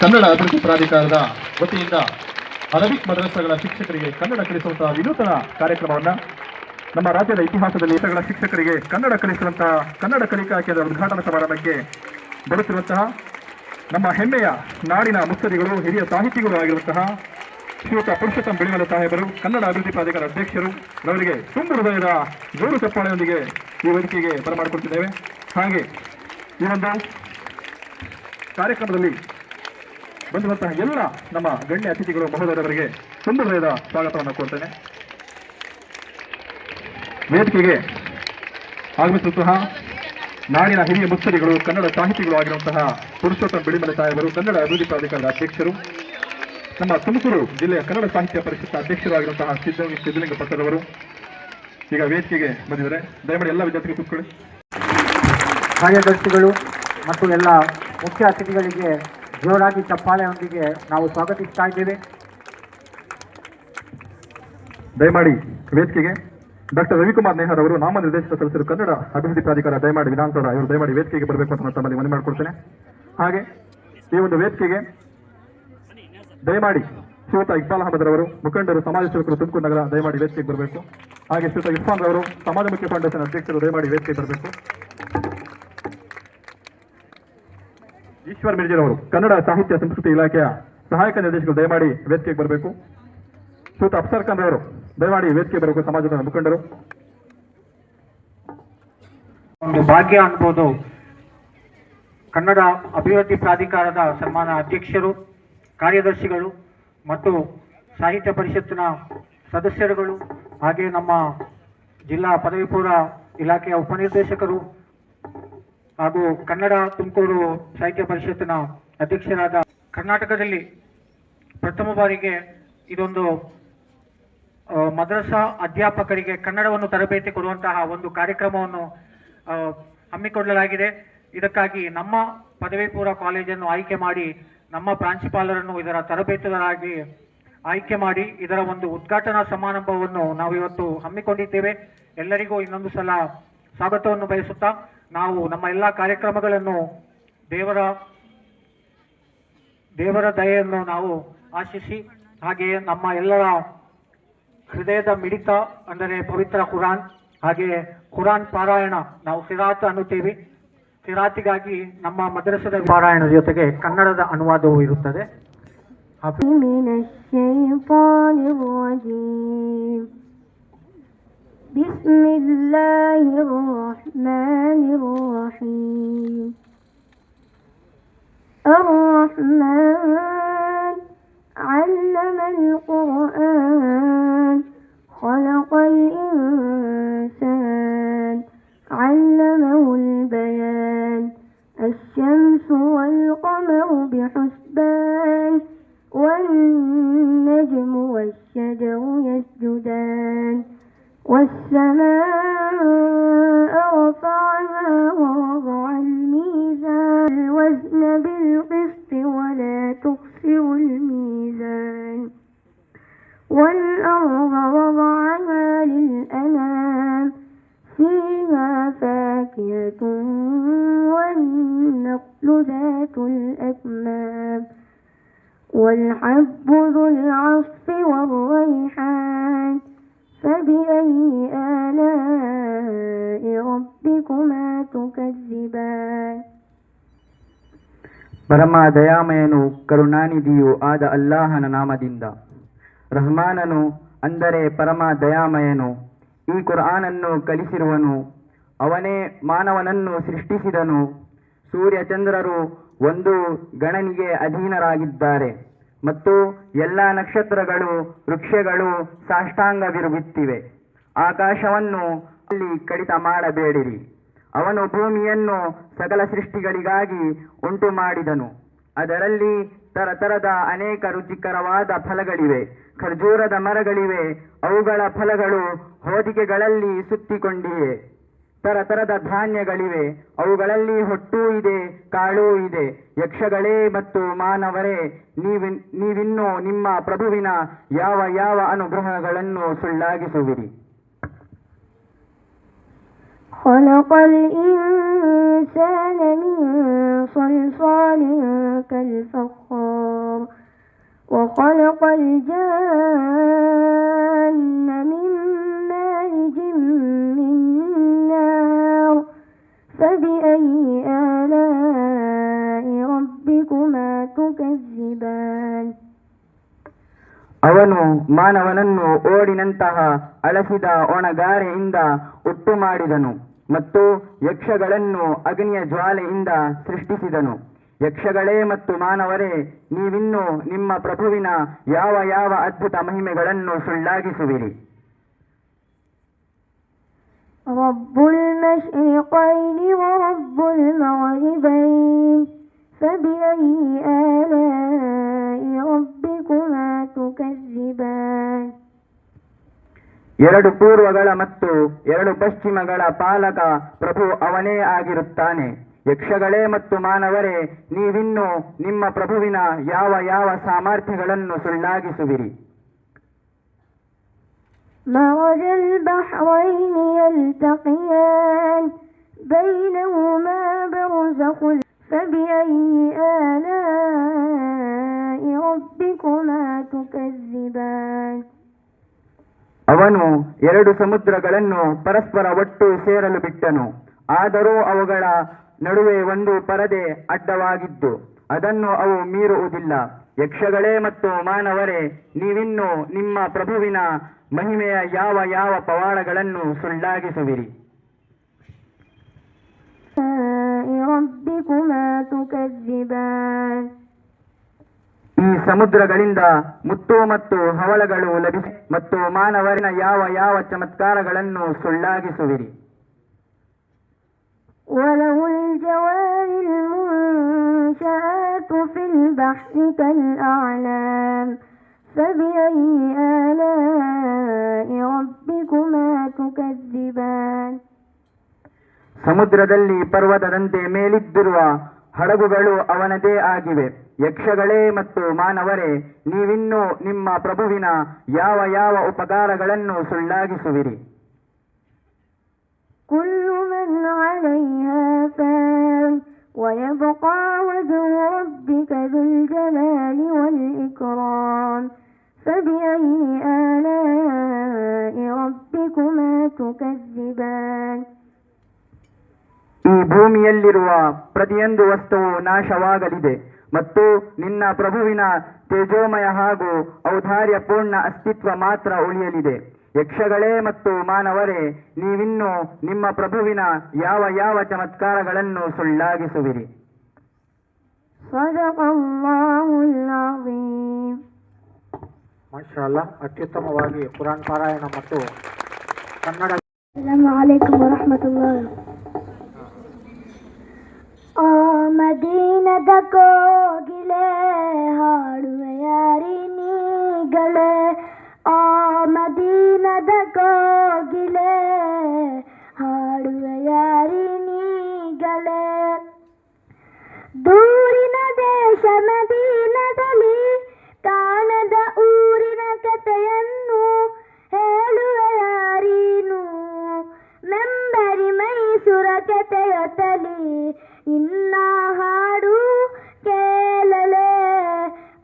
ಕನ್ನಡ ಅಭಿವೃದ್ಧಿ ಪ್ರಾಧಿಕಾರದ ವತಿಯಿಂದ ಅರಬಿಕ್ ಮದ್ರಸಾಗಳ ಶಿಕ್ಷಕರಿಗೆ ಕನ್ನಡ ಕಲಿಸುವಂತಹ ವಿನೂತನ ಕಾರ್ಯಕ್ರಮವನ್ನು ನಮ್ಮ ರಾಜ್ಯದ ಇತಿಹಾಸದಲ್ಲಿ ಶಿಕ್ಷಕರಿಗೆ ಕನ್ನಡ ಕಲಿಸುವಂತಹ ಕನ್ನಡ ಕಲಿಕಾ ಕೇಂದ್ರ ಉದ್ಘಾಟನಾ ಸಮಾರಂಭಕ್ಕೆ ಬರುತ್ತಿರುವಂತಹ ನಮ್ಮ ಹೆಮ್ಮೆಯ ನಾಡಿನ ಮುತ್ಸದಿಗಳು ಹಿರಿಯ ಸಾಹಿತಿಗಳು ಆಗಿರುವಂತಹ ಶ್ರೀಯುತ ಪುರುಷೋತ್ತಮ ಬಿಳಿಮಲ ಸಾಹೇಬರು ಕನ್ನಡ ಅಭಿವೃದ್ಧಿ ಪ್ರಾಧಿಕಾರ ಅಧ್ಯಕ್ಷರು ಅವರಿಗೆ ತುಂಬ ಹೃದಯದ ಜೋರು ಚಪ್ಪಾಳೆಯೊಂದಿಗೆ ಈ ವೇದಿಕೆಗೆ ಬರಮಾಡಿಕೊಳ್ತಿದ್ದೇವೆ. ಹಾಗೆ ಈ ಒಂದು ಕಾರ್ಯಕ್ರಮದಲ್ಲಿ ಬಂದಿರುವಂತಹ ಎಲ್ಲ ನಮ್ಮ ಗಣ್ಯ ಅತಿಥಿಗಳು ಮಹೋದಯರವರಿಗೆ ತುಂಬ ಹೃದಯದ ಸ್ವಾಗತವನ್ನು ಕೋರ್ತೇನೆ. ವೇದಿಕೆಗೆ ಆಗಮಿಸುವಂತಹ ನಾಡಿನ ಹಿರಿಯ ಮುತ್ಸದಿಗಳು ಕನ್ನಡ ಸಾಹಿತಿಗಳು ಆಗಿರುವಂತಹ ಪುರುಷೋತ್ತಮ ಬಿಳಿಮಲೆ ಸಾಹೇಬರು ಕನ್ನಡ ಅಭಿವೃದ್ಧಿ ಪ್ರಾಧಿಕಾರದ ಅಧ್ಯಕ್ಷರು, ನಮ್ಮ ತುಮಕೂರು ಜಿಲ್ಲೆಯ ಕನ್ನಡ ಸಾಹಿತ್ಯ ಪರಿಷತ್ ಅಧ್ಯಕ್ಷರು ಆಗಿರುವಂತಹ ಸಿದ್ದಲಿಂಗ ಪಟ್ಟದವರು ಈಗ ವೇದಿಕೆಗೆ ಬಂದಿದ್ದಾರೆ. ದಯಮಾಡಿ ಎಲ್ಲ ವಿದ್ಯಾರ್ಥಿಗಳು ಕೂತ್ಕೊಳ್ಳಿ. ಕಾರ್ಯದರ್ಶಿಗಳು ಮತ್ತು ಎಲ್ಲ ಮುಖ್ಯ ಅತಿಥಿಗಳಿಗೆ ಜೋರಾಗಿ ಚಪ್ಪಾಳೆಯೊಂದಿಗೆ ನಾವು ಸ್ವಾಗತಿಸ್ತಾ ಇದ್ದೇವೆ. ದಯಮಾಡಿ ವೇದಿಕೆಗೆ ಡಾಕ್ಟರ್ ರವಿಕುಮಾರ್ ನೇಹರ್ ಅವರು ನಾಮನಿರ್ದೇಶಿತ ಸದಸ್ಯರು ಕನ್ನಡ ಅಭಿವೃದ್ಧಿ ಪ್ರಾಧಿಕಾರ ದಯಮಾಡಿ ವಿಧಾನಸೌಧ ಇವರು ದಯಮಾಡಿ ವೇದಿಕೆಗೆ ಬರಬೇಕು ಅಂತ ತಮ್ಮಲ್ಲಿ ಮನವಿ ಮಾಡಿಕೊಡ್ತೇನೆ. ಹಾಗೆ ಈ ಒಂದು ವೇದಿಕೆಗೆ ದಯಮಾಡಿ ಶ್ರೀಯುತ ಇಕ್ಬಾಲ್ ಅಹಮದ್ ರವರು ಮುಖಂಡರು ಸಮಾಜ ಸೇವಕರು ತುಮಕೂರು ನಗರ ದಯಮಾಡಿ ವೇದಿಕೆಗೆ ಬರಬೇಕು. ಹಾಗೆ ಶ್ರೀಯುತ ಇರ್ಫಾನ್ ರವರು ಸಮಾಜಮುಖಿ ಫೌಂಡೇಶನ್ ಅಧ್ಯಕ್ಷರು ದಯಮಾಡಿ ವೇದಿಕೆಗೆ ಬರಬೇಕು. ಈಶ್ವರ್ ಮಿರ್ಜಿರವರು ಕನ್ನಡ ಸಾಹಿತ್ಯ ಸಂಸ್ಕೃತಿ ಇಲಾಖೆಯ ಸಹಾಯಕ ನಿರ್ದೇಶಕರು ದಯಮಾಡಿ ವೇದಿಕೆಗೆ ಬರಬೇಕು. ಶ್ರೀಯುತ ಅಫ್ಸರ್ ಖಾನ್ ಅವರು ದಯಮಾಡಿ ವೇದಿಕೆ ಬರಬೇಕು. ಸಮಾಜದ ಮುಖಂಡರು ಒಂದು ಭಾಗ್ಯ ಅನ್ಬೋದು. ಕನ್ನಡ ಅಭಿವೃದ್ಧಿ ಪ್ರಾಧಿಕಾರದ ಸನ್ಮಾನ ಅಧ್ಯಕ್ಷರು, ಕಾರ್ಯದರ್ಶಿಗಳು ಮತ್ತು ಸಾಹಿತ್ಯ ಪರಿಷತ್ತಿನ ಸದಸ್ಯರುಗಳು, ಹಾಗೆ ನಮ್ಮ ಜಿಲ್ಲಾ ಪದವಿ ಪೂರ್ವ ಇಲಾಖೆಯ ಉಪನಿರ್ದೇಶಕರು ಹಾಗೂ ಕನ್ನಡ ತುಮಕೂರು ಸಾಹಿತ್ಯ ಪರಿಷತ್ತಿನ ಅಧ್ಯಕ್ಷರಾದ ಕರ್ನಾಟಕದಲ್ಲಿ ಪ್ರಥಮ ಬಾರಿಗೆ ಇದೊಂದು ಮದ್ರಸಾ ಅಧ್ಯಾಪಕರಿಗೆ ಕನ್ನಡವನ್ನು ತರಬೇತಿ ಕೊಡುವಂತಹ ಒಂದು ಕಾರ್ಯಕ್ರಮವನ್ನು ಹಮ್ಮಿಕೊಳ್ಳಲಾಗಿದೆ. ಇದಕ್ಕಾಗಿ ನಮ್ಮ ಪದವಿ ಪೂರ್ವ ಕಾಲೇಜನ್ನು ಆಯ್ಕೆ ಮಾಡಿ ನಮ್ಮ ಪ್ರಾಂಶುಪಾಲರನ್ನು ಇದರ ತರಬೇತುದಾರರಾಗಿ ಆಯ್ಕೆ ಮಾಡಿ ಇದರ ಒಂದು ಉದ್ಘಾಟನಾ ಸಮಾರಂಭವನ್ನು ನಾವು ಇವತ್ತು ಹಮ್ಮಿಕೊಂಡಿದ್ದೇವೆ. ಎಲ್ಲರಿಗೂ ಇನ್ನೊಂದು ಸಲ ಸ್ವಾಗತವನ್ನು ಬಯಸುತ್ತಾ ನಾವು ನಮ್ಮ ಎಲ್ಲ ಕಾರ್ಯಕ್ರಮಗಳನ್ನು ದೇವರ ದಯೆಯನ್ನು ನಾವು ಆಶಿಸಿ, ಹಾಗೆಯೇ ನಮ್ಮ ಎಲ್ಲರ ಹೃದಯದ ಮಿಡಿತ ಅಂದರೆ ಪವಿತ್ರ ಕುರಾನ್, ಹಾಗೆ ಕುರಾನ್ ಪಾರಾಯಣ ನಾವು ಸಿರಾತ್ ಅನ್ನುತ್ತೇವೆ. ಸಿರಾತಿಗಾಗಿ ನಮ್ಮ ಮದ್ರಸದ ಪಾರಾಯಣದ ಜೊತೆಗೆ ಕನ್ನಡದ ಅನುವಾದವೂ ಇರುತ್ತದೆ. علم القرآن خلق الإنسان علمه البيان الشمس والقمر بحسبان والنجم والشجر يسجدان والسماء رفعها ووضع الميزان الوزن بالقسط ولا تخسروا الميزان والأرض وضعها للأنام فيها فاكهة والنخل ذات الأكمام والحب ذو العصف والريحان فبأي آلاء ربكما تكذبان. ಪರಮ ದಯಾಮಯನು ಕರುಣಾನಿಧಿಯೂ ಆದ ಅಲ್ಲಾಹನ ನಾಮದಿಂದ. ರಹಮಾನನು ಅಂದರೆ ಪರಮ ದಯಾಮಯನು. ಈ ಕುರ್ಆನನ್ನು ಕಲಿಸಿರುವನು. ಅವನೇ ಮಾನವನನ್ನು ಸೃಷ್ಟಿಸಿದನು. ಸೂರ್ಯ ಚಂದ್ರರು ಒಂದು ಗಣನಿಗೆ ಅಧೀನರಾಗಿದ್ದಾರೆ ಮತ್ತು ಎಲ್ಲ ನಕ್ಷತ್ರಗಳು ವೃಕ್ಷಗಳು ಸಾಷ್ಟಾಂಗವಿರುತ್ತಿವೆ. ಆಕಾಶವನ್ನು ಅಲ್ಲಿ ಕಡಿತ ಮಾಡಬೇಡಿರಿ. ಅವನು ಭೂಮಿಯನ್ನು ಸಕಲ ಸೃಷ್ಟಿಗಳಿಗಾಗಿ ಉಂಟು ಮಾಡಿದನು. ಅದರಲ್ಲಿ ತರತರದ ಅನೇಕ ರುಚಿಕರವಾದ ಫಲಗಳಿವೆ. ಖರ್ಜೂರದ ಮರಗಳಿವೆ. ಅವುಗಳ ಫಲಗಳು ಹೊದಿಕೆಗಳಲ್ಲಿ ಸುತ್ತಿಕೊಂಡಿವೆ. ತರತರದ ಧಾನ್ಯಗಳಿವೆ. ಅವುಗಳಲ್ಲಿ ಹೊಟ್ಟೂ ಇದೆ, ಕಾಳೂ ಇದೆ. ಯಕ್ಷಗಳೇ ಮತ್ತು ಮಾನವರೇ, ನೀವಿನ್ನೂ ನಿಮ್ಮ ಪ್ರಭುವಿನ ಯಾವ ಯಾವ ಅನುಗ್ರಹಗಳನ್ನು ಸುಳ್ಳಾಗಿಸುವಿರಿ. خلق الإنسان من صلصال كالفخار وخلق الجان من مارج من نار فبأي آلاء ربكما تكذبان ಅವನು ಮಾನವನನ್ನು ಓಡಿನಂತಹ ಅಳಸಿದ ಒಣಗಾರೆಯಿಂದ ಉಟ್ಟು ಮಾಡಿದನು ಮತ್ತು ಯಕ್ಷಗಳನ್ನು ಅಗ್ನಿಯ ಜ್ವಾಲೆಯಿಂದ ಸೃಷ್ಟಿಸಿದನು. ಯಕ್ಷಗಳೇ ಮತ್ತು ಮಾನವರೇ, ನೀವಿನ್ನೂ ನಿಮ್ಮ ಪ್ರಭುವಿನ ಯಾವ ಯಾವ ಅದ್ಭುತ ಮಹಿಮೆಗಳನ್ನು ಸುಳ್ಳಾಗಿಸುವಿರಿ. رب المشرقين ورب المغربين فبأي آلاء ربكما تكذبان ಎರಡು ಪೂರ್ವಗಳ ಮತ್ತು ಎರಡು ಪಶ್ಚಿಮಗಳ ಪಾಲಕ ಪ್ರಭು ಅವನೇ ಆಗಿರುತ್ತಾನೆ. ಯಕ್ಷಗಳೇ ಮತ್ತು ಮಾನವರೇ, ನೀವಿನ್ನೂ ನಿಮ್ಮ ಪ್ರಭುವಿನ ಯಾವ ಯಾವ ಸಾಮರ್ಥ್ಯಗಳನ್ನು ಸುಳ್ಳಾಗಿಸುವಿರಿ. مرج البحرين يلتقيان بينهما برزخ فبأي آلاء ربكما تكذبان ಅವನು ಎರಡು ಸಮುದ್ರಗಳನ್ನು ಪರಸ್ಪರ ಒಟ್ಟು ಸೇರಲು ಬಿಟ್ಟನು. ಆದರೂ ಅವುಗಳ ನಡುವೆ ಒಂದು ಪರದೆ ಅಡ್ಡವಾಗಿದ್ದು ಅದನ್ನು ಅವು ಮೀರುವುದಿಲ್ಲ. ಯಕ್ಷಗಳೇ ಮತ್ತು ಮಾನವರೇ, ನೀವಿನ್ನೂ ನಿಮ್ಮ ಪ್ರಭುವಿನ ಮಹಿಮೆಯ ಯಾವ ಯಾವ ಪವಾಡಗಳನ್ನು ಸುಳ್ಳಾಗಿಸುವಿರಿ. ربكما تكذبان ಈ ಸಮುದ್ರಗಳಿಂದ ಮುತ್ತು ಮತ್ತು ಹವಳಗಳು ಲಭಿಸಿ ಮತ್ತು ಮಾನವರಿನ ಯಾವ ಯಾವ ಚಮತ್ಕಾರಗಳನ್ನು ಸುಳ್ಳಾಗಿಸುವಿರಿ. وله الجوار المنشآت في البحر كالأعلام فبأي آلاء ربكما تكذبان ಸಮುದ್ರದಲ್ಲಿ ಪರ್ವತದಂತೆ ಮೇಲಿದ್ದಿರುವ ಹಡಗುಗಳು ಅವನದೇ ಆಗಿವೆ. ಯಕ್ಷಗಳೇ ಮತ್ತು ಮಾನವರೇ, ನೀವಿನ್ನೂ ನಿಮ್ಮ ಪ್ರಭುವಿನ ಯಾವ ಯಾವ ಉಪಕಾರಗಳನ್ನು ಸುಳ್ಳಾಗಿಸುವಿರಿ. كل من عليها فان ويبقى وجه ربك ذو الجلال والإكرام فبأي آلاء ربكما تكذبان ಈ ಭೂಮಿಯಲ್ಲಿರುವ ಪ್ರತಿಯೊಂದು ವಸ್ತುವು ನಾಶವಾಗಲಿದೆ ಮತ್ತು ನಿನ್ನ ಪ್ರಭುವಿನ ತೇಜೋಮಯ ಹಾಗೂ ಔದಾರ್ಯಪೂರ್ಣ ಅಸ್ತಿತ್ವ ಮಾತ್ರ ಉಳಿಯಲಿದೆ. ಯಕ್ಷಗಳೇ ಮತ್ತು ಮಾನವರೇ, ನೀವಿನ್ನೂ ನಿಮ್ಮ ಪ್ರಭುವಿನ ಯಾವ ಯಾವ ಚಮತ್ಕಾರಗಳನ್ನು ಸುಳ್ಳಾಗಿಸುವಿರಿ. صدق الله العظيم. ಮಾಷಾಅಲ್ಲಾ, ಅತ್ಯುತ್ತಮವಾಗಿ ಕುರಾನ್ ಪಾರಾಯಣ ಮತ್ತು ಕನ್ನಡ. السلام عليكم ورحمة الله. ಮದೀನದ ಕೋಗಿಲೆ ಹಾಡುವ ಯಾರಿನೀಗಳೇ, ಆ ಮದೀನದ ಕೋಗಿಲೆ ಹಾಡುವ ಯಾರಿನೀಗಳೇ, ದೂರಿನ ದೇಶ ಮದೀನದಲ್ಲಿ ಕಾಣದ ಊರಿನ ಕಥೆಯನ್ನು ಹೇಳುವ ಯಾರೀನು, ಮೆಂಬರಿ ಮೈಸೂರ ಕಥೆಯೊತ್ತಲಿ ಇನ್ನ ಹಾಡು ಕೇಳಲೆ,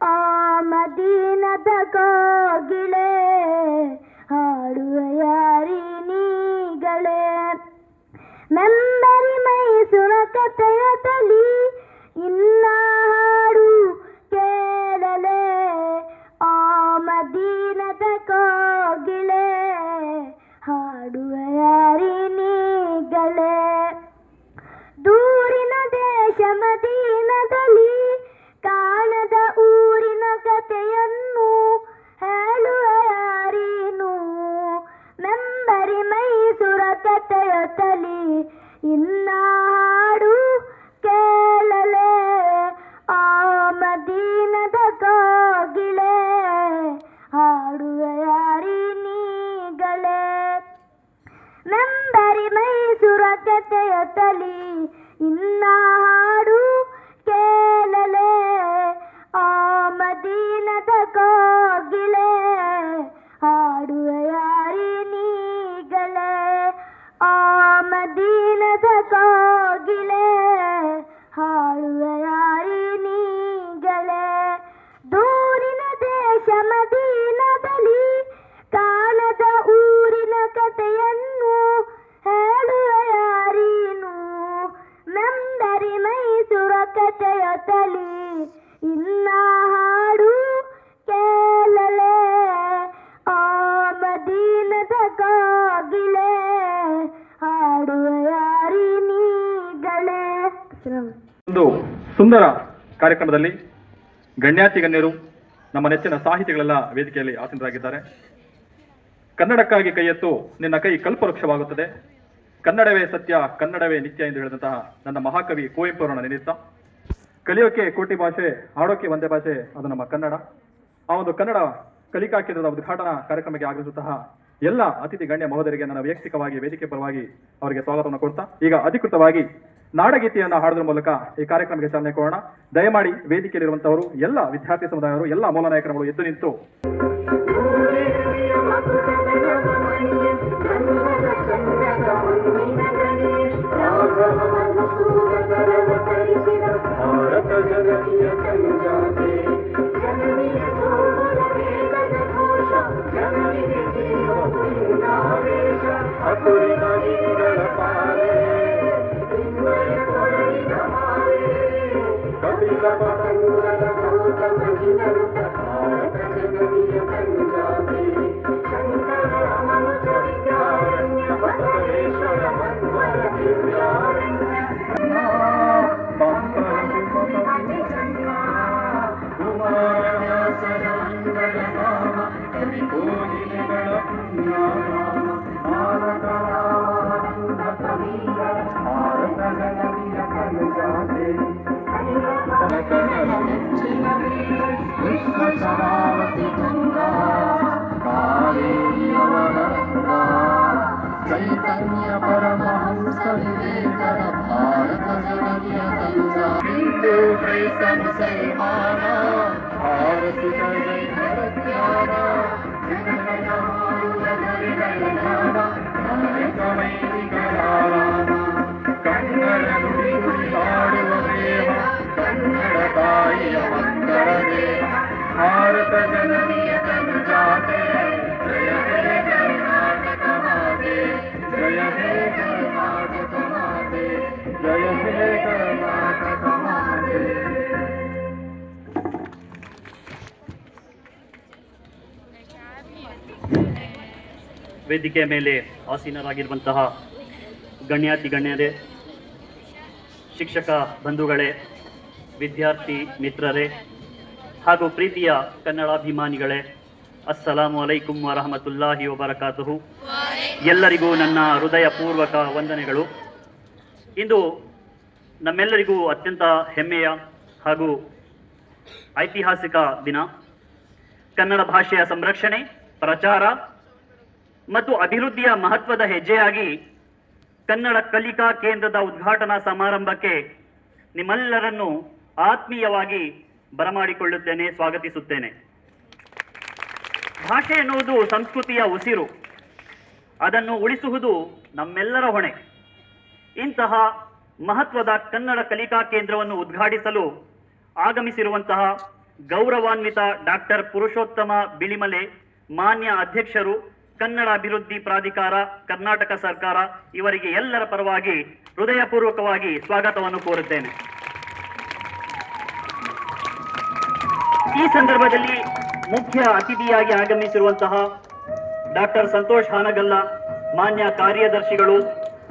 ಆ ಮದೀನದ ಕೋಗಿಲೆ ಹಾಡುವ ಯಾರಿನೀಗಳೇ, ಮೆಂಬರಿ ಮೈಸೂರ ಕಥೆಯೊತ್ತಲಿ ಇನ್ನ ಹಾಡು ಕೇಳಲೆ, ಆ ಮದೀನದ ಕೋಗಿಲೆ ಹಾಡುವ ಯಾರಿನೀಗಳೇ, ದೂರಿನ ದೇಶ ಮದೀನದಲ್ಲಿ ಕಾಣದ ಊರಿನ ಕಥೆಯನ್ನು ಹೇಳುವ ಯಾರೀನು, ಮೆಂಬರಿ ಮೈಸೂರ ಕಥೆಯೊತ್ತಲಿ ಇನ್ನ ಹಾಡು ಸುಂದರ ಕಾರ್ಯಕ್ರಮದಲ್ಲಿ ಗಣ್ಯಾತಿ ಗಣ್ಯರು ನಮ್ಮ ನೆಚ್ಚಿನ ಸಾಹಿತಿಗಳೆಲ್ಲ ವೇದಿಕೆಯಲ್ಲಿ ಆಸೀನರಾಗಿದ್ದಾರೆ. ಕನ್ನಡಕ್ಕಾಗಿ ಕೈ ಎತ್ತು, ನಿನ್ನ ಕೈ ಕಲ್ಪವೃಕ್ಷವಾಗುತ್ತದೆ, ಕನ್ನಡವೇ ಸತ್ಯ, ಕನ್ನಡವೇ ನಿತ್ಯ ಎಂದು ಹೇಳಿದಂತಹ ನನ್ನ ಮಹಾಕವಿ ಕುವೆಂಪು ಅವರನ್ನು ನೆನೆಯುತ್ತಾ, ಕಲಿಯೋಕೆ ಕೋಟಿ ಭಾಷೆ, ಆಡೋಕೆ ಒಂದೇ ಭಾಷೆ, ಅದು ನಮ್ಮ ಕನ್ನಡ. ಆ ಒಂದು ಕನ್ನಡ ಕಲಿಕಾ ಕೇಂದ್ರದ ಉದ್ಘಾಟನಾ ಕಾರ್ಯಕ್ರಮಕ್ಕೆ ಆಗಮಿಸುತ್ತಹ ಎಲ್ಲ ಅತಿಥಿ ಗಣ್ಯ ಮಹೋದರಿಗೆ ನನ್ನ ವೈಯಕ್ತಿಕವಾಗಿ ವೇದಿಕೆ ಪರವಾಗಿ ಅವರಿಗೆ ಸ್ವಾಗತವನ್ನು ಕೊಡ್ತಾ, ಈಗ ಅಧಿಕೃತವಾಗಿ ನಾಡಗೀತೆಯನ್ನು ಹಾಡೋದ್ರ ಮೂಲಕ ಈ ಕಾರ್ಯಕ್ರಮಕ್ಕೆ ಚಾಲನೆ ಕೊಡೋಣ. ದಯಮಾಡಿ ವೇದಿಕೆಯಲ್ಲಿರುವಂತವರು ಎಲ್ಲ ವಿದ್ಯಾರ್ಥಿ ಸಮುದಾಯವರು, ಎಲ್ಲ ಮೂಲ ನಾಯಕರುಗಳು ಎದ್ದು ನಿಂತು ಚೈತನ್ಯ ಪರಮಹಂಸ ವಿವೇಕರ ಭಾರತ ಜನನಿಯ ಗಂಗಾ, ಹಿಂದೂ ಕ್ರೈಸ್ತ ಮುಸಲ್ಮಾನ ಭಾರತಿಕ ಜೈನರ ಜ್ಞಾನ, ಜನಗಣ ಮಾಡುವ ಗುರಿಗಳ ಜ್ಞಾನ, ನಾಯಕ ವೈದಿಕರ ರಾಮ, ಕನ್ನಡ ನುಡಿ ನುಡಿದಾಡುವ ದೇಹ, ಕನ್ನಡ ತಾಯಿಯ ಮಂಗಳ ದೇಹ, ಭಾರತ ಜನನಿಯ ತನುಜಾತೆ, ಜಯ ಹೇ ಕರ್ನಾಟಕ ಮಾತೆ, ಜಯ ಹೇ ಕರ್ನಾಟಕ ಮಾತೆ, ಜಯ ಹೇ ಕರ್ನಾಟಕ ಮಾತೆ. ವೇದಿಕೆಯ ಮೇಲೆ ಆಸೀನರಾಗಿರುವಂತಹ ಗಣ್ಯಾತಿ ಗಣ್ಯರೇ, ಶಿಕ್ಷಕ ಬಂಧುಗಳೇ, ವಿದ್ಯಾರ್ಥಿ ಮಿತ್ರರೇ ಹಾಗೂ ಪ್ರೀತಿಯ ಕನ್ನಡಾಭಿಮಾನಿಗಳೇ, ಅಸ್ಸಲಾಮು ಅಲೈಕುಂ ವರಹಮತುಲ್ಲಾಹಿ ವಬರಕಾತುಹು. ಎಲ್ಲರಿಗೂ ನನ್ನ ಹೃದಯಪೂರ್ವಕ ವಂದನೆಗಳು. ಇಂದು ನಮ್ಮೆಲ್ಲರಿಗೂ ಅತ್ಯಂತ ಹೆಮ್ಮೆಯ ಹಾಗೂ ಐತಿಹಾಸಿಕ ದಿನ. ಕನ್ನಡ ಭಾಷೆಯ ಸಂರಕ್ಷಣೆ, ಪ್ರಚಾರ ಮತ್ತು ಅಭಿವೃದ್ಧಿಯ ಮಹತ್ವದ ಹೆಜ್ಜೆಯಾಗಿ ಕನ್ನಡ ಕಲಿಕಾ ಕೇಂದ್ರದ ಉದ್ಘಾಟನಾ ಸಮಾರಂಭಕ್ಕೆ ನಿಮ್ಮೆಲ್ಲರನ್ನು ಆತ್ಮೀಯವಾಗಿ ಬರಮಾಡಿಕೊಳ್ಳುತ್ತೇನೆ, ಸ್ವಾಗತಿಸುತ್ತೇನೆ. ಭಾಷೆ ಎನ್ನುವುದು ಸಂಸ್ಕೃತಿಯ ಉಸಿರು, ಅದನ್ನು ಉಳಿಸುವುದು ನಮ್ಮೆಲ್ಲರ ಹೊಣೆ. ಇಂತಹ ಮಹತ್ವದ ಕನ್ನಡ ಕಲಿಕಾ ಕೇಂದ್ರವನ್ನು ಉದ್ಘಾಟಿಸಲು ಆಗಮಿಸಿರುವಂತಹ ಗೌರವಾನ್ವಿತ ಡಾಕ್ಟರ್ ಪುರುಷೋತ್ತಮ ಬಿಳಿಮಲೆ, ಮಾನ್ಯ ಅಧ್ಯಕ್ಷರು, ಕನ್ನಡ ಅಭಿವೃದ್ಧಿ ಪ್ರಾಧಿಕಾರ, ಕರ್ನಾಟಕ ಸರ್ಕಾರ, ಇವರಿಗೆ ಎಲ್ಲರ ಪರವಾಗಿ ಹೃದಯಪೂರ್ವಕವಾಗಿ ಸ್ವಾಗತವನ್ನು ಕೋರುತ್ತೇನೆ. ಈ ಸಂದರ್ಭದಲ್ಲಿ ಮುಖ್ಯ ಅತಿಥಿಯಾಗಿ ಆಗಮಿಸಿರುವಂತಹ ಡಾಕ್ಟರ್ ಸಂತೋಷ್ ಹಾನಗಲ್ಲ, ಮಾನ್ಯ ಕಾರ್ಯದರ್ಶಿಗಳು,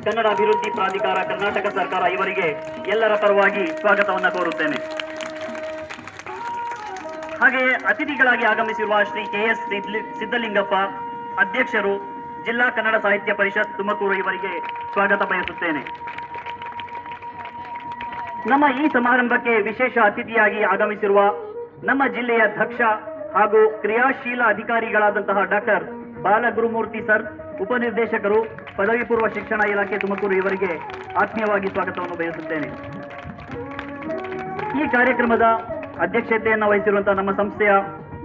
ಕನ್ನಡ ಅಭಿವೃದ್ಧಿ ಪ್ರಾಧಿಕಾರ, ಕರ್ನಾಟಕ ಸರ್ಕಾರ, ಇವರಿಗೆ ಎಲ್ಲರ ಪರವಾಗಿ ಸ್ವಾಗತವನ್ನು ಕೋರುತ್ತೇನೆ. ಹಾಗೆಯೇ ಅತಿಥಿಗಳಾಗಿ ಆಗಮಿಸಿರುವ ಶ್ರೀ KS ಸಿದ್ದಲಿಂಗಪ್ಪ, ಅಧ್ಯಕ್ಷರು, ಜಿಲ್ಲಾ ಕನ್ನಡ ಸಾಹಿತ್ಯ ಪರಿಷತ್ ತುಮಕೂರು, ಇವರಿಗೆ ಸ್ವಾಗತ ಬಯಸುತ್ತೇನೆ. ನಮ್ಮ ಈ ಸಮಾರಂಭಕ್ಕೆ ವಿಶೇಷ ಅತಿಥಿಯಾಗಿ ಆಗಮಿಸಿರುವ ನಮ್ಮ ಜಿಲ್ಲೆಯ ದಕ್ಷ ಹಾಗೂ ಕ್ರಿಯಾಶೀಲ ಅಧಿಕಾರಿಗಳಾದಂತಹ ಡಾಕ್ಟರ್ ಬಾಲಗುರುಮೂರ್ತಿ ಸರ್, ಉಪನಿರ್ದೇಶಕರು, ಪದವಿ ಪೂರ್ವ ಶಿಕ್ಷಣ ಇಲಾಖೆ ತುಮಕೂರು, ಇವರಿಗೆ ಆತ್ಮೀಯವಾಗಿ ಸ್ವಾಗತವನ್ನು ಬಯಸುತ್ತೇನೆ. ಈ ಕಾರ್ಯಕ್ರಮದ ಅಧ್ಯಕ್ಷತೆಯನ್ನು ವಹಿಸಿರುವಂತಹ ನಮ್ಮ ಸಂಸ್ಥೆಯ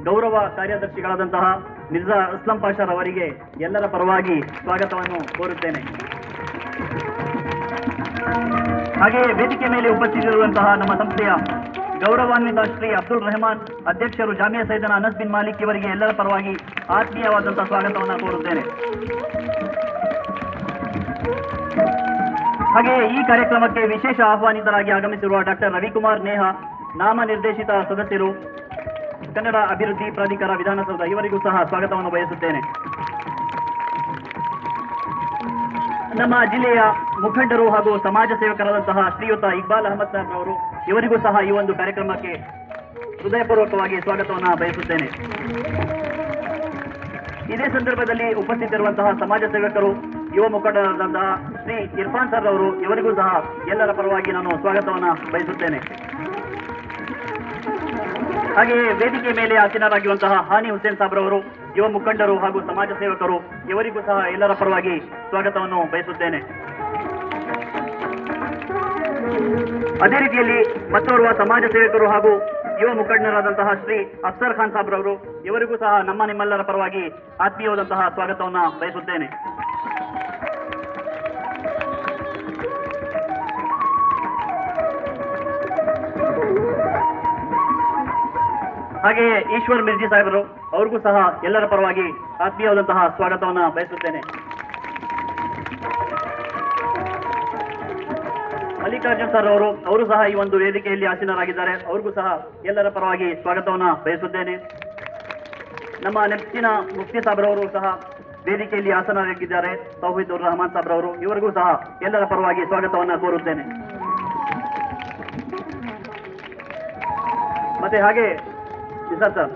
ಗೌರವ ಕಾರ್ಯದರ್ಶಿಗಳಾದಂತಹ ಮಿರ್ಜಾ ಅಸ್ಲಂ ಪಾಷಾರ್ ಅವರಿಗೆ ಎಲ್ಲರ ಪರವಾಗಿ ಸ್ವಾಗತವನ್ನು ಕೋರುತ್ತೇನೆ. ಹಾಗೆಯೇ ವೇದಿಕೆ ಮೇಲೆ ಉಪಸ್ಥಿತರಿರುವಂತಹ ನಮ್ಮ ಸಂಸ್ಥೆಯ ಗೌರವಾನ್ವಿತ ಶ್ರೀ ಅಬ್ದುಲ್ ರೆಹಮಾನ್, ಅಧ್ಯಕ್ಷರು, ಜಾಮಿಯಾ ಸೈದನ ಅನಸ್ ಬಿನ್ ಮಾಲಿಕ್, ಇವರಿಗೆ ಎಲ್ಲರ ಪರವಾಗಿ ಆತ್ಮೀಯವಾದಂತಹ ಸ್ವಾಗತವನ್ನು ಕೋರುತ್ತೇನೆ. ಹಾಗೆಯೇ ಈ ಕಾರ್ಯಕ್ರಮಕ್ಕೆ ವಿಶೇಷ ಆಹ್ವಾನಿತರಾಗಿ ಆಗಮಿಸಿರುವ ಡಾಕ್ಟರ್ ರವಿಕುಮಾರ್ ನೇಹಾ, ನಾಮ ನಿರ್ದೇಶಿತ ಸದಸ್ಯರು, ಕನ್ನಡ ಅಭಿವೃದ್ಧಿ ಪ್ರಾಧಿಕಾರ, ವಿಧಾನಸೌಧ, ಇವರಿಗೂ ಸಹ ಸ್ವಾಗತವನ್ನು ಬಯಸುತ್ತೇನೆ. ನಮ್ಮ ಜಿಲ್ಲೆಯ ಮುಖಂಡರು ಹಾಗೂ ಸಮಾಜ ಸೇವಕರಾದಂತಹ ಶ್ರೀಯುತ ಇಕ್ಬಾಲ್ ಅಹಮದ್ ಸಾಹೇಬ್ ಅವರು, ಇವರಿಗೂ ಸಹ ಈ ಒಂದು ಕಾರ್ಯಕ್ರಮಕ್ಕೆ ಹೃದಯಪೂರ್ವಕವಾಗಿ ಸ್ವಾಗತವನ್ನು ಬಯಸುತ್ತೇನೆ. ಇದೇ ಸಂದರ್ಭದಲ್ಲಿ ಉಪಸ್ಥಿತರಿರುವಂತಹ ಸಮಾಜ ಸೇವಕರು, ಯುವ ಮುಖಂಡರಾದಂತಹ ಶ್ರೀ ಇರ್ಫಾನ್ ಸರ್ ಅವರು, ಇವರಿಗೂ ಸಹ ಎಲ್ಲರ ಪರವಾಗಿ ನಾನು ಸ್ವಾಗತವನ್ನು ಬಯಸುತ್ತೇನೆ. ಹಾಗೆಯೇ ವೇದಿಕೆ ಮೇಲೆ ಆಸೀನರಾಗಿರುವಂತಹ ಹಾನಿ ಹುಸೇನ್ ಸಾಬ್ರವರು, ಯುವ ಮುಖಂಡರು ಹಾಗೂ ಸಮಾಜ ಸೇವಕರು, ಇವರಿಗೂ ಸಹ ಎಲ್ಲರ ಪರವಾಗಿ ಸ್ವಾಗತವನ್ನು ಬಯಸುತ್ತೇನೆ. ಅದೇ ರೀತಿಯಲ್ಲಿ ಮತ್ತೋರ್ವ ಸಮಾಜ ಸೇವಕರು ಹಾಗೂ ಯುವ ಮುಖಂಡರಾದಂತಹ ಶ್ರೀ ಅಫ್ಸರ್ ಖಾನ್ ಸಾಬ್ರವರು, ಇವರಿಗೂ ಸಹ ನಿಮ್ಮೆಲ್ಲರ ಪರವಾಗಿ ಆತ್ಮೀಯವಾದಂತಹ ಸ್ವಾಗತವನ್ನು ಬಯಸುತ್ತೇನೆ. ಹಾಗೆಯೇ ಈಶ್ವರ್ ಮಿರ್ಜಿ ಸಾಹೇಬರು, ಅವ್ರಿಗೂ ಸಹ ಎಲ್ಲರ ಪರವಾಗಿ ಆತ್ಮೀಯವಾದಂತಹ ಸ್ವಾಗತವನ್ನು ಬಯಸುತ್ತೇನೆ. ಮಲ್ಲಿಕಾರ್ಜುನ್ ಸರ್ ಅವರು ಸಹ ಈ ಒಂದು ವೇದಿಕೆಯಲ್ಲಿ ಆಸೀನರಾಗಿದ್ದಾರೆ. ಅವ್ರಿಗೂ ಸಹ ಎಲ್ಲರ ಪರವಾಗಿ ಸ್ವಾಗತವನ್ನು ಬಯಸುತ್ತೇನೆ. ನಮ್ಮ ನೆಚ್ಚಿನ ಮುಫ್ತಿ ಸಾಬ್ರವರು ಸಹ ವೇದಿಕೆಯಲ್ಲಿ ಆಸೀನರಾಗಿದ್ದಾರೆ. ತೌಹೀದ್ ಉರ್ ರಹಮಾನ್ ಸಾಬ್ರವರು, ಇವರಿಗೂ ಸಹ ಎಲ್ಲರ ಪರವಾಗಿ ಸ್ವಾಗತವನ್ನು ಕೋರುತ್ತೇನೆ. ಮತ್ತೆ ಹಾಗೆ ಸರ್,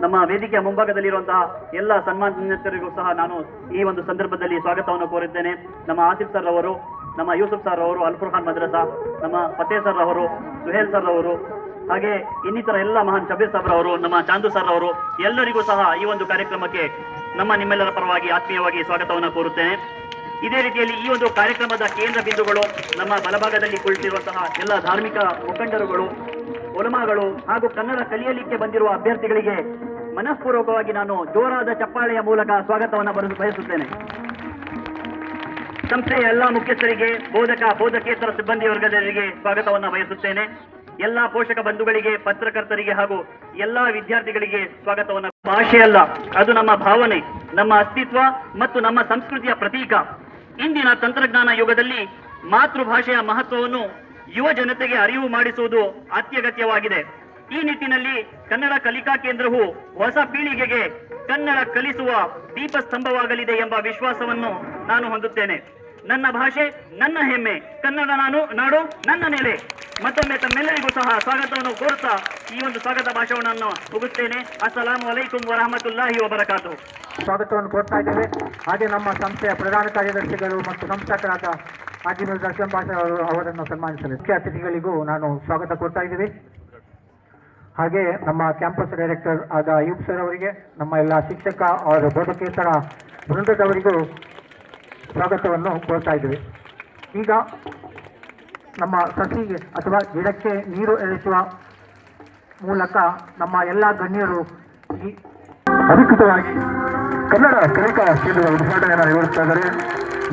ನಮ್ಮ ವೇದಿಕೆಯ ಮುಂಭಾಗದಲ್ಲಿರುವಂತಹ ಎಲ್ಲ ಸನ್ಮಾನಿತರಿಗೂ ಸಹ ನಾನು ಈ ಒಂದು ಸಂದರ್ಭದಲ್ಲಿ ಸ್ವಾಗತವನ್ನು ಕೋರಿದ್ದೇನೆ. ನಮ್ಮ ಆಸಿಫ್ ಸರ್ ಅವರು, ನಮ್ಮ ಯೂಸುಫ್ ಸರ್ ಅವರು, ಅಲ್ಫುರ್ಖಾನ್ ಮದ್ರಸಾ, ನಮ್ಮ ಫತೇ ಸರ್ ಅವರು, ಸುಹೇಲ್ ಸರ್ ಅವರು, ಹಾಗೆ ಇನ್ನಿತರ ಎಲ್ಲ ಮಹಾನ್ ಶಬೀರ್ ಸಾಬ್ರ ಅವರು, ನಮ್ಮ ಚಾಂದು ಸರ್ ಅವರು, ಎಲ್ಲರಿಗೂ ಸಹ ಈ ಒಂದು ಕಾರ್ಯಕ್ರಮಕ್ಕೆ ನಿಮ್ಮೆಲ್ಲರ ಪರವಾಗಿ ಆತ್ಮೀಯವಾಗಿ ಸ್ವಾಗತವನ್ನು ಕೋರುತ್ತೇನೆ. ಇದೇ ರೀತಿಯಲ್ಲಿ ಈ ಒಂದು ಕಾರ್ಯಕ್ರಮದ ಕೇಂದ್ರ ಬಿಂದುಗಳು ನಮ್ಮ ಬಲಭಾಗದಲ್ಲಿ ಕುಳಿತಿರುವಂತಹ ಎಲ್ಲ ಧಾರ್ಮಿಕ ಮುಖಂಡರುಗಳು, ಉಲಮಾಗಳು ಹಾಗೂ ಕನ್ನಡ ಕಲಿಯಲಿಕ್ಕೆ ಬಂದಿರುವ ಅಭ್ಯರ್ಥಿಗಳಿಗೆ ಮನಃಪೂರ್ವಕವಾಗಿ ನಾನು ಜೋರಾದ ಚಪ್ಪಾಳೆಯ ಮೂಲಕ ಸ್ವಾಗತವನ್ನು ಬಯಸುತ್ತೇನೆ. ಸಂಸ್ಥೆಯ ಎಲ್ಲಾ ಮುಖ್ಯಸ್ಥರಿಗೆ, ಬೋಧಕೇತರ ಸಿಬ್ಬಂದಿ ವರ್ಗದವರಿಗೆ ಸ್ವಾಗತವನ್ನು ಬಯಸುತ್ತೇನೆ. ಎಲ್ಲಾ ಪೋಷಕ ಬಂಧುಗಳಿಗೆ, ಪತ್ರಕರ್ತರಿಗೆ ಹಾಗೂ ಎಲ್ಲಾ ವಿದ್ಯಾರ್ಥಿಗಳಿಗೆ ಸ್ವಾಗತವನ್ನು. ಭಾಷೆಯಲ್ಲ, ಅದು ನಮ್ಮ ಭಾವನೆ, ನಮ್ಮ ಅಸ್ತಿತ್ವ ಮತ್ತು ನಮ್ಮ ಸಂಸ್ಕೃತಿಯ ಪ್ರತೀಕ. ಇಂದಿನ ತಂತ್ರಜ್ಞಾನ ಯುಗದಲ್ಲಿ ಮಾತೃಭಾಷೆಯ ಮಹತ್ವವನ್ನು ಯುವ ಜನತೆಗೆ ಅರಿವು ಮಾಡಿಸುವುದು ಅತ್ಯಗತ್ಯವಾಗಿದೆ. ಈ ನಿಟ್ಟಿನಲ್ಲಿ ಕನ್ನಡ ಕಲಿಕಾ ಕೇಂದ್ರವು ಹೊಸ ಪೀಳಿಗೆಗೆ ಕನ್ನಡ ಕಲಿಸುವ ದೀಪಸ್ತಂಭವಾಗಲಿದೆ ಎಂಬ ವಿಶ್ವಾಸವನ್ನು ನಾನು ಹೊಂದುತ್ತೇನೆ. ನನ್ನ ಭಾಷೆ ನನ್ನ ಹೆಮ್ಮೆ, ಕನ್ನಡ ನಾಡು ನನ್ನ ನೆಲೆ. ಮತ್ತೊಮ್ಮೆ ತಮ್ಮೆಲ್ಲರಿಗೂ ಸಹ ಸ್ವಾಗತವನ್ನು ಕೋರುತ್ತಾ ಈ ಒಂದು ಸ್ವಾಗತ ಭಾಷಣವನ್ನು ಮುಗಿಸ್ತೇನೆ. ಅಸ್ಸಲಾಮು ಅಲೈಕುಂ ವರಹಮತುಲ್ಲಾಹಿ ವಬರಕಾತು. ಸ್ವಾಗತವನ್ನು ಕೋರ್ತಾ ಇದ್ದೇವೆ. ಹಾಗೆ ನಮ್ಮ ಸಂಸ್ಥೆಯ ಪ್ರಧಾನ ಕಾರ್ಯದರ್ಶಿಗಳು ಮತ್ತು ಸಂಸ್ಥಾಪಕರಾದ ಹಾಜಿ ಮಿರ್ಜಾ ಅಸ್ಲಂ ಪಾಷಾ ಅವರನ್ನು ಸನ್ಮಾನಿಸಲು ಮುಖ್ಯ ಅತಿಥಿಗಳಿಗೂ ನಾನು ಸ್ವಾಗತ ಕೋರ್ತಾ ಇದ್ದೇವೆ. ಹಾಗೆ ನಮ್ಮ ಕ್ಯಾಂಪಸ್ ಡೈರೆಕ್ಟರ್ ಆದ ಅಯೂಬ್ ಸರ್ ಅವರಿಗೆ, ನಮ್ಮ ಎಲ್ಲ ಶಿಕ್ಷಕ ಅವರ ಬೋಧಕೇತರ ವೃಂದದವರಿಗೂ ಸ್ವಾಗತವನ್ನು ಕೋರ್ತಾ ಇದ್ದೇವೆ. ಈಗ ನಮ್ಮ ಸಸಿಗೆ ಅಥವಾ ಗಿಡಕ್ಕೆ ನೀರು ಎರಚುವ ಮೂಲಕ ನಮ್ಮ ಎಲ್ಲ ಗಣ್ಯರು ಈ ಅಧಿಕೃತವಾಗಿ ಕನ್ನಡ ಕಲಿಕಾ ಕೇಂದ್ರದ ಉದ್ಘಾಟನೆಯನ್ನು ನೆರವೇರಿಸ್ತಾ ಇದ್ದಾರೆ.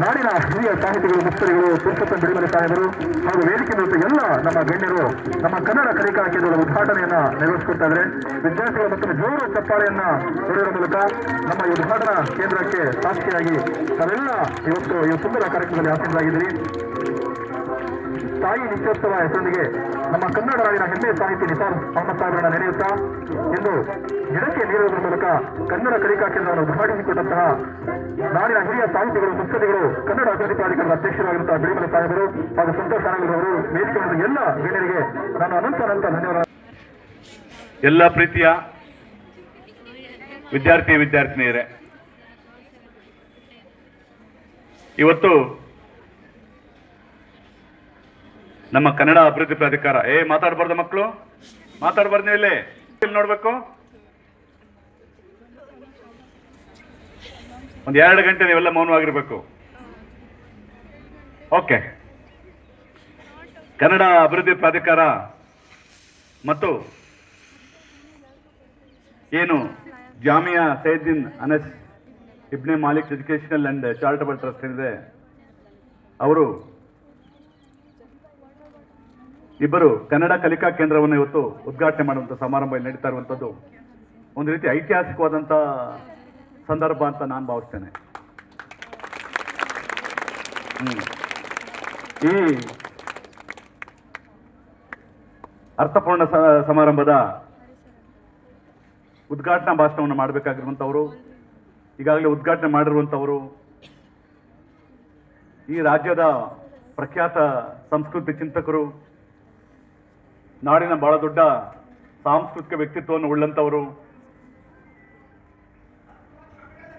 ನಾಡಿನ ಹಿರಿಯ ಸಾಹಿತಿಗಳು, ಮುಕ್ತರಿಗಳು, ಪುರುಷೋತ್ತಮ ಬಿಡಿಮಲೆ ಸಾಹೇಬರು ಹಾಗೂ ವೇದಿಕೆ ಮತ್ತು ಎಲ್ಲ ನಮ್ಮ ಗಣ್ಯರು ನಮ್ಮ ಕನ್ನಡ ಕಲಿಕಾ ಕೇಂದ್ರದ ಉದ್ಘಾಟನೆಯನ್ನ ನೆರವೇರಿಸಿಕೊಡ್ತಾ ಇದ್ದಾರೆ. ವಿದ್ಯಾರ್ಥಿಗಳ ಮತ್ತು ಜೋರು ಚಪ್ಪಾಳೆಯನ್ನ ಹೊಡೆಯುವ ಮೂಲಕ ನಮ್ಮ ಈ ಉದ್ಘಾಟನಾ ಕೇಂದ್ರಕ್ಕೆ ಸಾಕ್ಷಿಯಾಗಿ ನಾವೆಲ್ಲ ಇವತ್ತು ಈ ಸುಂದರ ಕಾರ್ಯಕ್ರಮದಲ್ಲಿ ಆಸೀನರಾಗಿದ್ದೀರಿ. ತಾಯಿ ನಿತ್ಯೋತ್ಸವ ಹೆಸರೊಂದಿಗೆ ನಮ್ಮ ಕನ್ನಡ ನಾಡಿನ ಹೆಮ್ಮೆಯ ಸಾಹಿತಿ ನಿಸಾರ್ ಅಹಮದ್ ಸಾಹೇಬರನ್ನ ನೆನೆಯುತ್ತಾ ಇಂದು ಗಿಡಕ್ಕೆ ನೀಡುವುದರ ಮೂಲಕ ಕನ್ನಡ ಕಲಿಕಾ ಕೇಂದ್ರವನ್ನು ಉದ್ಘಾಟಿಸಿಕೊಟ್ಟಂತಹ ನಾಡಿನ ಹಿರಿಯ ಸಾಹಿತಿಗಳು, ಮುತ್ಸದಿಗಳು, ಕನ್ನಡ ಅಭಿವೃದ್ಧಿ ಪ್ರಾಧಿಕಾರದ ಅಧ್ಯಕ್ಷರಾಗಿರುತ್ತಾ ಬಿಳಿಮಲೆ ಸಾಹೇಬರು ಹಾಗೂ ಸಂತೋಷ್ ಅವರು, ವೇದಿಕೆ ಎಲ್ಲ ಗಣ್ಯರಿಗೆ ನಾನು ಅನಂತ ಧನ್ಯವಾದ. ಎಲ್ಲ ಪ್ರೀತಿಯ ವಿದ್ಯಾರ್ಥಿನಿಯರೇ, ಇವತ್ತು ನಮ್ಮ ಕನ್ನಡ ಅಭಿವೃದ್ಧಿ ಪ್ರಾಧಿಕಾರ ಮಾತಾಡಬಾರ್ದು ಮಕ್ಕಳು, ಮಾತಾಡಬಾರ್ದು. ನೀವು ಇಲ್ಲಿ ನೋಡ್ಬೇಕು. ಒಂದು 2 ಗಂಟೆ ನೀವೆಲ್ಲ ಮೌನವಾಗಿರ್ಬೇಕು. ಓಕೆ. ಕನ್ನಡ ಅಭಿವೃದ್ಧಿ ಪ್ರಾಧಿಕಾರ ಮತ್ತು ಏನು ಜಾಮಿಯಾ ಸೈಯದಿನ್ ಅನಸ್ ಇಬ್ನೆ Malik educational and charitable trust ಏನಿದೆ, ಅವರು ಇಬ್ಬರು ಕನ್ನಡ ಕಲಿಕಾ ಕೇಂದ್ರವನ್ನು ಇವತ್ತು ಉದ್ಘಾಟನೆ ಮಾಡುವಂಥ ಸಮಾರಂಭ ನಡೀತಾ ಇರುವಂಥದ್ದು ಒಂದು ರೀತಿ ಐತಿಹಾಸಿಕವಾದಂಥ ಸಂದರ್ಭ ಅಂತ ನಾನು ಭಾವಿಸ್ತೇನೆ. ಈ ಅರ್ಥಪೂರ್ಣ ಸಮಾರಂಭದ ಉದ್ಘಾಟನಾ ಭಾಷಣವನ್ನು ಮಾಡಬೇಕಾಗಿರುವಂಥವರು, ಈಗಾಗಲೇ ಉದ್ಘಾಟನೆ ಮಾಡಿರುವಂಥವರು, ಈ ರಾಜ್ಯದ ಪ್ರಖ್ಯಾತ ಸಂಸ್ಕೃತಿ ಚಿಂತಕರು, ನಾಡಿನ ಬಹಳ ದೊಡ್ಡ ಸಾಂಸ್ಕೃತಿಕ ವ್ಯಕ್ತಿತ್ವವನ್ನು ಉಳ್ಳಂತವರು,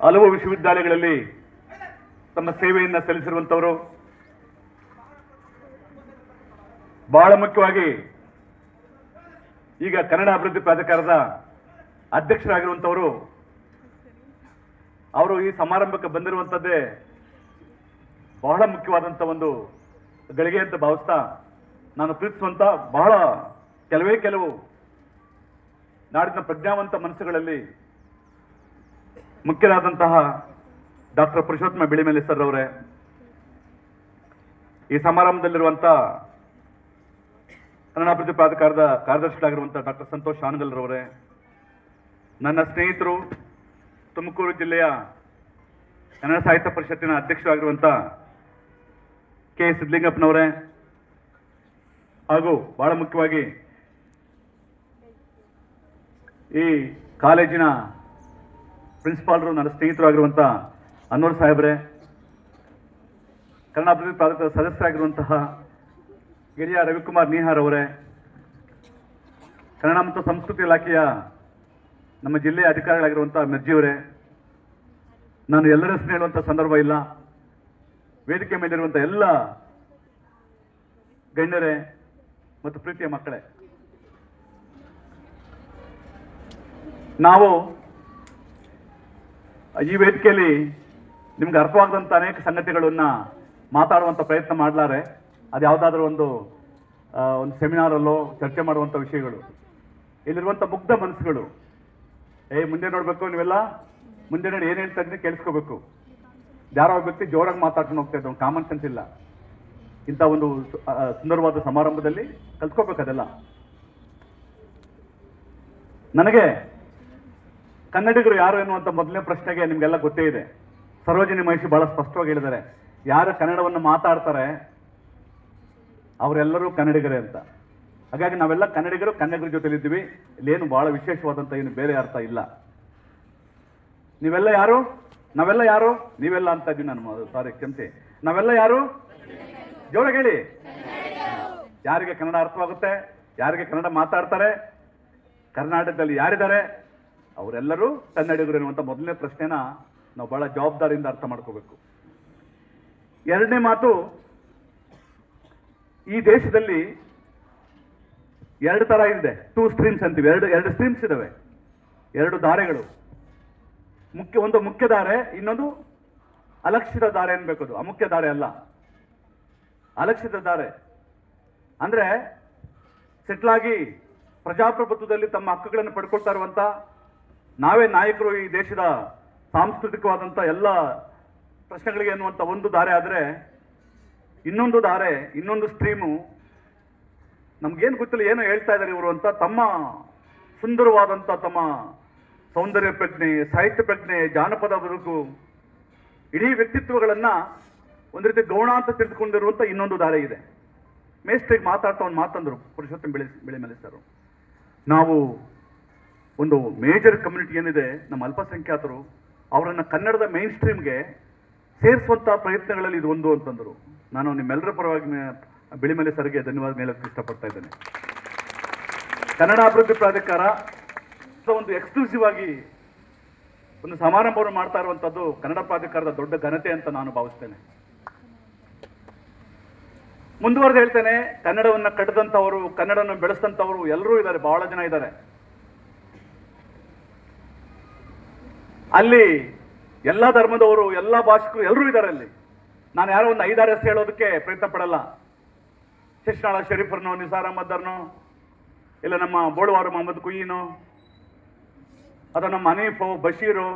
ಹಲವು ವಿಶ್ವವಿದ್ಯಾಲಯಗಳಲ್ಲಿ ತಮ್ಮ ಸೇವೆಯನ್ನು ಸಲ್ಲಿಸಿರುವಂತವರು, ಬಹಳ ಮುಖ್ಯವಾಗಿ ಈಗ ಕನ್ನಡ ಅಭಿವೃದ್ಧಿ ಪ್ರಾಧಿಕಾರದ ಅಧ್ಯಕ್ಷರಾಗಿರುವಂತವರು, ಅವರು ಈ ಸಮಾರಂಭಕ್ಕೆ ಬಂದಿರುವಂಥದ್ದೇ ಬಹಳ ಮುಖ್ಯವಾದಂಥ ಒಂದು ಗಳಿಗೆ ಅಂತ ಭಾವಿಸ್ತಾ, ನಾನು ಪ್ರೀತಿಸುವಂತ ಬಹಳ ಕೆಲವು ನಾಡಿನ ಪ್ರಜ್ಞಾವಂತ ಮನಸ್ಸುಗಳಲ್ಲಿ ಮುಖ್ಯರಾದಂತಹ ಡಾಕ್ಟರ್ ಪುರುಷೋತ್ತಮ ಬಿಳಿಮಲೆ ಸರ್ ಅವರೇ, ಈ ಸಮಾರಂಭದಲ್ಲಿರುವಂಥ ಕನ್ನಡ ಅಭಿವೃದ್ಧಿ ಪ್ರಾಧಿಕಾರದ ಕಾರ್ಯದರ್ಶಿಗಳಾಗಿರುವಂಥ ಡಾಕ್ಟರ್ ಸಂತೋಷ್ ಹಾನಗಲ್ರವರೇ, ನನ್ನ ಸ್ನೇಹಿತರು ತುಮಕೂರು ಜಿಲ್ಲೆಯ ಕನ್ನಡ ಸಾಹಿತ್ಯ ಪರಿಷತ್ತಿನ ಅಧ್ಯಕ್ಷರಾಗಿರುವಂಥ ಕೆ ಸಿದ್ಲಿಂಗಪ್ಪನವರೇ, ಹಾಗೂ ಬಹಳ ಮುಖ್ಯವಾಗಿ ಈ ಕಾಲೇಜಿನ ಪ್ರಿನ್ಸಿಪಾಲರು ನನ್ನ ಸ್ನೇಹಿತರಾಗಿರುವಂಥ ಅನ್ವರ್ ಸಾಹೇಬ್ರೆ, ಕನ್ನಡ ಅಭಿವೃದ್ಧಿ ಪ್ರಾಧಿಕಾರದ ಸದಸ್ಯರಾಗಿರುವಂತಹ ಗೆಳೆಯ ರವಿಕುಮಾರ್ ನಿಹಾರ್ ಅವರೇ, ಕನ್ನಡ ಮತ್ತು ಸಂಸ್ಕೃತಿ ಇಲಾಖೆಯ ನಮ್ಮ ಜಿಲ್ಲೆಯ ಅಧಿಕಾರಿಗಳಾಗಿರುವಂಥ ಮಿರ್ಜಿಯವರೇ, ನಾನು ಎಲ್ಲರ ಹೆಸರು ಹೇಳುವಂಥ ಸಂದರ್ಭ ಇಲ್ಲ, ವೇದಿಕೆ ಮೇಲಿರುವಂಥ ಎಲ್ಲ ಗಣ್ಯರೇ ಮತ್ತು ಪ್ರೀತಿಯ ಮಕ್ಕಳೇ, ನಾವು ಈ ವೇದಿಕೆಯಲ್ಲಿ ನಿಮ್ಗೆ ಅರ್ಥವಾಗದಂಥ ಅನೇಕ ಸಂಗತಿಗಳನ್ನ ಮಾತಾಡುವಂಥ ಪ್ರಯತ್ನ ಮಾಡಲಾರೆ. ಅದು ಯಾವುದಾದ್ರೂ ಒಂದು ಸೆಮಿನಾರಲ್ಲೋ ಚರ್ಚೆ ಮಾಡುವಂಥ ವಿಷಯಗಳು. ಇಲ್ಲಿರುವಂಥ ಮುಗ್ಧ ಮನಸ್ಸುಗಳು, ಮುಂದೆ ನೋಡಬೇಕು, ನೀವೆಲ್ಲ ಮುಂದೆ ನೋಡಿ ಏನು ಹೇಳ್ತಾ ಇದ್ದೀನಿ ಕೇಳಿಸ್ಕೋಬೇಕು. ಯಾರೋ ಒಬ್ಬ ವ್ಯಕ್ತಿ ಜೋರಾಗಿ ಮಾತಾಡ್ಕೊಂಡು ಹೋಗ್ತಾ ಇದ್ದ, ಕಾಮನ್ ಸೆನ್ಸ್ ಇಲ್ಲ. ಇಂಥ ಒಂದು ಸುಂದರವಾದ ಸಮಾರಂಭದಲ್ಲಿ ಕಲ್ತ್ಕೋಬೇಕು ಅದೆಲ್ಲ. ನನಗೆ ಕನ್ನಡಿಗರು ಯಾರು ಎನ್ನುವಂಥ ಮೊದಲನೇ ಪ್ರಶ್ನೆಗೆ ನಿಮಗೆಲ್ಲ ಗೊತ್ತೇ ಇದೆ. ಸರೋಜಿನಿ ಮಹಿಷಿ ಬಹಳ ಸ್ಪಷ್ಟವಾಗಿ ಹೇಳಿದ್ದಾರೆ, ಯಾರು ಕನ್ನಡವನ್ನು ಮಾತಾಡ್ತಾರೆ ಅವರೆಲ್ಲರೂ ಕನ್ನಡಿಗರೇ ಅಂತ. ಹಾಗಾಗಿ ನಾವೆಲ್ಲ ಕನ್ನಡಿಗರ ಜೊತೆಲಿದ್ದೀವಿ. ಇಲ್ಲೇನು ಬಹಳ ವಿಶೇಷವಾದಂಥ ಏನು ಬೇರೆ ಅರ್ಥ ಇಲ್ಲ. ನೀವೆಲ್ಲ ಯಾರು? ನಾವೆಲ್ಲ ಯಾರು? ನೀವೆಲ್ಲ ಅಂತ ಇದ್ದೀನಿ ನಾನು, ಸಾರಿ ಕ್ಷಮಿಸಿ. ನಾವೆಲ್ಲ ಯಾರು? ಜೋರಾಗಿ ಹೇಳಿ. ಯಾರಿಗೆ ಕನ್ನಡ ಅರ್ಥವಾಗುತ್ತೆ, ಯಾರಿಗೆ ಕನ್ನಡ ಮಾತಾಡ್ತಾರೆ, ಕರ್ನಾಟಕದಲ್ಲಿ ಯಾರಿದ್ದಾರೆ, ಅವರೆಲ್ಲರೂ ಕನ್ನಡಿಗರು ಎನ್ನುವಂಥ ಮೊದಲನೇ ಪ್ರಶ್ನೆನ ನಾವು ಬಹಳ ಜವಾಬ್ದಾರಿಯಿಂದ ಅರ್ಥ ಮಾಡ್ಕೋಬೇಕು. ಎರಡನೇ ಮಾತು, ಈ ದೇಶದಲ್ಲಿ ಎರಡು ತರ ಇದೆ, 2 ಸ್ಟ್ರೀಮ್ಸ್ ಅಂತೀವಿ. ಎರಡು ಸ್ಟ್ರೀಮ್ಸ್ ಇದಾವೆ, ಎರಡು ದಾರೆಗಳು. ಒಂದು ಮುಖ್ಯ ದಾರೆ, ಇನ್ನೊಂದು ಅಲಕ್ಷಿತ ದಾರೆ ಅನ್ಬೇಕು. ಅದು ಅಮುಖ್ಯ ದಾರೆ ಅಲ್ಲ, ಅಲಕ್ಷಿತ ದಾರೆ ಅಂದ್ರೆ ಸೆಟ್ಲಾಗಿ ಪ್ರಜಾಪ್ರಭುತ್ವದಲ್ಲಿ ತಮ್ಮ ಹಕ್ಕುಗಳನ್ನು ಪಡ್ಕೊಳ್ತಾ ಇರುವಂತ ನಾವೇ ನಾಯಕರು ಈ ದೇಶದ ಸಾಂಸ್ಕೃತಿಕವಾದಂಥ ಎಲ್ಲ ಪ್ರಶ್ನೆಗಳಿಗೆ ಎನ್ನುವಂಥ ಒಂದು ದಾರೆ ಆದರೆ, ಇನ್ನೊಂದು ದಾರೆ, ಇನ್ನೊಂದು ಸ್ಟ್ರೀಮು ನಮ್ಗೇನು ಗೊತ್ತಿಲ್ಲ, ಏನೋ ಹೇಳ್ತಾ ಇದ್ದಾರೆ ಇವರು ಅಂತ ತಮ್ಮ ಸುಂದರವಾದಂಥ ತಮ್ಮ ಸೌಂದರ್ಯ ಪ್ರಜ್ಞೆ, ಸಾಹಿತ್ಯ ಪ್ರಜ್ಞೆ, ಜಾನಪದ ಬದುಕು, ಇಡೀ ವ್ಯಕ್ತಿತ್ವಗಳನ್ನ ಒಂದು ರೀತಿ ಗೌಣ ಅಂತ ತಿಳಿದುಕೊಂಡಿರುವಂಥ ಇನ್ನೊಂದು ದಾರೆ ಇದೆ. ಮೇಸ್ಟ್ರಿಗೆ ಮಾತಾಡ್ತಾ ಒಂದು ಮಾತಂದ್ರು ಪುರುಷೋತ್ತಮ ಬಿಳಿಮಲೆ ಸರ್, ನಾವು ಒಂದು ಮೇಜರ್ ಕಮ್ಯುನಿಟಿ ಏನಿದೆ ನಮ್ಮ ಅಲ್ಪಸಂಖ್ಯಾತರು, ಅವರನ್ನು ಕನ್ನಡದ ಮೈನ್ ಸ್ಟ್ರೀಮ್ಗೆ ಸೇರಿಸುವಂಥ ಪ್ರಯತ್ನಗಳಲ್ಲಿ ಇದು ಒಂದು ಅಂತಂದರು. ನಾನು ನಿಮ್ಮೆಲ್ಲರ ಪರವಾಗಿ ಬಿಳಿಮಲೆ ಸರ್ಗೆ ಧನ್ಯವಾದ ಹೇಳಕ್ಕೆ ಇಷ್ಟಪಡ್ತಾ ಇದ್ದೇನೆ. ಕನ್ನಡ ಅಭಿವೃದ್ಧಿ ಪ್ರಾಧಿಕಾರ ಒಂದು ಎಕ್ಸ್ಕ್ಲೂಸಿವ್ ಆಗಿ ಒಂದು ಸಮಾರಂಭವನ್ನು ಮಾಡ್ತಾ ಇರುವಂಥದ್ದು ಕನ್ನಡ ಪ್ರಾಧಿಕಾರದ ದೊಡ್ಡ ಘನತೆ ಅಂತ ನಾನು ಭಾವಿಸ್ತೇನೆ. ಮುಂದುವರೆದು ಹೇಳ್ತೇನೆ, ಕನ್ನಡವನ್ನು ಕಟ್ಟದಂಥವರು, ಕನ್ನಡವನ್ನು ಬೆಳೆಸಿದಂಥವರು ಎಲ್ಲರೂ ಇದ್ದಾರೆ, ಬಹಳ ಜನ ಇದ್ದಾರೆ. ಅಲ್ಲಿ ಎಲ್ಲ ಧರ್ಮದವರು, ಎಲ್ಲ ಭಾಷಿಕರು ಎಲ್ಲರೂ ಇದ್ದಾರೆ ಅಲ್ಲಿ. ನಾನು ಯಾರೋ ಒಂದು 5-6 ಹೆಸರು ಹೇಳೋದಕ್ಕೆ ಪ್ರಯತ್ನ ಪಡಲ್ಲ. ಶಿಶ್ನಾಳ ಶರೀಫರ್ನೋ, ನಿಸಾರ್ ಅಹಮದರ್ನೋ, ಇಲ್ಲ ನಮ್ಮ ಬೋಳುವಾರು ಮೊಹಮ್ಮದ್ ಕುಯ್ಯಿನೋ, ಅಥವಾ ನಮ್ಮ ಹನೀಫೋ, ಬಶೀರು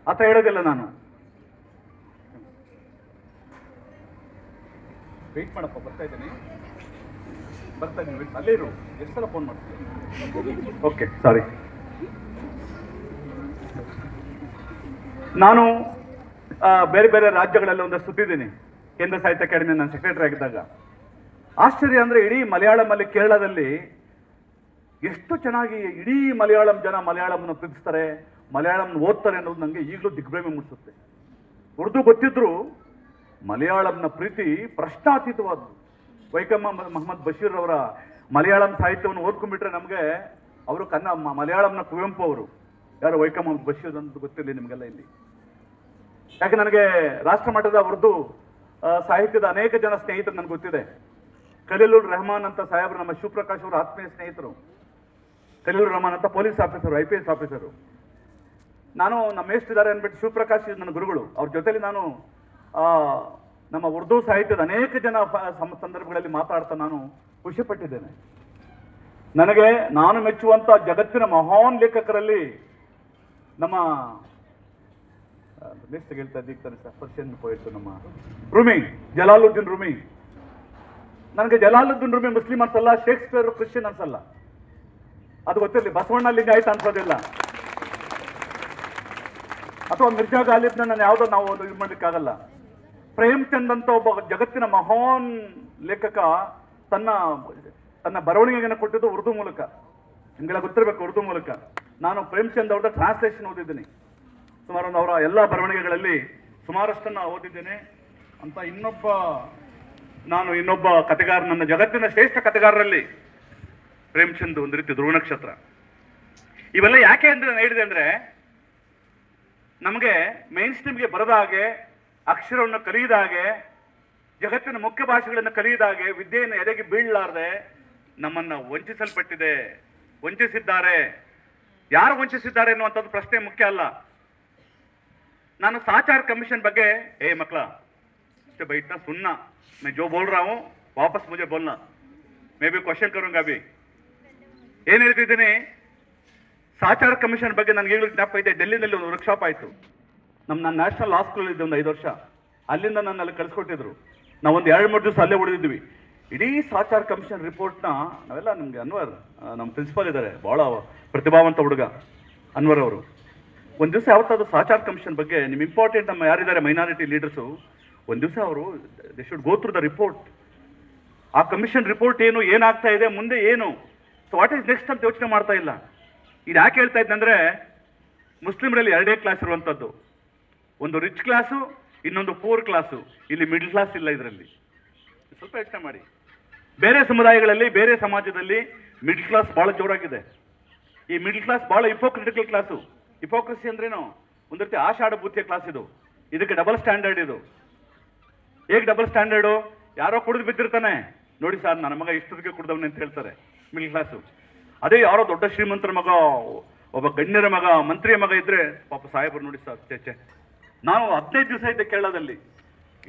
ಅಂತ ಹೇಳೋದಿಲ್ಲ ನಾನು. ವೆಯ್ಟ್ ಮಾಡಪ್ಪ, ಬರ್ತಾ ಇದ್ದೀನಿ ಅಲ್ಲೇ ಇರು. ಎಷ್ಟು ಸಲ ಫೋನ್ ಮಾಡ್ತೀನಿ. ಓಕೆ, ಸಾರಿ. ನಾನು ಬೇರೆ ಬೇರೆ ರಾಜ್ಯಗಳಲ್ಲಿ ಒಂದಷ್ಟು ಸುತ್ತಿದ್ದೀನಿ. ಕೇಂದ್ರ ಸಾಹಿತ್ಯ ಅಕಾಡೆಮಿ ನಾನು ಸೆಕ್ರೆಟರಿ ಆಗಿದ್ದಾಗ ಆಶ್ಚರ್ಯ ಅಂದರೆ, ಇಡೀ ಮಲಯಾಳಮಲ್ಲಿ, ಕೇರಳದಲ್ಲಿ ಎಷ್ಟು ಚೆನ್ನಾಗಿ ಇಡೀ ಮಲಯಾಳಂ ಜನ ಮಲಯಾಳಂನ ಪ್ರೀತಿಸ್ತಾರೆ, ಮಲಯಾಳಂನ ಓದ್ತಾರೆ ಅನ್ನೋದು ನನಗೆ ಈಗಲೂ ದಿಗ್ಭ್ರಮೆ ಮೂಡಿಸುತ್ತೆ. ಉರ್ದು ಗೊತ್ತಿದ್ರು ಮಲಯಾಳಂನ ಪ್ರೀತಿ ಪ್ರಶ್ನಾತೀತವಾದ್ದು. ವೈಕಮ್ಮ ಮೊಹಮ್ಮದ್ ಬಶೀರ್ ಅವರ ಮಲಯಾಳಂ ಸಾಹಿತ್ಯವನ್ನು ಓದ್ಕೊಂಡ್ಬಿಟ್ರೆ ನಮಗೆ ಅವರು ಮಲಯಾಳಂನ ಕುವೆಂಪು ಅವರು, ಯಾರು ವೈಕಮ್ ಬಶೀರ್ ಅಂತ ಗೊತ್ತಿರಲಿ ನಿಮಗೆಲ್ಲ ಇಲ್ಲಿ. ಯಾಕೆ ನನಗೆ ರಾಷ್ಟ್ರ ಮಟ್ಟದ ಉರ್ದು ಸಾಹಿತ್ಯದ ಅನೇಕ ಜನ ಸ್ನೇಹಿತರು ನನಗೆ ಗೊತ್ತಿದೆ. ಖಲೀಲುರ್ ರೆಹಮಾನ್ ಅಂತ ಸಾಹೇಬರು ನಮ್ಮ ಶಿವಪ್ರಕಾಶ್ ಅವರು ಆತ್ಮೀಯ ಸ್ನೇಹಿತರು. ಖಲೀಲುರ್ ರೆಹಮಾನ್ ಅಂತ ಪೊಲೀಸ್ ಆಫೀಸರು, IPS ಆಫೀಸರು. ನಾನು ನಮ್ಮ ಮೇಷ್ಟಿದ್ದಾರೆ ಅಂದ್ಬಿಟ್ಟು ಶಿವಪ್ರಕಾಶ್ ನನ್ನ ಗುರುಗಳು, ಅವ್ರ ಜೊತೆಲಿ ನಾನು ನಮ್ಮ ಉರ್ದು ಸಾಹಿತ್ಯದ ಅನೇಕ ಜನ ಸಂದರ್ಭಗಳಲ್ಲಿ ಮಾತಾಡ್ತಾ ನಾನು ಖುಷಿಪಟ್ಟಿದ್ದೇನೆ. ನನಗೆ ನಾನು ಮೆಚ್ಚುವಂತ ಜಗತ್ತಿನ ಮಹಾನ್ ಲೇಖಕರಲ್ಲಿ ನಮ್ಮ ಹೇಳ್ತಾ ಇದ್ದೀಗ್ತಾನೆ ಸರ್, ಪರ್ಷಿಯನ್ ಪೋಯಿಟ್ ನಮ್ಮ ರೂಮಿ, ಜಲಾಲುದ್ದೀನ್ ರೂಮಿ. ನನಗೆ ಜಲಾಲುದ್ದೀನ್ ರೂಮಿ ಮುಸ್ಲಿಂ ಅನ್ಸಲ್ಲ, ಶೇಕ್ಸ್ಪಿಯರ್ ಕ್ರಿಶ್ಚಿಯನ್ ಅನ್ಸಲ್ಲ, ಅದು ಗೊತ್ತಿರಲಿ. ಬಸವಣ್ಣ ಲಿಂಗಾಯತ ಅನ್ಸೋದಿಲ್ಲ, ಅಥವಾ ಮಿರ್ಜಾ ಗಾಲಿಬ್ನ ನಾನು ಯಾವುದೋ ನಾವು ಇದು ಮಾಡ್ಲಿಕ್ಕಾಗಲ್ಲ. ಪ್ರೇಮ್ಚಂದ್ ಅಂತ ಒಬ್ಬ ಜಗತ್ತಿನ ಮಹಾನ್ ಲೇಖಕ ತನ್ನ ಬರವಣಿಗೆಯನ್ನು ಕೊಟ್ಟಿದ್ದು ಉರ್ದು ಮೂಲಕ. ನಿಮಗೆಲ್ಲ ಗೊತ್ತಿರಬೇಕು, ಉರ್ದು ಮೂಲಕ. ನಾನು ಪ್ರೇಮ್ಚಂದ್ ಅವ್ರದ್ದು ಟ್ರಾನ್ಸ್ಲೇಷನ್ ಓದಿದ್ದೀನಿ. ಸುಮಾರು ಅವರ ಎಲ್ಲ ಬರವಣಿಗೆಗಳಲ್ಲಿ ಸುಮಾರಷ್ಟನ್ನ ಓದಿದ್ದೇನೆ ಅಂತ. ಇನ್ನೊಬ್ಬ ಕಥೆಗಾರ, ನನ್ನ ಜಗತ್ತಿನ ಶ್ರೇಷ್ಠ ಕಥೆಗಾರರಲ್ಲಿ ಪ್ರೇಮ್ಚಂದ್ ಒಂದು ರೀತಿ ಧ್ರುವ ನಕ್ಷತ್ರ. ಇವೆಲ್ಲ ಯಾಕೆ ಅಂದ್ರೆ ಹೇಳಿದೆ ಅಂದ್ರೆ, ನಮಗೆ ಮೈನ್ ಸ್ಟ್ರೀಮ್ಗೆ ಬರದ ಹಾಗೆ, ಅಕ್ಷರವನ್ನು ಕಲಿಯದ ಹಾಗೆ, ಜಗತ್ತಿನ ಮುಖ್ಯ ಭಾಷೆಗಳನ್ನು ಕಲಿಯದ ಹಾಗೆ, ವಿದ್ಯೆಯನ್ನು ಎದೆಗೆ ಬೀಳಲಾರದೆ ನಮ್ಮನ್ನ ವಂಚಿಸಿದ್ದಾರೆ. ಯಾರು ವಂಚಿಸಿದ್ದಾರೆ ಎನ್ನುವಂಥದ್ದು ಪ್ರಶ್ನೆ ಮುಖ್ಯ ಅಲ್ಲ. ನಾನು ಸಾಚಾರ್ ಕಮಿಷನ್ ಬಗ್ಗೆ, ಮಕ್ಕಳ बैठना सुनना, मैं जो बोल रहा हूं वापस मुझे बोलना, मैं भी क्वेश्चन करूंगा अभी. ಏನ್ ಹೇಳ್ತಿದ್ದೀನಿ, ಸಾಚಾರ್ ಕಮಿಷನ್ ಬಗ್ಗೆ ನನಗೆ ಈಗಲೂ ಜ್ಞಾಪಕ ಇದೆ. ಡೆಲ್ಲಿನಲ್ಲಿ ಒಂದು ವರ್ಕ್ಶಾಪ್ ಆಯಿತು. ನಾನು ನ್ಯಾಷನಲ್ ಲಾ ಸ್ಕೂಲ್ ಇದ್ದೆ ಒಂದು 5 ವರ್ಷ. ಅಲ್ಲಿಂದ ನನ್ನ ಅಲ್ಲಿ ಕಳಿಸ್ಕೊಟ್ಟಿದ್ರು. ನಾವೊಂದು 2-3 ದಿವಸ ಅಲ್ಲೇ ಉಳಿದಿದ್ವಿ. ಇಡೀ ಸಾಚಾರ್ ಕಮಿಷನ್ ರಿಪೋರ್ಟ್ನ ನಾವೆಲ್ಲ, ನಮಗೆ ಅನ್ವರ್ ನಮ್ಮ ಪ್ರಿನ್ಸಿಪಾಲ್ ಇದ್ದಾರೆ, ಬಹಳ ಪ್ರತಿಭಾವಂತ ಹುಡುಗ ಅನ್ವರ್ ಅವರು. ಒಂದು ದಿವಸ ಯಾವತ್ತಾದ್ರು ಸಾಚಾರ್ ಕಮಿಷನ್ ಬಗ್ಗೆ ನಿಮ್ಮ ಇಂಪಾರ್ಟೆಂಟ್ ನಮ್ಮ ಯಾರಿದ್ದಾರೆ ಮೈನಾರಿಟಿ ಲೀಡರ್ಸು, ಒಂದು ದಿವಸ ಅವರು they should go through the report. ಆ ಕಮಿಷನ್ ರಿಪೋರ್ಟ್ ಏನು, ಏನಾಗ್ತಾ ಇದೆ, ಮುಂದೆ ಏನು, ಸೊ ವಾಟ್ ಈಸ್ ನೆಕ್ಸ್ಟ್ ಅಂತ ಯೋಚನೆ ಮಾಡ್ತಾ ಇಲ್ಲ. ಇದು ಯಾಕೆ ಹೇಳ್ತಾ ಇದ್ದಂದ್ರೆ, ಮುಸ್ಲಿಮರಲ್ಲಿ 2 ಕ್ಲಾಸ್ ಇರುವಂಥದ್ದು. ಒಂದು ರಿಚ್ ಕ್ಲಾಸು, ಇನ್ನೊಂದು ಪೂರ್ ಕ್ಲಾಸು. ಇಲ್ಲಿ ಮಿಡ್ಲ್ ಕ್ಲಾಸ್ ಇಲ್ಲ. ಇದರಲ್ಲಿ ಸ್ವಲ್ಪ ಯೋಚನೆ ಮಾಡಿ. ಬೇರೆ ಸಮುದಾಯಗಳಲ್ಲಿ, ಬೇರೆ ಸಮಾಜದಲ್ಲಿ ಮಿಡ್ಲ್ ಕ್ಲಾಸ್ ಬಹಳ ಜೋರಾಗಿದೆ. ಈ ಮಿಡ್ಲ್ ಕ್ಲಾಸ್ ಬಹಳ ಹಿಪೋಕ್ರಿಟಿಕಲ್ ಕ್ಲಾಸು. ಹಿಪೋಕ್ರಸಿ ಅಂದ್ರೇನು, ಒಂದು ರೀತಿ ಆಷಾಢಭೂತಿಯ ಕ್ಲಾಸ್ ಇದು. ಇದಕ್ಕೆ ಡಬಲ್ ಸ್ಟ್ಯಾಂಡರ್ಡ್ ಇದು. ಹೇಗೆ ಡಬಲ್ ಸ್ಟ್ಯಾಂಡರ್ಡು? ಯಾರೋ ಕುಡಿದು ಬಿದ್ದಿರ್ತಾನೆ, ನೋಡಿ ಸರ್ ನನ್ನ ಮಗ ಇಷ್ಟೊತ್ತಿಗೆ ಕುಡ್ದವನೇ ಅಂತ ಹೇಳ್ತಾರೆ ಮಿಡ್ಲ್ ಕ್ಲಾಸು. ಅದೇ ಯಾರೋ ದೊಡ್ಡ ಶ್ರೀಮಂತರ ಮಗ, ಒಬ್ಬ ಗಣ್ಯರ ಮಗ, ಮಂತ್ರಿಯ ಮಗ ಇದ್ರೆ ಪಾಪ ಸಾಹೇಬರು ನೋಡಿ ಸರ್ ಚೆ ನಾವು 15 ದಿವಸ ಇದ್ದೆ ಕೇರಳದಲ್ಲಿ.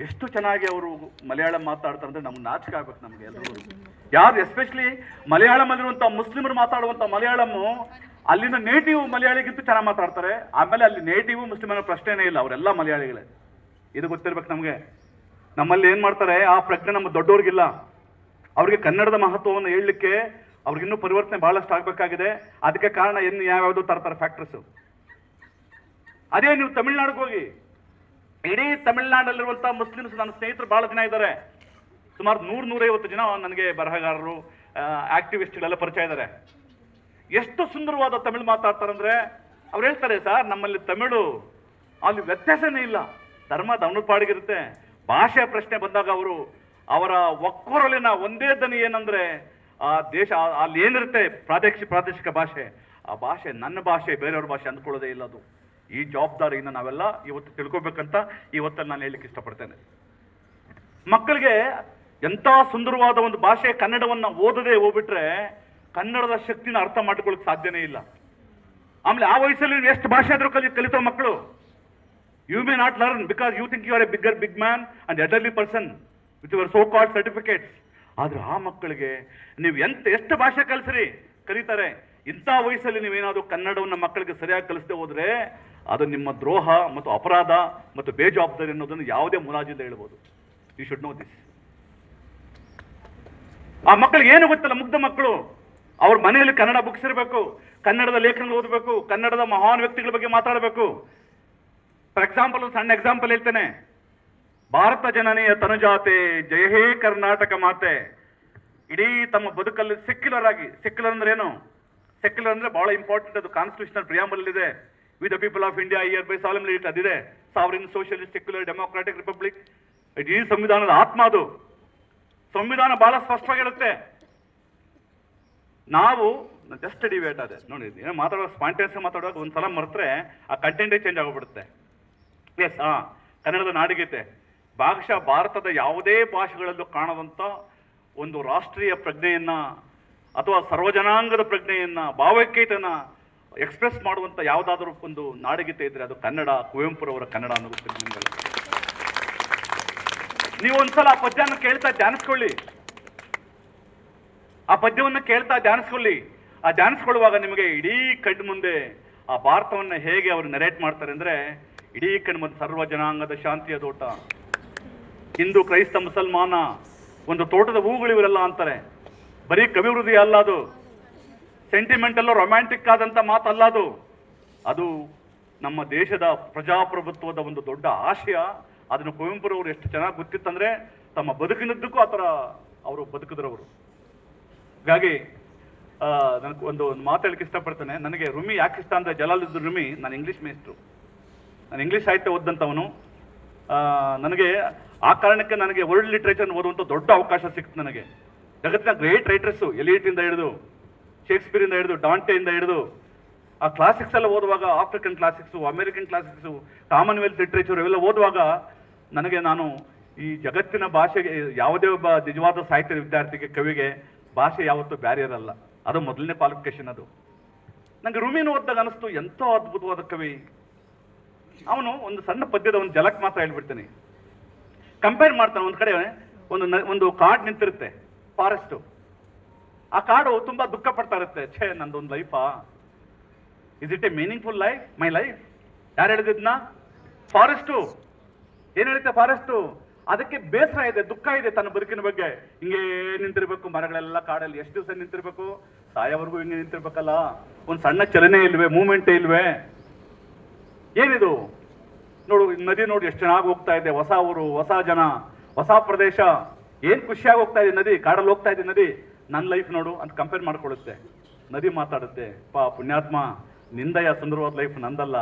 ಎಷ್ಟು ಚೆನ್ನಾಗಿ ಅವರು ಮಲಯಾಳಂ ಮಾತಾಡ್ತಾರೆ ಅಂದ್ರೆ ನಮ್ಗೆ ನಾಚಿಕೆ ಆಗ್ಬೇಕು ನಮಗೆ ಎಲ್ಲರೂ. ಯಾರು ಎಸ್ಪೆಷಲಿ ಮಲಯಾಳಂ ಅಲ್ಲಿರುವಂಥ ಮುಸ್ಲಿಮರು ಮಾತಾಡುವಂಥ ಮಲಯಾಳಮ್ಮು ಅಲ್ಲಿನ ನೇಟಿವ್ ಮಲಯಾಳಿಗಿಂತ ಚೆನ್ನಾಗಿ ಮಾತಾಡ್ತಾರೆ. ಆಮೇಲೆ ಅಲ್ಲಿ ನೇಟಿವ್ ಮುಸ್ಲಿಮರ ಪ್ರಶ್ನೆನೇ ಇಲ್ಲ, ಅವರೆಲ್ಲ ಮಲಯಾಳಿಗಳೇ. ಇದು ಗೊತ್ತಿರ್ಬೇಕು ನಮಗೆ. ನಮ್ಮಲ್ಲಿ ಏನು ಮಾಡ್ತಾರೆ, ಆ ಪ್ರಜ್ಞೆ ನಮ್ಮ ದೊಡ್ಡವ್ರಿಗಿಲ್ಲ. ಅವ್ರಿಗೆ ಕನ್ನಡದ ಮಹತ್ವವನ್ನು ಹೇಳಲಿಕ್ಕೆ ಅವ್ರಿಗಿನ್ನೂ ಪರಿವರ್ತನೆ ಬಹಳಷ್ಟು ಆಗಬೇಕಾಗಿದೆ. ಅದಕ್ಕೆ ಕಾರಣ ಇನ್ನು ಯಾವ್ಯಾವುದು ತರ್ತಾರೆ ಫ್ಯಾಕ್ಟರ್ಸು. ಅದೇ ನೀವು ತಮಿಳ್ನಾಡಿಗೆ ಹೋಗಿ, ಇಡೀ ತಮಿಳ್ನಾಡಲ್ಲಿರುವಂಥ ಮುಸ್ಲಿಮ್ಸ್ ನನ್ನ ಸ್ನೇಹಿತರು ಬಹಳ ಜನ ಇದ್ದಾರೆ. ಸುಮಾರು 100-150 ಜನ ನನಗೆ ಬರಹಗಾರರು, ಆಕ್ಟಿವಿಸ್ಟ್ಗಳೆಲ್ಲ ಪರಿಚಯ ಇದ್ದಾರೆ. ಎಷ್ಟು ಸುಂದರವಾದ ತಮಿಳು ಮಾತಾಡ್ತಾರಂದ್ರೆ, ಅವ್ರು ಹೇಳ್ತಾರೆ ಸರ್ ನಮ್ಮಲ್ಲಿ ತಮಿಳು ಅಲ್ಲಿ ವ್ಯತ್ಯಾಸನೇ ಇಲ್ಲ, ಧರ್ಮದ ಅನುಪಾಡಿಗಿರುತ್ತೆ. ಭಾಷೆ ಪ್ರಶ್ನೆ ಬಂದಾಗ ಅವರ ಒಕ್ಕೊರಲಿನ ಒಂದೇ ದನಿ ಏನಂದ್ರೆ, ಆ ದೇಶ ಅಲ್ಲಿ ಏನಿರುತ್ತೆ ಪ್ರಾದೇಶಿಕ ಭಾಷೆ, ಆ ಭಾಷೆ ನನ್ನ ಭಾಷೆ, ಬೇರೆಯವ್ರ ಭಾಷೆ ಅಂದ್ಕೊಳ್ಳೋದೇ ಇಲ್ಲ. ಅದು ಈ ಜವಾಬ್ದಾರಿಯನ್ನು ನಾವೆಲ್ಲ ಇವತ್ತು ತಿಳ್ಕೊಬೇಕಂತ ಇವತ್ತಲ್ಲಿ ನಾನು ಹೇಳಲಿಕ್ಕೆ ಇಷ್ಟಪಡ್ತೇನೆ. ಮಕ್ಕಳಿಗೆ ಎಂಥ ಸುಂದರವಾದ ಒಂದು ಭಾಷೆ ಕನ್ನಡವನ್ನು ಓದದೆ ಹೋಗ್ಬಿಟ್ರೆ ಕನ್ನಡದ ಶಕ್ತಿನ ಅರ್ಥ ಮಾಡ್ಕೊಳ್ಳೋಕೆ ಸಾಧ್ಯನೇ ಇಲ್ಲ. ಆಮೇಲೆ ಆ ವಯಸ್ಸಲ್ಲಿ ಎಷ್ಟು ಭಾಷೆ ಆದರೂ ಕಲಿತೋ ಮಕ್ಕಳು. You may not learn because you think you are a big man and elderly person with your so called certificates. ಆದ್ರೆ ಆ ಮಕ್ಕಳಿಗೆ ನೀವು ಎಷ್ಟು ಭಾಷೆ ಕಲಿತಾರೆ. ಇಂಥ ವಯಸ್ಸಲ್ಲಿ ನೀವೇನಾದರೂ ಕನ್ನಡವನ್ನು ಮಕ್ಕಳಿಗೆ ಸರಿಯಾಗಿ ಕಲಿಸದೆ ಹೋದ್ರೆ ಅದು ನಿಮ್ಮ ದ್ರೋಹ ಮತ್ತು ಅಪರಾಧ ಮತ್ತು ಬೇಜವಾಬ್ದಾರಿ ಅನ್ನೋದನ್ನು ಯಾವುದೇ ಮುಲಾಜಿಂದ ಹೇಳ್ಬೋದು. You should know this. ಆ ಮಕ್ಕಳಿಗೆ ಏನು ಗೊತ್ತಿಲ್ಲ, ಮುಗ್ಧ ಮಕ್ಕಳು. ಅವ್ರ ಮನೆಯಲ್ಲಿ ಕನ್ನಡ ಬುಕ್ಸ್ ಇರಬೇಕು, ಕನ್ನಡದ ಲೇಖನಗಳು ಓದಬೇಕು, ಕನ್ನಡದ ಮಹಾನ್ ವ್ಯಕ್ತಿಗಳ ಬಗ್ಗೆ ಮಾತಾಡಬೇಕು. ಫಾರ್ ಎಕ್ಸಾಂಪಲ್ ಒಂದು ಸಣ್ಣ ಎಕ್ಸಾಂಪಲ್ ಹೇಳ್ತೇನೆ. ಭಾರತ ಜನನಿಯ ತನುಜಾತೆ ಜಯ ಹೇ ಕರ್ನಾಟಕ ಮಾತೆ. ಇಡೀ ತಮ್ಮ ಬದುಕಲ್ಲಿ ಸೆಕ್ಯುಲರ್ ಅಂದ್ರೆ ಏನು? ಸೆಕ್ಯುಲರ್ ಅಂದ್ರೆ ಬಹಳ ಇಂಪಾರ್ಟೆಂಟ್. ಅದು ಕಾನ್ಸ್ಟಿಟ್ಯೂಷನಲ್ ಪ್ರಿಯಾಂಬಲ್ ಇದೆ. We the people of India hereby solemnly it ಅದಿದೆ. Sovereign socialist secular democratic republic. ಇಡೀ ಸಂವಿಧಾನದ ಆತ್ಮ ಅದು. ಸಂವಿಧಾನ ಬಹಳ ಸ್ಪಷ್ಟವಾಗಿರುತ್ತೆ. ನಾವು ಜಸ್ಟ್ ಡಿವೇಟ್ ಅದೇ ನೋಡಿ, ಏನೋ ಮಾತಾಡುವಾಗ ಸ್ಪಾಂಟೇನಿಯಸ್ ಮಾತಾಡುವಾಗ ಒಂದ್ಸಲ ಮರೆತರೆ ಆ ಕಂಟೆಂಟೇ ಚೇಂಜ್ ಆಗೋಗ್ಬಿಡುತ್ತೆ. ಎಸ್, ಕನ್ನಡದ ನಾಡಿಗೀತೆ ಭಾಗಶಃ ಭಾರತದ ಯಾವುದೇ ಭಾಷೆಗಳಲ್ಲೂ ಕಾಣದಂಥ ಒಂದು ರಾಷ್ಟ್ರೀಯ ಪ್ರಜ್ಞೆಯನ್ನ ಅಥವಾ ಸರ್ವಜನಾಂಗದ ಪ್ರಜ್ಞೆಯನ್ನ, ಭಾವೈಕ್ಯತೆಯನ್ನ ಎಕ್ಸ್ಪ್ರೆಸ್ ಮಾಡುವಂಥ ಯಾವುದಾದ್ರೂ ಒಂದು ನಾಡಗೀತೆ ಇದ್ರೆ ಅದು ಕನ್ನಡ, ಕುವೆಂಪುರವರ ಕನ್ನಡ ಅನ್ನೋದು ನಿಮ್ಗೆಲ್ಲ. ನೀವು ಒಂದ್ಸಲ ಆ ಪದ್ಯವನ್ನು ಕೇಳ್ತಾ ಧ್ಯಾನಿಸ್ಕೊಳ್ಳಿ, ಆ ಪದ್ಯವನ್ನು ಕೇಳ್ತಾ ಧ್ಯಾನಿಸ್ಕೊಳ್ಳಿ. ಆ ಧ್ಯಾನಿಸ್ಕೊಳ್ಳುವಾಗ ನಿಮಗೆ ಇಡೀ ಕಣ್ಣು ಮುಂದೆ ಆ ಭಾರತವನ್ನು ಹೇಗೆ ಅವರು ನೆರೇಟ್ ಮಾಡ್ತಾರೆ ಅಂದ್ರೆ, ಇಡೀ ಕಣ್ಣು ಮುಂದೆ ಸರ್ವ ಜನಾಂಗದ ಶಾಂತಿಯ ತೋಟ, ಹಿಂದೂ ಕ್ರೈಸ್ತ ಮುಸಲ್ಮಾನ ಒಂದು ತೋಟದ ಹೂಗಳಿವರೆಲ್ಲ ಅಂತಾರೆ. ಬರೀ ಕವಿವೃದ್ಧಿ ಅಲ್ಲ ಅದು, ಸೆಂಟಿಮೆಂಟಲ್ ರೊಮ್ಯಾಂಟಿಕ್ ಆದಂಥ ಮಾತಲ್ಲ ಅದು. ಅದು ನಮ್ಮ ದೇಶದ ಪ್ರಜಾಪ್ರಭುತ್ವದ ಒಂದು ದೊಡ್ಡ ಆಶಯ. ಅದನ್ನು ಕುವೆಂಪುರವರು ಎಷ್ಟು ಚೆನ್ನಾಗಿ ಗೊತ್ತಿತ್ತಂದ್ರೆ ತಮ್ಮ ಬದುಕಿನದ್ದಕ್ಕೂ ಆ ಥರ ಅವರು ಬದುಕಿದ್ರವರು. ಹಾಗಾಗಿ ನನಗೆ ಒಂದು ಮಾತು ಹೇಳಕ್ಕೆ ಇಷ್ಟಪಡ್ತೇನೆ. ನನಗೆ ರುಮಿ ಯಾಕೆ ಇಷ್ಟ ಅಂದರೆ, ಜಲಾಲುದ್ದೀನ್ ರುಮಿ, ನಾನು ಇಂಗ್ಲೀಷ್ ಮೇಸ್ಟ್ರು, ನಾನು ಇಂಗ್ಲೀಷ್ ಸಾಹಿತ್ಯ ಓದಂಥವನು. ನನಗೆ ಆ ಕಾರಣಕ್ಕೆ ನನಗೆ ವರ್ಲ್ಡ್ ಲಿಟ್ರೇಚರ್ ಓದುವಂಥ ದೊಡ್ಡ ಅವಕಾಶ ಸಿಕ್ತು ನನಗೆ. ಜಗತ್ತಿನ ಗ್ರೇಟ್ ರೈಟರ್ಸು, ಎಲಿಯಟಿಂದ ಹಿಡಿದು, ಶೇಕ್ಸ್ಪಿಯರಿಂದ ಹಿಡಿದು, ಡಾಂಟೆಯಿಂದ ಹಿಡಿದು, ಆ ಕ್ಲಾಸಿಕ್ಸ್ ಎಲ್ಲ ಓದುವಾಗ, ಆಫ್ರಿಕನ್ ಕ್ಲಾಸಿಕ್ಸು, ಅಮೆರಿಕನ್ ಕ್ಲಾಸಿಕ್ಸು, ಕಾಮನ್ವೆಲ್ತ್ ಲಿಟ್ರೇಚರ್ ಇವೆಲ್ಲ ಓದುವಾಗ ನನಗೆ ನಾನು ಈ ಜಗತ್ತಿನ ಭಾಷೆಗೆ, ಯಾವುದೇ ಒಬ್ಬ ನಿಜವಾದ ಸಾಹಿತ್ಯ ವಿದ್ಯಾರ್ಥಿಗೆ, ಕವಿಗೆ ಭಾಷೆ ಯಾವತ್ತೂ ಬ್ಯಾರಿಯರ್ ಅಲ್ಲ, ಅದು ಮೊದಲನೇ ಕ್ವಾಲಿಫಿಕೇಶನ್. ಅದು ನನಗೆ ರುಮಿನ ಓದಿದಾಗ ಅನಿಸ್ತು, ಎಂಥೋ ಅದ್ಭುತವಾದ ಕವಿ ಅವನು. ಒಂದು ಸಣ್ಣ ಪದ್ಯದ ಒಂದು ಜಲಕ್ ಮಾತ್ರ ಹೇಳ್ಬಿಡ್ತೀನಿ, ಕಂಪೇರ್ ಮಾಡ್ತಾನೆ. ಒಂದು ಕಡೆ ಒಂದು ಕಾಡು ನಿಂತಿರುತ್ತೆ, ಫಾರೆಸ್ಟು. ಆ ಕಾಡು ತುಂಬಾ ದುಃಖ ಪಡ್ತಾ ಇರುತ್ತೆ, ಛೇ ನಂದೊಂದು ಲೈಫಾ, is it a meaningful life, my life? ಯಾರು ಹೇಳಿದ್ನ? ಫಾರೆಸ್ಟು. ಏನ್ ಹೇಳುತ್ತೆ ಫಾರೆಸ್ಟು? ಅದಕ್ಕೆ ಬೇಸರ ಇದೆ, ದುಃಖ ಇದೆ ತನ್ನ ಬದುಕಿನ ಬಗ್ಗೆ. ಹಿಂಗೆ ನಿಂತಿರ್ಬೇಕು, ಮರಗಳೆಲ್ಲ ಕಾಡಲ್ಲಿ ಎಷ್ಟು ದಿವಸ ನಿಂತಿರ್ಬೇಕು, ಸಾಯೋವರೆಗೂ ಹಿಂಗೆ ನಿಂತಿರ್ಬೇಕಲ್ಲ, ಒಂದು ಸಣ್ಣ ಚಲನೆ ಇಲ್ವೇ, ಮೂವ್ಮೆಂಟೇ ಇಲ್ವೇ, ಏನಿದು? ನೋಡು ನದಿ, ನೋಡಿ ಎಷ್ಟು ಚೆನ್ನಾಗಿ ಹೋಗ್ತಾ ಇದೆ, ಹೊಸ ಊರು, ಹೊಸ ಜನ, ಹೊಸ ಪ್ರದೇಶ, ಏನ್ ಖುಷಿಯಾಗಿ ಹೋಗ್ತಾ ಇದೆ ನದಿ, ಕಾಡಲ್ಲಿ ಹೋಗ್ತಾ ಇದೆ ನದಿ. ನನ್ನ ಲೈಫ್ ನೋಡು ಅಂತ ಕಂಪೇರ್ ಮಾಡ್ಕೊಳ್ಳುತ್ತೆ. ನದಿ ಮಾತಾಡುತ್ತೆ, ಪುಣ್ಯಾತ್ಮ, ನಿಂದಯ ಸುಂದರವಾದ ಲೈಫ್ ನಂದಲ್ಲ.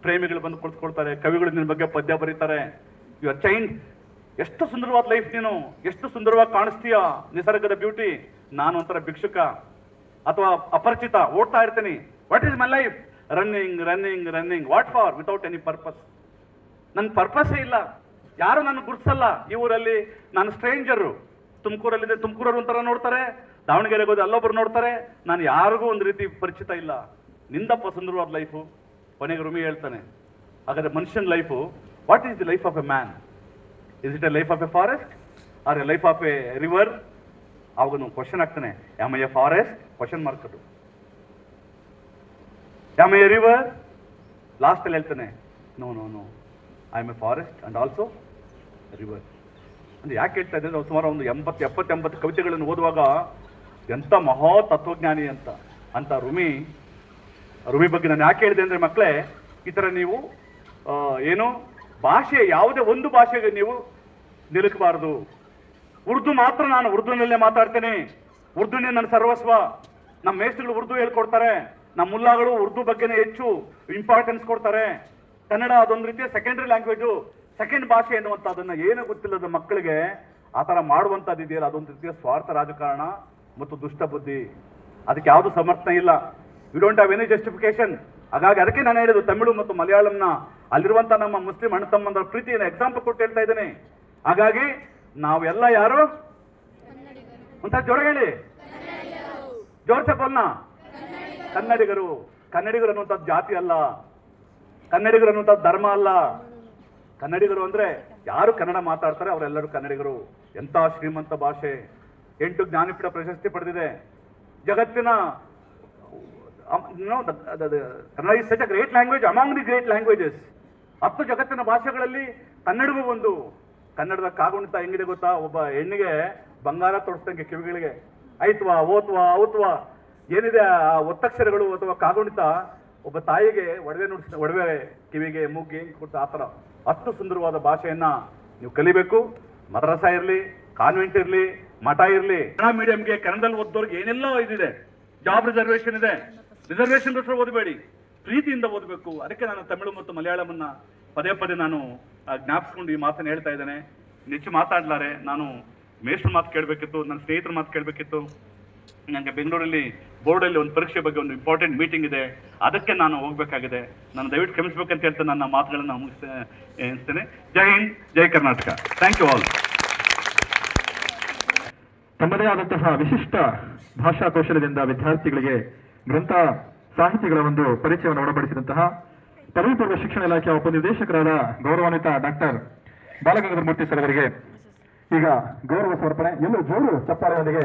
ಪ್ರೇಮಿಗಳು ಬಂದು ಕುಳಿತುಕೊಳ್ತಾರೆ, ಕವಿಗಳು ನಿನ್ನ ಬಗ್ಗೆ ಪದ್ಯ ಬರೀತಾರೆ, ಯು ಆರ್ ಚೈಲ್ಡ್, ಎಷ್ಟು ಸುಂದರವಾದ ಲೈಫ್ ನೀನು, ಎಷ್ಟು ಸುಂದರವಾಗಿ ಕಾಣಿಸ್ತೀಯ, ನಿಸರ್ಗದ ಬ್ಯೂಟಿ. ನಾನು ಒಂಥರ ಭಿಕ್ಷುಕ ಅಥವಾ ಅಪರಿಚಿತ, ಓಡ್ತಾ ಇರ್ತೀನಿ. What is my life? Running running running, what for? Without any purpose. ನನ್ನ ಪರ್ಪಸ್ಸೇ ಇಲ್ಲ, ಯಾರು ನನ್ನ ಗುರ್ಸಲ್ಲ. ಈ ಊರಲ್ಲಿ ನಾನು ಸ್ಟ್ರೇಂಜರು. ತುಮಕೂರಲ್ಲಿದೆ, ತುಮಕೂರವ್ರು ಒಂಥರ ನೋಡ್ತಾರೆ, ದಾವಣಗೆರೆಗೆ ಹೋದ್ರೆ ಅಲ್ಲೊಬ್ರು ನೋಡ್ತಾರೆ, ನಾನು ಯಾರಿಗೂ ಒಂದು ರೀತಿ ಪರಿಚಿತ ಇಲ್ಲ. ನಿಂದಪ್ಪ ಸುಂದರವಾದ ಲೈಫು. ಕೊನೆಗೆ ರುಮಿ ಹೇಳ್ತಾನೆ, ಹಾಗಾದ್ರೆ ಮನುಷ್ಯನ life, what is the life of a man? Is it a life of a forest or a life of a river? ಅವಾಗ ಕ್ವಶನ್ ಆಗ್ತಾನೆ, am I a forest? Question mark ಅದು. Am I a river? ಲಾಸ್ಟಲ್ಲಿ ಹೇಳ್ತಾನೆ, no no no, I am a forest and also river. ಅಂದ್ರೆ ಯಾಕೆ ಹೇಳ್ತಾ ಇದ್ರೆ, ಸುಮಾರು ಒಂದು 80 ಕವಿತೆಗಳನ್ನು ಓದುವಾಗ ಎಂಥ ಮಹಾ ತತ್ವಜ್ಞಾನಿ ಅಂತ ರುಮಿ ಬಗ್ಗೆ ನಾನು ಯಾಕೆ ಹೇಳಿದೆ ಅಂದ್ರೆ, ಮಕ್ಕಳೇ, ಈ ಥರ ನೀವು ಏನು ಭಾಷೆ, ಯಾವುದೇ ಒಂದು ಭಾಷೆಗೆ ನೀವು ನಿಲುಕಬಾರದು. ಉರ್ದು ಮಾತ್ರ, ನಾನು ಉರ್ದುನಲ್ಲೇ ಮಾತಾಡ್ತೇನೆ, ಉರ್ದುನೇ ನನ್ನ ಸರ್ವಸ್ವ. ನಮ್ಮ ಮೇಸ್ಟ್ರುಗಳು ಉರ್ದು ಹೇಳ್ಕೊಡ್ತಾರೆ, ನಮ್ಮ ಮುಲ್ಲಾಗಳು ಉರ್ದು ಬಗ್ಗೆನೇ ಹೆಚ್ಚು ಇಂಪಾರ್ಟೆನ್ಸ್ ಕೊಡ್ತಾರೆ. ಕನ್ನಡ ಅದೊಂದು ರೀತಿಯ ಸೆಕೆಂಡರಿ ಲ್ಯಾಂಗ್ವೇಜು, ಸೆಕೆಂಡ್ ಭಾಷೆ ಎನ್ನುವಂಥದ್ದನ್ನು ಏನು ಗೊತ್ತಿಲ್ಲದ ಮಕ್ಕಳಿಗೆ ಆ ಥರ ಮಾಡುವಂಥದ್ದು ಇದೆಯಲ್ಲ, ಅದೊಂದು ರೀತಿಯ ಸ್ವಾರ್ಥ ರಾಜಕಾರಣ ಮತ್ತು ದುಷ್ಟ ಬುದ್ಧಿ. ಅದಕ್ಕೆ ಯಾವುದು ಸಮರ್ಥನೆ ಇಲ್ಲ. You don't have any justification. ಹಾಗಾಗಿ ಅದಕ್ಕೆ ನಾನು ಹೇಳಿದ್ದು, ತಮಿಳು ಮತ್ತು ಮಲಯಾಳಂನ ಅಲ್ಲಿರುವಂಥ ನಮ್ಮ ಮುಸ್ಲಿಂ ಅಣ್ಣ ತಮ್ಮಂದರ ಪ್ರೀತಿಯನ್ನು ಎಕ್ಸಾಂಪಲ್ ಕೊಟ್ಟು ಹೇಳ್ತಾ ಇದ್ದೇನೆ. ಹಾಗಾಗಿ ನಾವೆಲ್ಲ ಯಾರು ಅಂತ ಜೋರ ಹೇಳಿ, ಜೋರ್ಸೆ ಬೋಲ್ನ, ಕನ್ನಡಿಗರು. ಕನ್ನಡಿಗರು ಅನ್ನುವಂಥದ್ದು ಜಾತಿ ಅಲ್ಲ, ಕನ್ನಡಿಗರು ಅನ್ನುವಂಥದ್ದು ಧರ್ಮ ಅಲ್ಲ. ಕನ್ನಡಿಗರು ಅಂದ್ರೆ ಯಾರು ಕನ್ನಡ ಮಾತಾಡ್ತಾರೆ ಅವರೆಲ್ಲರೂ ಕನ್ನಡಿಗರು. ಎಂಥ ಶ್ರೀಮಂತ ಭಾಷೆ, 8 ಜ್ಞಾನಪೀಠ ಪ್ರಶಸ್ತಿ ಪಡೆದಿದೆ. ಜಗತ್ತಿನ Kannada is such a great language among the great languages. 10 ಜಗತ್ತಿನ ಭಾಷೆಗಳಲ್ಲಿ ಕನ್ನಡವೂ ಒಂದು. ಕನ್ನಡದ ಕಾಗುಣಿತ ಹೆಂಗಿದೆ ಗೊತ್ತಾ? ಒಬ್ಬ ಹೆಣ್ಣಿಗೆ ಬಂಗಾರ ತೊಡಸ್ದಂಗೆ ಕಿವಿಗಳಿಗೆ, ಐತ್ವಾ, ಓತ್ವಾ, ಔತ್ವಾ, ಏನಿದೆ ಆ ಒತ್ತಕ್ಷರಗಳು ಅಥವಾ ಕಾಗುಣಿತ, ಒಬ್ಬ ತಾಯಿಗೆ ಒಡವೆ ಕಿವಿಗೆ, ಮೂಗಿಗೆ ಕೊಟ್ಟು, ಆ ಥರ ಅಷ್ಟು ಸುಂದರವಾದ ಭಾಷೆಯನ್ನ ನೀವು ಕಲಿಬೇಕು. ಮದ್ರಸ ಇರಲಿ, ಕಾನ್ವೆಂಟ್ ಇರಲಿ, ಮಠ ಇರಲಿ, ಕನ್ನಡ ಮೀಡಿಯಂಗೆ ಕನ್ನಡದಲ್ಲಿ ಓದೋರ್ಗೆ ಏನೆಲ್ಲ ಇದಿದೆ, ಜಾಬ್ ರಿಸರ್ವೇಷನ್ ಇದೆ. ರಿಸರ್ವೇಷನ್ ಓದಬೇಡಿ, ಪ್ರೀತಿಯಿಂದ ಓದಬೇಕು. ಅದಕ್ಕೆ ನಾನು ತಮಿಳು ಮತ್ತು ಮಲಯಾಳಮನ್ನ ಪದೇ ಪದೇ ನಾನು ಜ್ಞಾಪಿಸ್ಕೊಂಡು ಈ ಮಾತನ್ನು ಹೇಳ್ತಾ ಇದ್ದೇನೆ. ಹೆಚ್ಚು ಮಾತಾಡ್ಲಾರೆ, ನಾನು ಮೇಷ್ಟ್ರ ಮಾತು ಕೇಳಬೇಕಿತ್ತು, ನನ್ನ ಸ್ನೇಹಿತರ ಮಾತು ಕೇಳಬೇಕಿತ್ತು. ನನಗೆ ಬೆಂಗಳೂರಲ್ಲಿ ಬೋರ್ಡಲ್ಲಿ ಒಂದು ಪರೀಕ್ಷೆ ಬಗ್ಗೆ ಒಂದು ಇಂಪಾರ್ಟೆಂಟ್ ಮೀಟಿಂಗ್ ಇದೆ, ಅದಕ್ಕೆ ನಾನು ಹೋಗಬೇಕಾಗಿದೆ. ನಾನು ದಯವಿಟ್ಟು ಕ್ಷಮಿಸಬೇಕಂತ ಹೇಳ್ತಾ ನನ್ನ ಮಾತುಗಳನ್ನು ಮುಗಿಸ್ತೇನೆ. ಜೈ ಹಿಂದ್, ಜೈ ಕರ್ನಾಟಕ. Thank you all. ತಮ್ಮದೇ ಆದಂತಹ ವಿಶಿಷ್ಟ ಭಾಷಾ ಕೌಶಲ್ಯದಿಂದ ವಿದ್ಯಾರ್ಥಿಗಳಿಗೆ ಗ್ರಂಥ ಸಾಹಿತಿಗಳ ಒಂದು ಪರಿಚಯವನ್ನು ಒಳಪಡಿಸಿದಂತಹ ಪದವಿ ಪೂರ್ವ ಶಿಕ್ಷಣ ಇಲಾಖೆಯ ಉಪನಿರ್ದೇಶಕರಾದ ಗೌರವಾನ್ವಿತ ಡಾಕ್ಟರ್ ಬಾಲಗಂಗಾಧರ ಮೂರ್ತಿ ಸರ್ ಅವರಿಗೆ ಈಗ ಗೌರವ ಸಮರ್ಪಣೆ. ಎಲ್ಲೂ ಜೋರು ಚಪ್ಪಾಳೆಯೊಂದಿಗೆ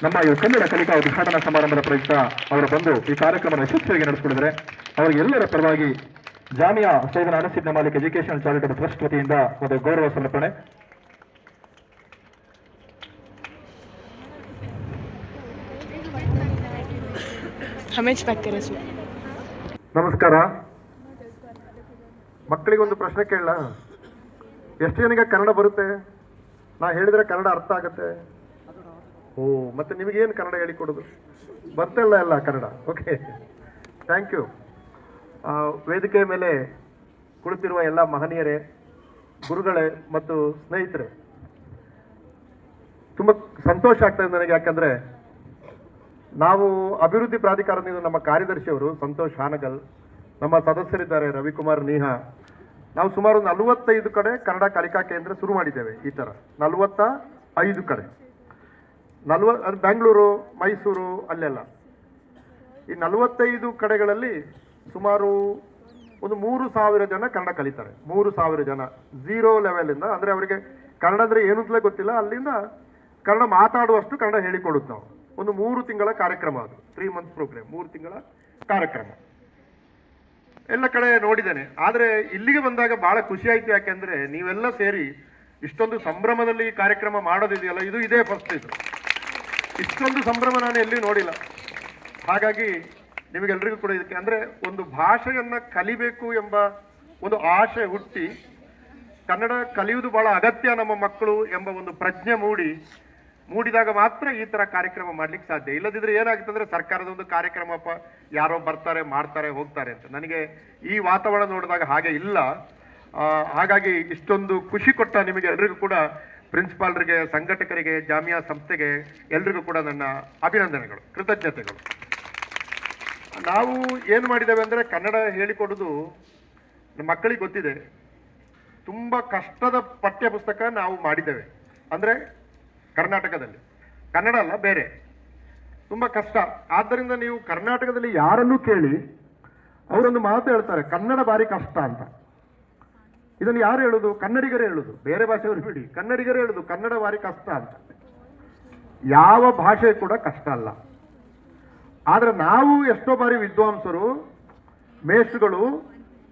ನಮ್ಮ ಈ ಕನ್ನಡ ಕಲಿಕಾ ಉದ್ಘಾಟನಾ ಸಮಾರಂಭದ ಪ್ರಯುಕ್ತ ಅವರು ಬಂದು ಈ ಕಾರ್ಯಕ್ರಮವನ್ನು ಯಶಸ್ವಿಯಾಗಿ ನಡೆಸಿಕೊಂಡಿದ್ದಾರೆ. ಅವರಿಗೆ ಎಲ್ಲರ ಪರವಾಗಿ Jamia ಸೈದನ ಅನಸಿಬ್ನ Malik education charitable trust ವತಿಯಿಂದ ಒಂದು ಗೌರವ ಸಮರ್ಪಣೆ. ನಮಸ್ಕಾರ. ಮಕ್ಕಳಿಗೊಂದು ಪ್ರಶ್ನೆ ಕೇಳಲ್ಲ? ಎಷ್ಟು ಜನಕ್ಕೆ ಕನ್ನಡ ಬರುತ್ತೆ? ನಾ ಹೇಳಿದ್ರೆ ಕನ್ನಡ ಅರ್ಥ ಆಗುತ್ತೆ? ಓ, ಮತ್ತೆ ನಿಮಗೇನು ಕನ್ನಡ ಹೇಳಿಕೊಡೋದು? ಬರ್ತಲ್ಲ ಎಲ್ಲ ಕನ್ನಡ. Okay, thank you. ವೇದಿಕೆ ಮೇಲೆ ಕುಳಿತಿರುವ ಎಲ್ಲ ಮಹನೀಯರೇ, ಗುರುಗಳೇ ಮತ್ತು ಸ್ನೇಹಿತರೆ, ತುಂಬ ಸಂತೋಷ ಆಗ್ತಾ ಇದೆ ನನಗೆ. ಯಾಕಂದರೆ ನಾವು ಅಭಿವೃದ್ಧಿ ಪ್ರಾಧಿಕಾರದಿಂದ ನಮ್ಮ ಕಾರ್ಯದರ್ಶಿಯವರು ಸಂತೋಷ್ ಹಾನಗಲ್, ನಮ್ಮ ಸದಸ್ಯರಿದ್ದಾರೆ ರವಿಕುಮಾರ್ ನೀಹಾ, ನಾವು ಸುಮಾರು 45 ಕಡೆ ಕನ್ನಡ ಕಲಿಕಾ ಕೇಂದ್ರ ಶುರು ಮಾಡಿದ್ದೇವೆ. ಈ ಥರ 45 ಕಡೆ, ಬೆಂಗಳೂರು, ಮೈಸೂರು, ಅಲ್ಲೆಲ್ಲ. ಈ 45 ಕಡೆಗಳಲ್ಲಿ ಸುಮಾರು ಒಂದು 3,000 ಜನ ಕನ್ನಡ ಕಲಿತಾರೆ. 3,000 ಜನ ಝೀರೋ ಲೆವೆಲಿಂದ, ಅಂದರೆ ಅವರಿಗೆ ಕನ್ನಡ ಅಂದರೆ ಏನು ಅಂತಲೇ ಗೊತ್ತಿಲ್ಲ, ಅಲ್ಲಿಂದ ಕನ್ನಡ ಮಾತಾಡುವಷ್ಟು ಕನ್ನಡ ಹೇಳಿಕೊಡುತ್ತೆ ನಾವು. ಒಂದು 3 ತಿಂಗಳ ಕಾರ್ಯಕ್ರಮ, ಅದು 3 ಮಂತ್ಸ್ ಪ್ರೋಗ್ರಾಮ್, 3 ತಿಂಗಳ ಕಾರ್ಯಕ್ರಮ. ಎಲ್ಲ ಕಡೆ ನೋಡಿದ್ದೇನೆ. ಆದರೆ ಇಲ್ಲಿಗೆ ಬಂದಾಗ ಬಹಳ ಖುಷಿ ಆಯ್ತು. ಯಾಕೆಂದ್ರೆ ನೀವೆಲ್ಲ ಸೇರಿ ಇಷ್ಟೊಂದು ಸಂಭ್ರಮದಲ್ಲಿ ಈ ಕಾರ್ಯಕ್ರಮ ಮಾಡೋದಿದೆಯಲ್ಲ, ಇದೇ ಫಸ್ಟ್. ಇಷ್ಟೊಂದು ಸಂಭ್ರಮ ನಾನು ಎಲ್ಲಿ ನೋಡಿಲ್ಲ. ಹಾಗಾಗಿ ನಿಮಗೆಲ್ಲರಿಗೂ ಕೂಡ ಇದಕ್ಕೆ ಅಂದರೆ ಒಂದು ಭಾಷೆಯನ್ನ ಕಲಿಬೇಕು ಎಂಬ ಒಂದು ಆಶೆ ಹುಟ್ಟಿ, ಕನ್ನಡ ಕಲಿಯುವುದು ಬಹಳ ಅಗತ್ಯ ನಮ್ಮ ಮಕ್ಕಳು ಎಂಬ ಒಂದು ಪ್ರಜ್ಞೆ ಮೂಡಿದಾಗ ಮಾತ್ರ ಈ ತರ ಕಾರ್ಯಕ್ರಮ ಮಾಡ್ಲಿಕ್ಕೆ ಸಾಧ್ಯ. ಇಲ್ಲದಿದ್ರೆ ಏನಾಗುತ್ತೆ ಅಂದ್ರೆ ಸರ್ಕಾರದ ಒಂದು ಕಾರ್ಯಕ್ರಮಪ್ಪ, ಯಾರೋ ಬರ್ತಾರೆ, ಮಾಡ್ತಾರೆ, ಹೋಗ್ತಾರೆ ಅಂತ. ನನಗೆ ಈ ವಾತಾವರಣ ನೋಡಿದಾಗ ಹಾಗೆ ಇಲ್ಲ. ಹಾಗಾಗಿ ಇಷ್ಟೊಂದು ಖುಷಿ ಕೊಟ್ಟ ನಿಮಗೆ ಎಲ್ರಿಗೂ ಕೂಡ, ಪ್ರಿನ್ಸಿಪಾಲ್ರಿಗೆ, ಸಂಘಟಕರಿಗೆ, ಜಾಮಿಯಾ ಸಂಸ್ಥೆಗೆ ಎಲ್ರಿಗೂ ಕೂಡ ನನ್ನ ಅಭಿನಂದನೆಗಳು, ಕೃತಜ್ಞತೆಗಳು. ನಾವು ಏನು ಮಾಡಿದ್ದೇವೆ ಅಂದರೆ, ಕನ್ನಡ ಹೇಳಿಕೊಡೋದು ನಮ್ಮ ಮಕ್ಕಳಿಗೆ ಗೊತ್ತಿದೆ, ತುಂಬ ಕಷ್ಟದ ಪಠ್ಯ ಪುಸ್ತಕ ನಾವು ಮಾಡಿದ್ದೇವೆ. ಅಂದರೆ ಕರ್ನಾಟಕದಲ್ಲಿ, ಕನ್ನಡ ಅಲ್ಲ ಬೇರೆ, ತುಂಬ ಕಷ್ಟ. ಆದ್ದರಿಂದ ನೀವು ಕರ್ನಾಟಕದಲ್ಲಿ ಯಾರನ್ನೂ ಕೇಳಿ ಅವರೊಂದು ಮಾತು ಹೇಳ್ತಾರೆ, ಕನ್ನಡ ಭಾರಿ ಕಷ್ಟ ಅಂತ. ಇದನ್ನು ಯಾರು ಹೇಳುದು? ಕನ್ನಡಿಗರೇ ಹೇಳುದು, ಬೇರೆ ಭಾಷೆಯವರು ಬಿಡಿ, ಕನ್ನಡಿಗರೇ ಹೇಳುದು ಕನ್ನಡ ಭಾರಿ ಕಷ್ಟ ಅಂತ. ಯಾವ ಭಾಷೆ ಕೂಡ ಕಷ್ಟ ಅಲ್ಲ. ಆದ್ರೆ ನಾವು ಎಷ್ಟೋ ಬಾರಿ ವಿದ್ವಾಂಸರು, ಮೇಷ್ಟ್ರುಗಳು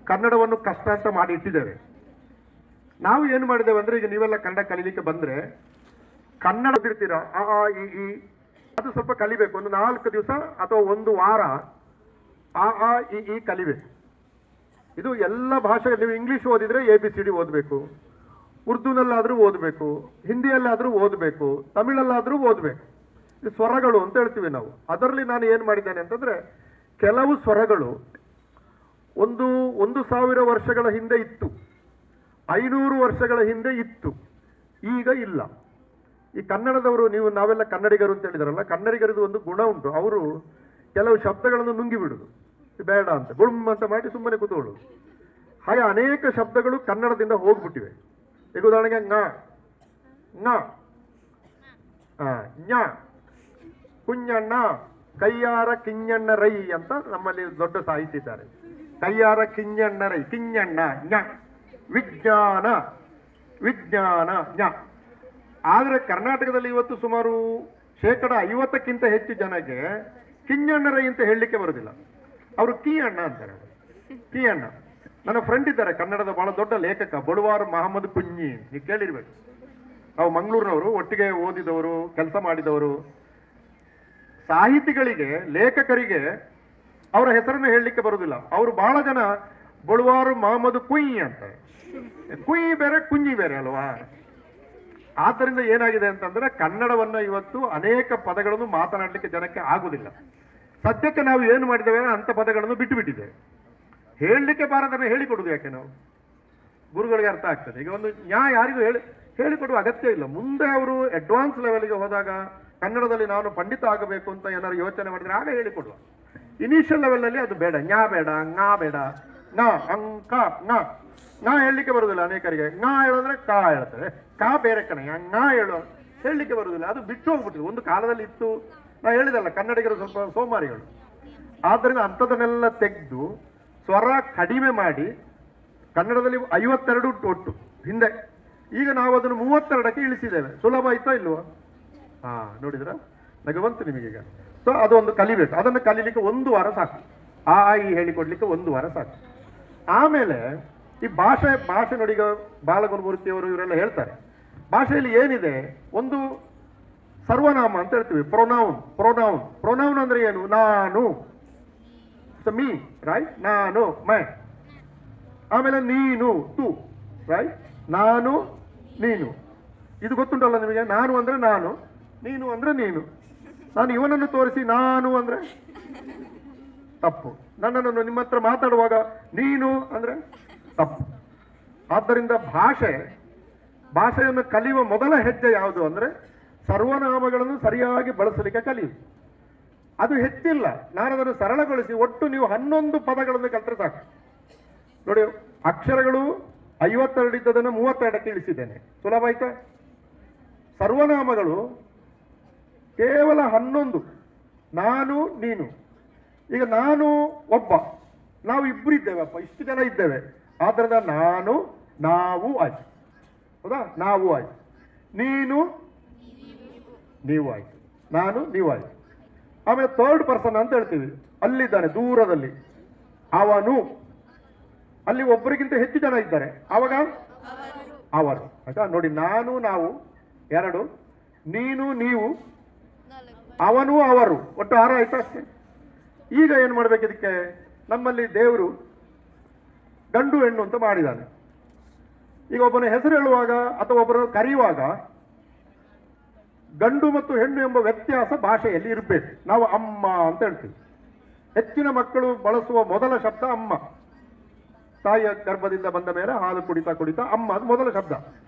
ಕನ್ನಡವನ್ನು ಕಷ್ಟ ಅಂತ ಮಾಡಿ ಇಟ್ಟಿದ್ದೇವೆ. ನಾವು ಏನು ಮಾಡಿದ್ದೇವೆ ಅಂದ್ರೆ, ಈಗ ನೀವೆಲ್ಲ ಕನ್ನಡ ಕಲೀಲಿಕ್ಕೆ ಬಂದ್ರೆ ಕನ್ನಡ ಓದಿರ್ತೀರಾ, ಆ ಈ ಅದು ಸ್ವಲ್ಪ ಕಲಿಬೇಕು. ಒಂದು 4 ದಿವಸ ಅಥವಾ 1 ವಾರ ಆ ಈ ಕಲಿಬೇಕು. ಇದು ಎಲ್ಲ ಭಾಷೆ. ನೀವು ಇಂಗ್ಲಿಷ್ ಓದಿದ್ರೆ ABCD ಓದಬೇಕು, ಉರ್ದುನಲ್ಲಾದ್ರೂ ಓದಬೇಕು, ಹಿಂದಿಯಲ್ಲಾದ್ರೂ ಓದಬೇಕು, ತಮಿಳಲ್ಲಾದ್ರೂ ಓದಬೇಕು. ಇದು ಸ್ವರಗಳು ಅಂತ ಹೇಳ್ತೀವಿ ನಾವು. ಅದರಲ್ಲಿ ನಾನು ಏನು ಮಾಡಿದ್ದೇನೆ ಅಂತಂದ್ರೆ, ಕೆಲವು ಸ್ವರಗಳು 1,000 ವರ್ಷಗಳ ಹಿಂದೆ ಇತ್ತು, 500 ವರ್ಷಗಳ ಹಿಂದೆ ಇತ್ತು, ಈಗ ಇಲ್ಲ. ಈ ಕನ್ನಡದವರು, ನಾವೆಲ್ಲ ಕನ್ನಡಿಗರು ಅಂತ ಹೇಳಿದಾರಲ್ಲ, ಕನ್ನಡಿಗರದು ಒಂದು ಗುಣ ಉಂಟು. ಅವರು ಕೆಲವು ಶಬ್ದಗಳನ್ನು ನುಂಗಿ ಬಿಡುದು, ಬೇಡ ಅಂತ ಗುಳುಮ್ ಅಂತ ಮಾಡಿ ಸುಮ್ಮನೆ ಕೂತ್ಕೊಳ್ಳೋದು. ಹಾಗೆ ಅನೇಕ ಶಬ್ದಗಳು ಕನ್ನಡದಿಂದ ಹೋಗ್ಬಿಟ್ಟಿವೆ. ಈಗ ಉದಾಹರಣೆಗೆ ಞ, ಕುഞ്ഞಣ್ಣ, ಕೈಯಾರ ಕಿഞ്ഞಣ್ಣ ರೈ ಅಂತ ನಮ್ಮಲ್ಲಿ ದೊಡ್ಡ ಸಾಹಿತ್ಯ ಇದ್ದಾರೆ. ಕೈಯಾರ ಕಿഞ്ഞಣ್ಣ ರೈ, ಕಿഞ്ഞಣ್ಣ ಞ. ವಿಜ್ಞಾನ, ವಿಜ್ಞಾನ ಞ. ಆದರೆ ಕರ್ನಾಟಕದಲ್ಲಿ ಇವತ್ತು ಸುಮಾರು 50%ಕ್ಕಿಂತ ಹೆಚ್ಚು ಜನಕ್ಕೆ ಕಿഞ്ഞಣ್ಣ ರೈ ಅಂತ ಹೇಳಲಿಕ್ಕೆ ಬರೋದಿಲ್ಲ. ಅವರು ಕೀ ಅಣ್ಣ ಅಂತಾರೆ, ಕೀ ಅಣ್ಣ. ನನ್ನ ಫ್ರೆಂಡ್ ಇದ್ದಾರೆ, ಕನ್ನಡದ ಬಹಳ ದೊಡ್ಡ ಲೇಖಕ, ಬಳುವಾರು ಮಹಮ್ಮದ್ ಕುಂಞಿ, ನೀವು ಕೇಳಿರ್ಬೇಕು. ನಾವು ಮಂಗಳೂರಿನವರು, ಒಟ್ಟಿಗೆ ಓದಿದವರು, ಕೆಲಸ ಮಾಡಿದವರು. ಸಾಹಿತಿಗಳಿಗೆ, ಲೇಖಕರಿಗೆ ಅವರ ಹೆಸರನ್ನು ಹೇಳಲಿಕ್ಕೆ ಬರೋದಿಲ್ಲ. ಅವರು ಬಹಳ ಜನ ಬಳುವಾರು ಮಹಮ್ಮದ್ ಕುಂಞಿ ಅಂತಾರೆ. ಕುಂಞಿ ಬೇರೆ, ಕುಂಞಿ ಬೇರೆ ಅಲ್ವಾ? ಆದ್ದರಿಂದ ಏನಾಗಿದೆ ಅಂತಂದ್ರೆ, ಕನ್ನಡವನ್ನ ಇವತ್ತು ಅನೇಕ ಪದಗಳನ್ನು ಮಾತನಾಡಲಿಕ್ಕೆ ಜನಕ್ಕೆ ಆಗುದಿಲ್ಲ. ಸದ್ಯಕ್ಕೆ ನಾವು ಏನು ಮಾಡಿದ್ದೇವೆ, ಅಂತ ಪದಗಳನ್ನು ಬಿಟ್ಟು ಬಿಟ್ಟಿದ್ದೇವೆ. ಹೇಳಲಿಕ್ಕೆ ಬಾರದನ್ನು ಹೇಳಿಕೊಡುದು ಯಾಕೆ? ನಾವು ಗುರುಗಳಿಗೆ ಅರ್ಥ ಆಗ್ತದೆ. ಈಗ ಒಂದು ಯಾರಿಗೂ ಹೇಳಿಕೊಡುವ ಅಗತ್ಯ ಇಲ್ಲ. ಮುಂದೆ ಅವರು ಅಡ್ವಾನ್ಸ್ ಲೆವೆಲ್ಗೆ ಹೋದಾಗ ಕನ್ನಡದಲ್ಲಿ ನಾನು ಪಂಡಿತ ಆಗಬೇಕು ಅಂತ ಏನಾದ್ರು ಯೋಚನೆ ಮಾಡಿದ್ರೆ ಆಗ ಹೇಳಿಕೊಡುವ. ಇನಿಷಿಯಲ್ ಲೆವೆಲಲ್ಲಿ ಅದು ಬೇಡ, ಞಾ ಬೇಡ, ಞಾ ಬೇಡ, ಞ ಅಂಕ ಞ ಹೇಳಲಿಕ್ಕೆ ಬರುವುದಿಲ್ಲ ಅನೇಕರಿಗೆ. ಞ ಹೇಳಂದ್ರೆ ಕಾ ಹೇಳ್ತಾರೆ, ಕಾ ಬೇರೆ ಕಣೆ, ಞ ಹೇಳು ಹೇಳಲಿಕ್ಕೆ ಬರುವುದಿಲ್ಲ. ಅದು ಬಿಟ್ಟು ಹೋಗ್ಬಿಟ್ಟಿದೆ. ಒಂದು ಕಾಲದಲ್ಲಿ ಇತ್ತು, ನಾ ಹೇಳಿದಲ್ಲ ಕನ್ನಡಿಗರು ಸ್ವಲ್ಪ ಸೋಮಾರಿಗಳು. ಆದ್ದರಿಂದ ಅಂಥದನ್ನೆಲ್ಲ ತೆಗೆದು ಸ್ವರ ಕಡಿಮೆ ಮಾಡಿ ಕನ್ನಡದಲ್ಲಿ 52 ಒಟ್ಟು ಹಿಂದೆ, ಈಗ ನಾವು ಅದನ್ನು 32ಕ್ಕೆ ಇಳಿಸಿದ್ದೇವೆ. ಸುಲಭ ಆಯ್ತಾ ಇಲ್ವಾ? ಹಾ, ನೋಡಿದ್ರ ನಗೆ ಬಂತು ನಿಮಗೀಗ. ಸೊ ಅದು ಒಂದು ಕಲಿಬೇಕು. ಅದನ್ನು ಕಲೀಲಿಕ್ಕೆ 1 ವಾರ ಸಾಕು. ಆ ಈ ಹೇಳಿಕೊಡ್ಲಿಕ್ಕೆ 1 ವಾರ ಸಾಕು. ಆಮೇಲೆ ಈ ಭಾಷೆ ನೋಡಿ, ಈಗ ಬಾಲಗುರುಮೂರ್ತಿಯವರು ಇವರೆಲ್ಲ ಹೇಳ್ತಾರೆ ಭಾಷೆಯಲ್ಲಿ ಏನಿದೆ, ಒಂದು ಸರ್ವನಾಮ ಅಂತ ಹೇಳ್ತೀವಿ, ಪ್ರೊನೌನ್ ಅಂದ್ರೆ ಏನು? ನಾನು, ಮೀ, ರೈಟ್, ನಾನು, ಮೈ. ಆಮೇಲೆ ನೀನು, ತು, ರೈಟ್, ನಾನು, ನೀನು. ಇದು ಗೊತ್ತುಂಟಲ್ಲ ನಿಮಗೆ? ನಾನು ಅಂದ್ರೆ ನಾನು, ನೀನು ಅಂದ್ರೆ ನೀನು. ನಾನು ಇವನನ್ನು ತೋರಿಸಿ ನಾನು ಅಂದ್ರೆ ತಪ್ಪು. ನನ್ನನ್ನು ನಿಮ್ಮ ಹತ್ರ ಮಾತಾಡುವಾಗ ನೀನು ಅಂದ್ರೆ ತಪ್ಪು. ಆದ್ದರಿಂದ ಭಾಷೆಯನ್ನು ಕಲಿಯುವ ಮೊದಲ ಹೆಜ್ಜೆ ಯಾವುದು ಅಂದ್ರೆ ಸರ್ವನಾಮಗಳನ್ನು ಸರಿಯಾಗಿ ಬಳಸಲಿಕ್ಕೆ ಕಲಿಯುವುದು. ಅದು ಹೆಚ್ಚಿಲ್ಲ, ನಾನು ಅದನ್ನು ಸರಳಗೊಳಿಸಿ ಒಟ್ಟು ನೀವು 11 ಪದಗಳನ್ನು ಕಲ್ತ್ರೆ ಸಾಕು. ನೋಡಿ, ಅಕ್ಷರಗಳು 52 ಇದ್ದದನ್ನು 32ಕ್ಕೆ ಇಳಿಸಿದ್ದೇನೆ. ಸುಲಭ ಆಯ್ತಾ? ಸರ್ವನಾಮಗಳು ಕೇವಲ 11, ನಾನು, ನೀನು. ಈಗ ನಾನು ಒಬ್ಬ, ನಾವು ಇಬ್ಬರು ಇದ್ದೇವಪ್ಪ, ಇಷ್ಟು ಜನ ಇದ್ದೇವೆ. ಆದ್ದರಿಂದ ನಾನು, ನಾವು ಆಯ್ತು, ಹೌದಾ? ನಾವು ಆಯ್ತು. ನೀನು, ನೀವು ಆಯ್ತು. ನಾನು, ನೀವು ಆಯ್ತು. ಆಮೇಲೆ 3rd ಪರ್ಸನ್ ಅಂತ ಹೇಳ್ತೀವಿ, ಅಲ್ಲಿದ್ದಾನೆ ದೂರದಲ್ಲಿ, ಅವನು. ಅಲ್ಲಿ ಒಬ್ಬರಿಗಿಂತ ಹೆಚ್ಚು ಜನ ಇದ್ದಾರೆ, ಆವಾಗ ಅವರು. ಆಯ್ತಾ? ನೋಡಿ, ನಾನು, ನಾವು 2, ನೀನು, ನೀವು, ಅವನು, ಅವರು, ಒಟ್ಟು 6 ಆಯ್ತಾ? ಅಷ್ಟೇ. ಈಗ ಏನು ಮಾಡ್ಬೇಕು ಇದಕ್ಕೆ? ನಮ್ಮಲ್ಲಿ ದೇವರು ಗಂಡು ಹೆಣ್ಣು ಅಂತ ಮಾಡಿದ್ದಾನೆ. ಈಗ ಒಬ್ಬನ ಹೆಸರು ಹೇಳುವಾಗ ಅಥವಾ ಒಬ್ಬರನ್ನು ಕರೆಯುವಾಗ ಗಂಡು ಮತ್ತು ಹೆಣ್ಣು ಎಂಬ ವ್ಯತ್ಯಾಸ ಭಾಷೆಯಲ್ಲಿ ಇರಬೇಕು. ನಾವು ಅಮ್ಮ ಅಂತ ಹೇಳ್ತೀವಿ. ಹೆಚ್ಚಿನ ಮಕ್ಕಳು ಬಳಸುವ ಮೊದಲ ಶಬ್ದ ಅಮ್ಮ. ತಾಯಿಯ ಗರ್ಭದಿಂದ ಬಂದ ಮೇಲೆ ಹಾಲು ಕುಡಿತಾ ಕುಡಿತಾ ಅಮ್ಮ ಅದು ಮೊದಲ ಶಬ್ದ.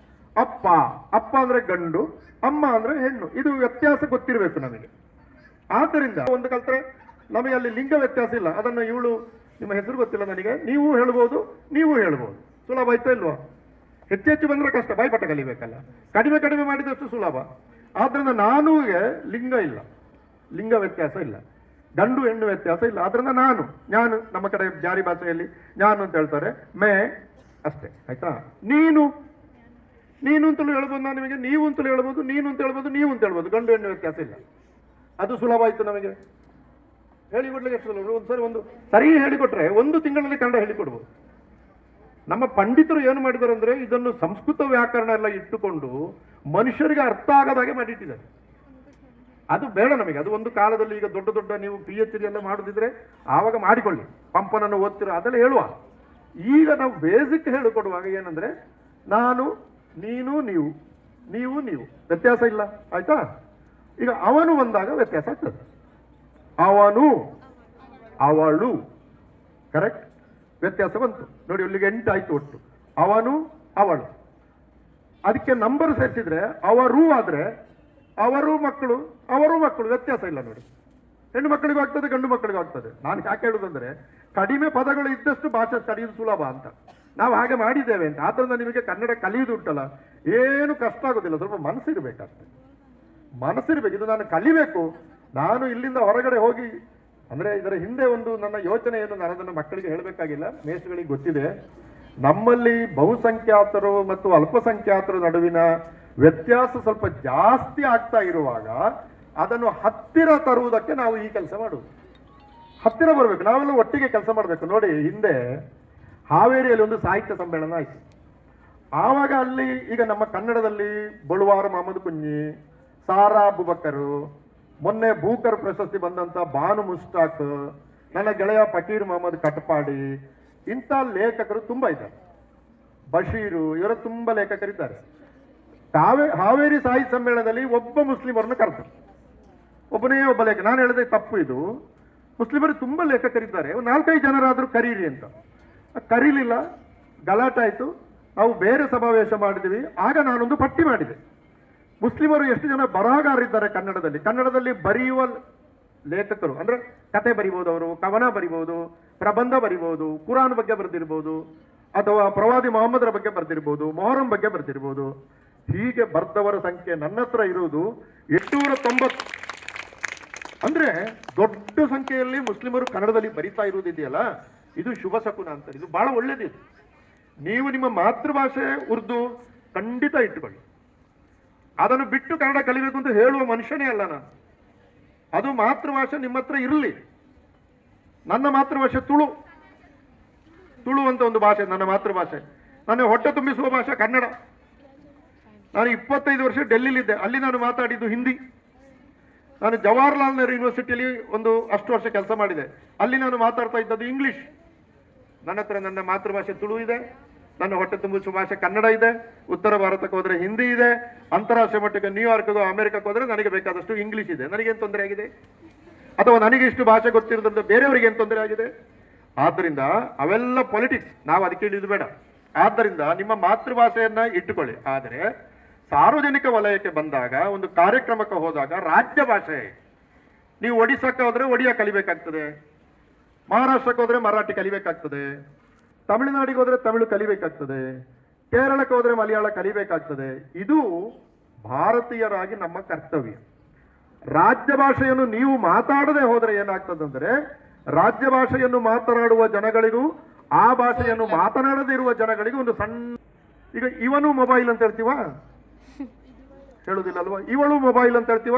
ಅಪ್ಪ ಅಂದ್ರೆ ಗಂಡು, ಅಮ್ಮ ಅಂದ್ರೆ ಹೆಣ್ಣು. ಇದು ವ್ಯತ್ಯಾಸ ಗೊತ್ತಿರಬೇಕು ನಮಗೆ. ಆದ್ದರಿಂದ ಒಂದು ಕಲ್ತ್ರೆ ನಮಗೆ ಅಲ್ಲಿ ಲಿಂಗ ವ್ಯತ್ಯಾಸ ಇಲ್ಲ. ಅದನ್ನು ಇವಳು, ನಿಮ್ಮ ಹೆಸರು ಗೊತ್ತಿಲ್ಲ ನನಗೆ, ನೀವು ಹೇಳ್ಬೋದು, ನೀವು ಹೇಳ್ಬೋದು. ಸುಲಭ ಆಯ್ತಾ ಇಲ್ವಾ? ಹೆಚ್ಚೆಚ್ಚು ಬಂದ್ರೆ ಕಷ್ಟ, ಬಾಯ್ಪಾಠ ಕಲಿಬೇಕಲ್ಲ. ಕಡಿಮೆ ಮಾಡಿದಷ್ಟು ಸುಲಭ. ಆದ್ರಿಂದ ನಾನುಗೆ ಲಿಂಗ ಇಲ್ಲ, ಲಿಂಗ ವ್ಯತ್ಯಾಸ ಇಲ್ಲ, ಗಂಡು ಹೆಣ್ಣು ವ್ಯತ್ಯಾಸ ಇಲ್ಲ. ಆದ್ರಿಂದ ನಾನು ನಮ್ಮ ಕಡೆ ಜಾರಿ ಭಾಷೆಯಲ್ಲಿ ನಾನು ಅಂತ ಹೇಳ್ತಾರೆ, ಮೇ ಅಷ್ಟೇ. ಆಯ್ತಾ? ನೀನು ಅಂತಲೂ ಹೇಳ್ಬೋದು, ನಾನು ನಿಮಗೆ ನೀವು ಅಂತಲೂ ಹೇಳ್ಬೋದು, ನೀನು ಅಂತ ಹೇಳ್ಬೋದು, ನೀವು ಅಂತ ಹೇಳ್ಬೋದು. ಗಂಡು ಹೆಣ್ಣು ವ್ಯತ್ಯಾಸ ಇಲ್ಲ. ಅದು ಸುಲಭ ಆಯ್ತು ನಮಗೆ. ಹೇಳಿಕೊಡ್ಲಿಕ್ಕೆ ಎಷ್ಟು ಸುಲಭ. ಒಂದ್ಸರಿ ಒಂದು ಸರಿ ಹೇಳಿಕೊಟ್ರೆ 1 ತಿಂಗಳಲ್ಲಿ ಕನ್ನಡ ಹೇಳಿಕೊಡ್ಬೋದು. ನಮ್ಮ ಪಂಡಿತರು ಏನು ಮಾಡಿದ್ದಾರೆ ಅಂದ್ರೆ ಇದನ್ನು ಸಂಸ್ಕೃತ ವ್ಯಾಕರಣ ಎಲ್ಲ ಇಟ್ಟುಕೊಂಡು ಮನುಷ್ಯರಿಗೆ ಅರ್ಥ ಆಗದಾಗೆ ಮಾಡಿಟ್ಟಿದ್ದಾರೆ. ಅದು ಬೇಡ ನಮಗೆ. ಅದು ಒಂದು ಕಾಲದಲ್ಲಿ, ಈಗ ದೊಡ್ಡ ನೀವು PhD ಎಲ್ಲ ಮಾಡುದಿದ್ರೆ ಆವಾಗ ಮಾಡಿಕೊಳ್ಳಿ, ಪಂಪನನ್ನು ಓದ್ತಿರೋ ಅದೆಲ್ಲ ಹೇಳುವ. ಈಗ ನಾವು ಬೇಸಿಕ್ ಹೇಳಿಕೊಡುವಾಗ ಏನಂದ್ರೆ ನಾನು, ನೀನು, ನೀವು ವ್ಯತ್ಯಾಸ ಇಲ್ಲ. ಆಯ್ತಾ? ಈಗ ಅವನು ಬಂದಾಗ ವ್ಯತ್ಯಾಸ ಆಗ್ತದೆ. ಅವನು, ಅವಳು, ಕರೆಕ್ಟ್, ವ್ಯತ್ಯಾಸ ಬಂತು. ನೋಡಿ, ಅಲ್ಲಿಗೆ 8 ಆಯ್ತು ಒಟ್ಟು. ಅವನು, ಅವಳು. ಅದಕ್ಕೆ ನಂಬರ್ ಸೇರಿಸಿದ್ರೆ ಅವರು ಆದ್ರೆ ಅವರು ಮಕ್ಕಳು ವ್ಯತ್ಯಾಸ ಇಲ್ಲ. ನೋಡಿ, ಹೆಣ್ಣು ಮಕ್ಕಳಿಗೂ ಆಗ್ತದೆ, ಗಂಡು ಮಕ್ಕಳಿಗೂ ಆಗ್ತದೆ. ನಾನು ಯಾಕೆ ಹೇಳುದಂದ್ರೆ ಕಡಿಮೆ ಪದಗಳು ಇದ್ದಷ್ಟು ಭಾಷೆ ಕಲಿಯುವುದು ಸುಲಭ ಅಂತ ನಾವು ಹಾಗೆ ಮಾಡಿದ್ದೇವೆ ಅಂತ. ಆದ್ರಿಂದ ನಿಮಗೆ ಕನ್ನಡ ಕಲಿಯುವುದು ಉಂಟಲ್ಲ, ಏನು ಕಷ್ಟ ಆಗೋದಿಲ್ಲ. ಸ್ವಲ್ಪ ಮನಸ್ಸಿರ್ಬೇಕಷ್ಟೆ, ಮನಸ್ಸಿರ್ಬೇಕು. ಇದು ನಾನು ಕಲಿಬೇಕು. ನಾನು ಇಲ್ಲಿಂದ ಹೊರಗಡೆ ಹೋಗಿ ಅಂದ್ರೆ ಇದರ ಹಿಂದೆ ಒಂದು ನನ್ನ ಯೋಚನೆ ಏನು, ನಾನು ಅದನ್ನು ಮಕ್ಕಳಿಗೆ ಹೇಳಬೇಕಾಗಿಲ್ಲ, ಮೇಷ್ಗಳಿಗೆ ಗೊತ್ತಿದೆ. ನಮ್ಮಲ್ಲಿ ಬಹುಸಂಖ್ಯಾತರು ಮತ್ತು ಅಲ್ಪಸಂಖ್ಯಾತರ ನಡುವಿನ ವ್ಯತ್ಯಾಸ ಸ್ವಲ್ಪ ಜಾಸ್ತಿ ಆಗ್ತಾ ಇರುವಾಗ ಅದನ್ನು ಹತ್ತಿರ ತರುವುದಕ್ಕೆ ನಾವು ಈ ಕೆಲಸ ಮಾಡುವುದು. ಹತ್ತಿರ ಬರಬೇಕು, ನಾವೆಲ್ಲ ಒಟ್ಟಿಗೆ ಕೆಲಸ ಮಾಡಬೇಕು. ನೋಡಿ, ಹಿಂದೆ ಹಾವೇರಿಯಲ್ಲಿ ಒಂದು ಸಾಹಿತ್ಯ ಸಮ್ಮೇಳನ ಆಯಿತು. ಆವಾಗ ಅಲ್ಲಿ ಈಗ ನಮ್ಮ ಕನ್ನಡದಲ್ಲಿ ಬಳುವಾರ ಮಹಮ್ಮದ್ ಕುಂಜಿ, ಸಾರಾ ಅಬುಬಕರು, ಮೊನ್ನೆ ಬೂಕರ್ ಪ್ರಶಸ್ತಿ ಬಂದಂತ ಬಾನು ಮುಸ್ತಾಕ್, ನನ್ನ ಗೆಳೆಯ ಫಕೀರ್ ಮೊಹಮ್ಮದ್ ಕಟ್ಪಾಡಿ, ಇಂಥ ಲೇಖಕರು ತುಂಬಾ ಇದ್ದಾರೆ. ಬಶೀರು, ಇವರ ತುಂಬಾ ಲೇಖಕರಿದ್ದಾರೆ. ಹಾವೇರಿ ಸಾಹಿತ್ಯ ಸಮ್ಮೇಳನದಲ್ಲಿ ಒಬ್ಬ ಮುಸ್ಲಿಮರನ್ನು ಕರೆದರು, ಒಬ್ಬ ಲೇಖಕ. ನಾನು ಹೇಳಿದೆ ತಪ್ಪು, ಇದು ಮುಸ್ಲಿಮರು ತುಂಬಾ ಲೇಖಕರಿದ್ದಾರೆ, 4-5 ಜನರಾದ್ರೂ ಕರೀರಿ ಅಂತ. ಕರೀಲಿಲ್ಲ, ಗಲಾಟೆ ಆಯ್ತು. ನಾವು ಬೇರೆ ಸಮಾವೇಶ ಮಾಡಿದ್ವಿ. ಆಗ ನಾನೊಂದು ಪಟ್ಟಿ ಮಾಡಿದೆ, ಮುಸ್ಲಿಮರು ಎಷ್ಟು ಜನ ಬರಹಗಾರರಿದ್ದಾರೆ ಕನ್ನಡದಲ್ಲಿ ಬರೆಯುವ ಲೇಖಕರು, ಅಂದ್ರೆ ಕತೆ ಬರಿಬಹುದು, ಅವರು ಕವನ ಬರಿಬಹುದು, ಪ್ರಬಂಧ ಬರಿಬಹುದು, ಕುರಾನ್ ಬಗ್ಗೆ ಬರೆದಿರ್ಬೋದು, ಅಥವಾ ಪ್ರವಾದಿ ಮೊಹಮ್ಮದರ ಬಗ್ಗೆ ಬರೆದಿರ್ಬೋದು, ಮೊಹರಂ ಬಗ್ಗೆ ಬರೆದಿರ್ಬೋದು. ಹೀಗೆ ಬರ್ದವರ ಸಂಖ್ಯೆ ನನ್ನ ಹತ್ರ ಇರುವುದು 890. ಅಂದ್ರೆ ದೊಡ್ಡ ಸಂಖ್ಯೆಯಲ್ಲಿ ಮುಸ್ಲಿಮರು ಕನ್ನಡದಲ್ಲಿ ಬರಿತಾ ಇರುವುದಿದೆಯಲ್ಲ, ಇದು ಶುಭ ಶಕುನ ಅಂತ. ಇದು ಬಹಳ ಒಳ್ಳೇದಿದೆ. ನೀವು ನಿಮ್ಮ ಮಾತೃಭಾಷೆ ಉರ್ದು ಖಂಡಿತ ಇಟ್ಟುಕೊಳ್ಳಿ. ಅದನ್ನು ಬಿಟ್ಟು ಕನ್ನಡ ಕಲಿಬೇಕು ಅಂತ ಹೇಳುವ ಮನುಷ್ಯನೇ ಅಲ್ಲ ನಾನು. ಅದು ಮಾತೃಭಾಷೆ ನಿಮ್ಮ ಹತ್ರ ಇರಲಿ. ನನ್ನ ಮಾತೃಭಾಷೆ ತುಳು ಅಂತ ಒಂದು ಭಾಷೆ, ನನ್ನ ಮಾತೃಭಾಷೆ. ನನ್ನ ಹೊಟ್ಟೆ ತುಂಬಿಸುವ ಭಾಷೆ ಕನ್ನಡ. ನಾನು 25 ವರ್ಷ ಡೆಲ್ಲಿಲಿದ್ದೆ, ಅಲ್ಲಿ ನಾನು ಮಾತಾಡಿದ್ದು ಹಿಂದಿ. ನಾನು ಜವಾಹರ್ಲಾಲ್ ನೆಹರು ಯೂನಿವರ್ಸಿಟಿಯಲ್ಲಿ ಅಷ್ಟು ವರ್ಷ ಕೆಲಸ ಮಾಡಿದೆ, ಅಲ್ಲಿ ನಾನು ಮಾತಾಡ್ತಾ ಇದ್ದದ್ದು ಇಂಗ್ಲಿಷ್. ನನ್ನ ಹತ್ರ ನನ್ನ ಮಾತೃಭಾಷೆ ತುಳು ಇದೆ, ನನ್ನ ಹೊಟ್ಟೆ ತುಂಬಿಸುವ ಭಾಷೆ ಕನ್ನಡ ಇದೆ. ಉತ್ತರ ಭಾರತಕ್ಕೆ ಹೋದ್ರೆ ಹಿಂದಿ ಇದೆ, ಅಂತಾರಾಷ್ಟ್ರೀಯ ಮಟ್ಟಕ್ಕೆ ನ್ಯೂಯಾರ್ಕ್ಗೋ ಅಮೆರಿಕಕ್ಕೆ ಹೋದ್ರೆ ನನಗೆ ಬೇಕಾದಷ್ಟು ಇಂಗ್ಲಿಷ್ ಇದೆ. ನನಗೇನು ತೊಂದರೆ ಆಗಿದೆ? ಅಥವಾ ನನಗೆ ಇಷ್ಟು ಭಾಷೆ ಗೊತ್ತಿರೋದ್ರಿಂದ ಬೇರೆಯವರಿಗೆ ಏನು ತೊಂದರೆ ಆಗಿದೆ? ಆದ್ದರಿಂದ ಅವೆಲ್ಲ ಪೊಲಿಟಿಕ್ಸ್, ನಾವು ಅದಕ್ಕೆ ಹಿಡಿದು ಬೇಡ. ಆದ್ದರಿಂದ ನಿಮ್ಮ ಮಾತೃಭಾಷೆಯನ್ನ ಇಟ್ಟುಕೊಳ್ಳಿ. ಆದರೆ ಸಾರ್ವಜನಿಕ ವಲಯಕ್ಕೆ ಬಂದಾಗ, ಒಂದು ಕಾರ್ಯಕ್ರಮಕ್ಕೆ ಹೋದಾಗ ರಾಜ್ಯ ಭಾಷೆ, ನೀವು ಒಡಿಶಾಕ್ಕೆ ಹೋದ್ರೆ ಒಡಿಯಾ ಕಲಿಬೇಕಾಗ್ತದೆ, ಮಹಾರಾಷ್ಟ್ರಕ್ಕೆ ಹೋದ್ರೆ ಮರಾಠಿ ಕಲಿಬೇಕಾಗ್ತದೆ, ತಮಿಳುನಾಡಿಗೆ ಹೋದ್ರೆ ತಮಿಳು ಕಲಿಬೇಕಾಗ್ತದೆ, ಕೇರಳಕ್ಕೆ ಹೋದ್ರೆ ಮಲಯಾಳ ಕಲಿಬೇಕಾಗ್ತದೆ. ಇದು ಭಾರತೀಯರಾಗಿ ನಮ್ಮ ಕರ್ತವ್ಯ. ರಾಜ್ಯ ಭಾಷೆಯನ್ನು ನೀವು ಮಾತಾಡದೆ ಹೋದ್ರೆ ಏನಾಗ್ತದಂದ್ರೆ, ರಾಜ್ಯ ಭಾಷೆಯನ್ನು ಮಾತನಾಡುವ ಜನಗಳಿಗೂ ಆ ಭಾಷೆಯನ್ನು ಮಾತನಾಡದೇ ಇರುವ ಜನಗಳಿಗೂ ಒಂದು ಸಣ್ಣ, ಈಗ ಇವನು ಮೊಬೈಲ್ ಅಂತ ಹೇಳ್ತೀವ, ಹೇಳುದಿಲ್ಲ ಅಲ್ವಾ? ಇವಳು ಮೊಬೈಲ್ ಅಂತ ಹೇಳ್ತೀವ,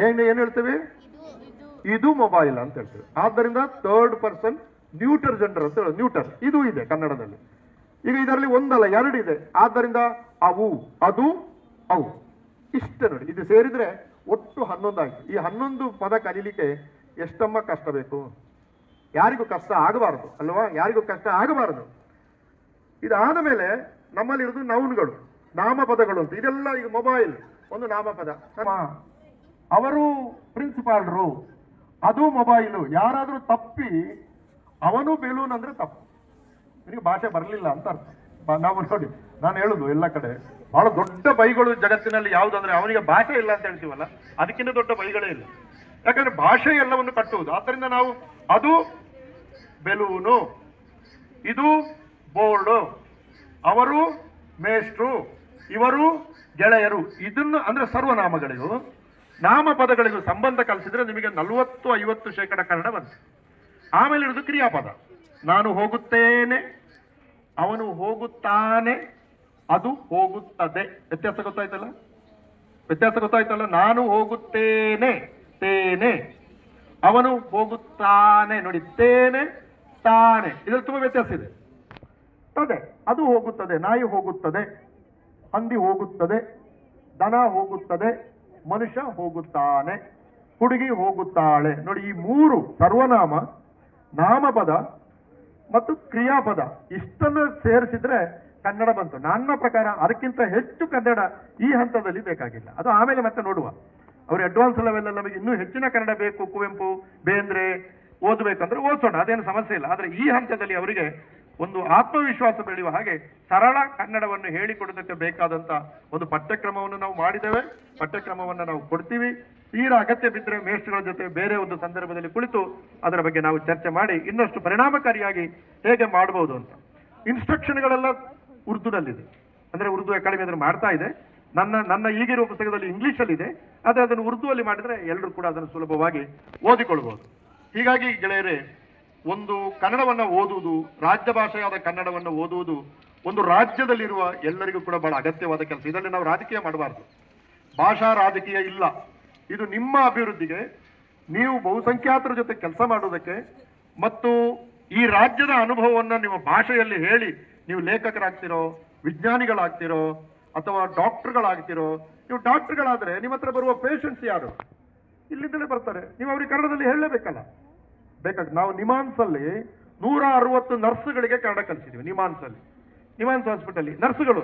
ಏನ್ ಹೇಳ್ತೀವಿ? ಇದು ಮೊಬೈಲ್ ಅಂತ ಹೇಳ್ತೀವಿ. ಆದ್ದರಿಂದ ಥರ್ಡ್ ಪರ್ಸನ್ ನ್ಯೂಟರ್ ಜೆಂಡರ್ ಅಂತ ಹೇಳೋದು. ನ್ಯೂಟರ್ ಇದು ಇದೆ ಕನ್ನಡದಲ್ಲಿ. ಈಗ ಇದರಲ್ಲಿ ಒಂದಲ್ಲ ಎರಡಿದೆ. ಆದ್ದರಿಂದ ಅವು, ಅದು, ಅವು ಇಷ್ಟೇ ನೋಡಿ. ಇದು ಸೇರಿದ್ರೆ ಒಟ್ಟು 11 ಆಯ್ತು. ಈ 11 ಪದ ಕಲೀಲಿಕ್ಕೆ ಎಷ್ಟಮ್ಮ ಕಷ್ಟ ಬೇಕು? ಯಾರಿಗೂ ಕಷ್ಟ ಆಗಬಾರದು ಅಲ್ವಾ? ಯಾರಿಗೂ ಕಷ್ಟ ಆಗಬಾರದು. ಇದಾದ ಮೇಲೆ ನಮ್ಮಲ್ಲಿರೋದು ನೌನ್ಗಳು, ನಾಮಪದಗಳು ಅಂತ. ಇದೆಲ್ಲ ಈಗ ಮೊಬೈಲ್ ಒಂದು ನಾಮಪದ. ಅವರು ಪ್ರಿನ್ಸಿಪಾಲ್ರು, ಅದು ಮೊಬೈಲು. ಯಾರಾದ್ರೂ ತಪ್ಪಿ ಅವನು ಬೆಲೂನ್ ಅಂದ್ರೆ ತಪ್ಪು, ನಿನಗೆ ಭಾಷೆ ಬರಲಿಲ್ಲ ಅಂತ ಅರ್ಥ. ನಾವು ನೋಡಿ, ನಾನು ಹೇಳುದು ಎಲ್ಲ ಕಡೆ ಬಹಳ ದೊಡ್ಡ ಬೈಗಳು ಜಗತ್ತಿನಲ್ಲಿ ಯಾವುದಂದ್ರೆ ಅವನಿಗೆ ಭಾಷೆ ಇಲ್ಲ ಅಂತ ಹೇಳ್ತೀವಲ್ಲ, ಅದಕ್ಕಿಂತ ದೊಡ್ಡ ಬೈಗಳೇ ಇಲ್ಲ. ಯಾಕಂದ್ರೆ ಭಾಷೆ ಎಲ್ಲವನ್ನು ಕಟ್ಟುವುದು. ಆದ್ದರಿಂದ ನಾವು ಅದು ಬೆಲೂನು, ಇದು ಬೋರ್ಡು, ಅವರು ಮೇಷ್ಟ್ರು, ಇವರು ಗೆಳೆಯರು. ಇದನ್ನು ಅಂದ್ರೆ ಸರ್ವನಾಮಗಳಿಗೂ ನಾಮಪದಗಳಿಗೂ ಸಂಬಂಧ ಕಲಿಸಿದ್ರೆ ನಿಮಗೆ 40-50% ಕನ್ನಡ ಬಂತು. ಆಮೇಲೆ ಇರೋದು ಕ್ರಿಯಾಪದ. ನಾನು ಹೋಗುತ್ತೇನೆ, ಅವನು ಹೋಗುತ್ತಾನೆ, ಅದು ಹೋಗುತ್ತದೆ. ವ್ಯತ್ಯಾಸ ಗೊತ್ತಾಯ್ತಲ್ಲ? ನಾನು ಹೋಗುತ್ತೇನೆ, ತೇನೆ. ಅವನು ಹೋಗುತ್ತಾನೆ, ನೋಡಿ, ತೇನೆ, ತಾನೆ. ಇದರಲ್ಲಿ ತುಂಬಾ ವ್ಯತ್ಯಾಸ ಇದೆ. ಅದೇ ಅದು ಹೋಗುತ್ತದೆ, ನಾಯಿ ಹೋಗುತ್ತದೆ, ಹಂದಿ ಹೋಗುತ್ತದೆ, ದನ ಹೋಗುತ್ತದೆ, ಮನುಷ್ಯ ಹೋಗುತ್ತಾನೆ, ಹುಡುಗಿ ಹೋಗುತ್ತಾಳೆ. ನೋಡಿ, ಈ 3 ಸರ್ವನಾಮ, ನಾಮಪದ ಮತ್ತು ಕ್ರಿಯಾಪದ ಇಷ್ಟನ್ನು ಸೇರಿಸಿದ್ರೆ ಕನ್ನಡ ಬಂತು. ನನ್ನ ಪ್ರಕಾರ ಅದಕ್ಕಿಂತ ಹೆಚ್ಚು ಕನ್ನಡ ಈ ಹಂತದಲ್ಲಿ ಬೇಕಾಗಿಲ್ಲ. ಅದು ಆಮೇಲೆ ಮತ್ತೆ ನೋಡುವ. ಅವರು ಅಡ್ವಾನ್ಸ್ ಲೆವೆಲ್ ನಮಗೆ ಇನ್ನೂ ಹೆಚ್ಚಿನ ಕನ್ನಡ ಬೇಕು, ಕುವೆಂಪು, ಬೇಂದ್ರೆ ಓದಬೇಕಂದ್ರೆ ಓದಿಸೋಣ, ಅದೇನು ಸಮಸ್ಯೆ ಇಲ್ಲ. ಆದರೆ ಈ ಹಂತದಲ್ಲಿ ಅವರಿಗೆ ಒಂದು ಆತ್ಮವಿಶ್ವಾಸ ಬೆಳೆಯುವ ಹಾಗೆ ಸರಳ ಕನ್ನಡವನ್ನು ಹೇಳಿಕೊಡೋದಕ್ಕೆ ಬೇಕಾದಂತ ಒಂದು ಪಠ್ಯಕ್ರಮವನ್ನು ನಾವು ಮಾಡಿದ್ದೇವೆ. ಪಠ್ಯಕ್ರಮವನ್ನು ನಾವು ಕೊಡ್ತೀವಿ. ತೀರಾ ಅಗತ್ಯ ಬಿದ್ದರೆ ಮೇಷ್ಟ್ರುಗಳ ಜೊತೆ ಬೇರೆ ಒಂದು ಸಂದರ್ಭದಲ್ಲಿ ಕುಳಿತು ಅದರ ಬಗ್ಗೆ ನಾವು ಚರ್ಚೆ ಮಾಡಿ ಇನ್ನಷ್ಟು ಪರಿಣಾಮಕಾರಿಯಾಗಿ ಹೇಗೆ ಮಾಡಬಹುದು ಅಂತ. ಇನ್ಸ್ಟ್ರಕ್ಷನ್ಗಳೆಲ್ಲ ಉರ್ದುನಲ್ಲಿದೆ, ಅಂದ್ರೆ ಉರ್ದು ಅಕಾಡೆಮಿ ಅದನ್ನು ಮಾಡ್ತಾ ಇದೆ. ನನ್ನ ಈಗಿರುವ ಪುಸ್ತಕದಲ್ಲಿ ಇಂಗ್ಲಿಷಲ್ಲಿದೆ, ಆದರೆ ಅದನ್ನು ಉರ್ದುವಲ್ಲಿ ಮಾಡಿದ್ರೆ ಎಲ್ಲರೂ ಕೂಡ ಅದನ್ನು ಸುಲಭವಾಗಿ ಓದಿಕೊಳ್ಬಹುದು. ಹೀಗಾಗಿ ಗೆಳೆಯರೇ, ಒಂದು ಕನ್ನಡವನ್ನು ಓದುವುದು, ರಾಜ್ಯ ಭಾಷೆಯಾದ ಕನ್ನಡವನ್ನು ಓದುವುದು ಒಂದು ರಾಜ್ಯದಲ್ಲಿರುವ ಎಲ್ಲರಿಗೂ ಕೂಡ ಬಹಳ ಅಗತ್ಯವಾದ ಕೆಲಸ. ಇದರಲ್ಲಿ ನಾವು ರಾಜಕೀಯ ಮಾಡಬಾರ್ದು, ಭಾಷಾ ರಾಜಕೀಯ ಇಲ್ಲ. ಇದು ನಿಮ್ಮ ಅಭಿವೃದ್ಧಿಗೆ, ನೀವು ಬಹುಸಂಖ್ಯಾತರ ಜೊತೆ ಕೆಲಸ ಮಾಡುವುದಕ್ಕೆ ಮತ್ತು ಈ ರಾಜ್ಯದ ಅನುಭವವನ್ನು ನಿಮ್ಮ ಭಾಷೆಯಲ್ಲಿ ಹೇಳಿ ನೀವು ಲೇಖಕರಾಗ್ತಿರೋ, ವಿಜ್ಞಾನಿಗಳಾಗ್ತಿರೋ, ಅಥವಾ ಡಾಕ್ಟರ್ಗಳಾಗ್ತಿರೋ. ನೀವು ಡಾಕ್ಟರ್ಗಳಾದ್ರೆ ನಿಮ್ಮ ಹತ್ರ ಬರುವ ಪೇಷಂಟ್ಸ್ ಯಾರು? ಇಲ್ಲಿಂದಲೇ ಬರ್ತಾರೆ. ನೀವು ಅವ್ರಿಗೆ ಕನ್ನಡದಲ್ಲಿ ಹೇಳಲೇಬೇಕಲ್ಲ. ನಾವು ನಿಮಾನ್ಸಲ್ಲಿ 160 ನರ್ಸ್ಗಳಿಗೆ ಕನ್ನಡ ಕಲಿಸಿದ್ವಿ. ನಿಮಾನ್ಸ್ ಹಾಸ್ಪಿಟಲ್ ನರ್ಸ್ಗಳು,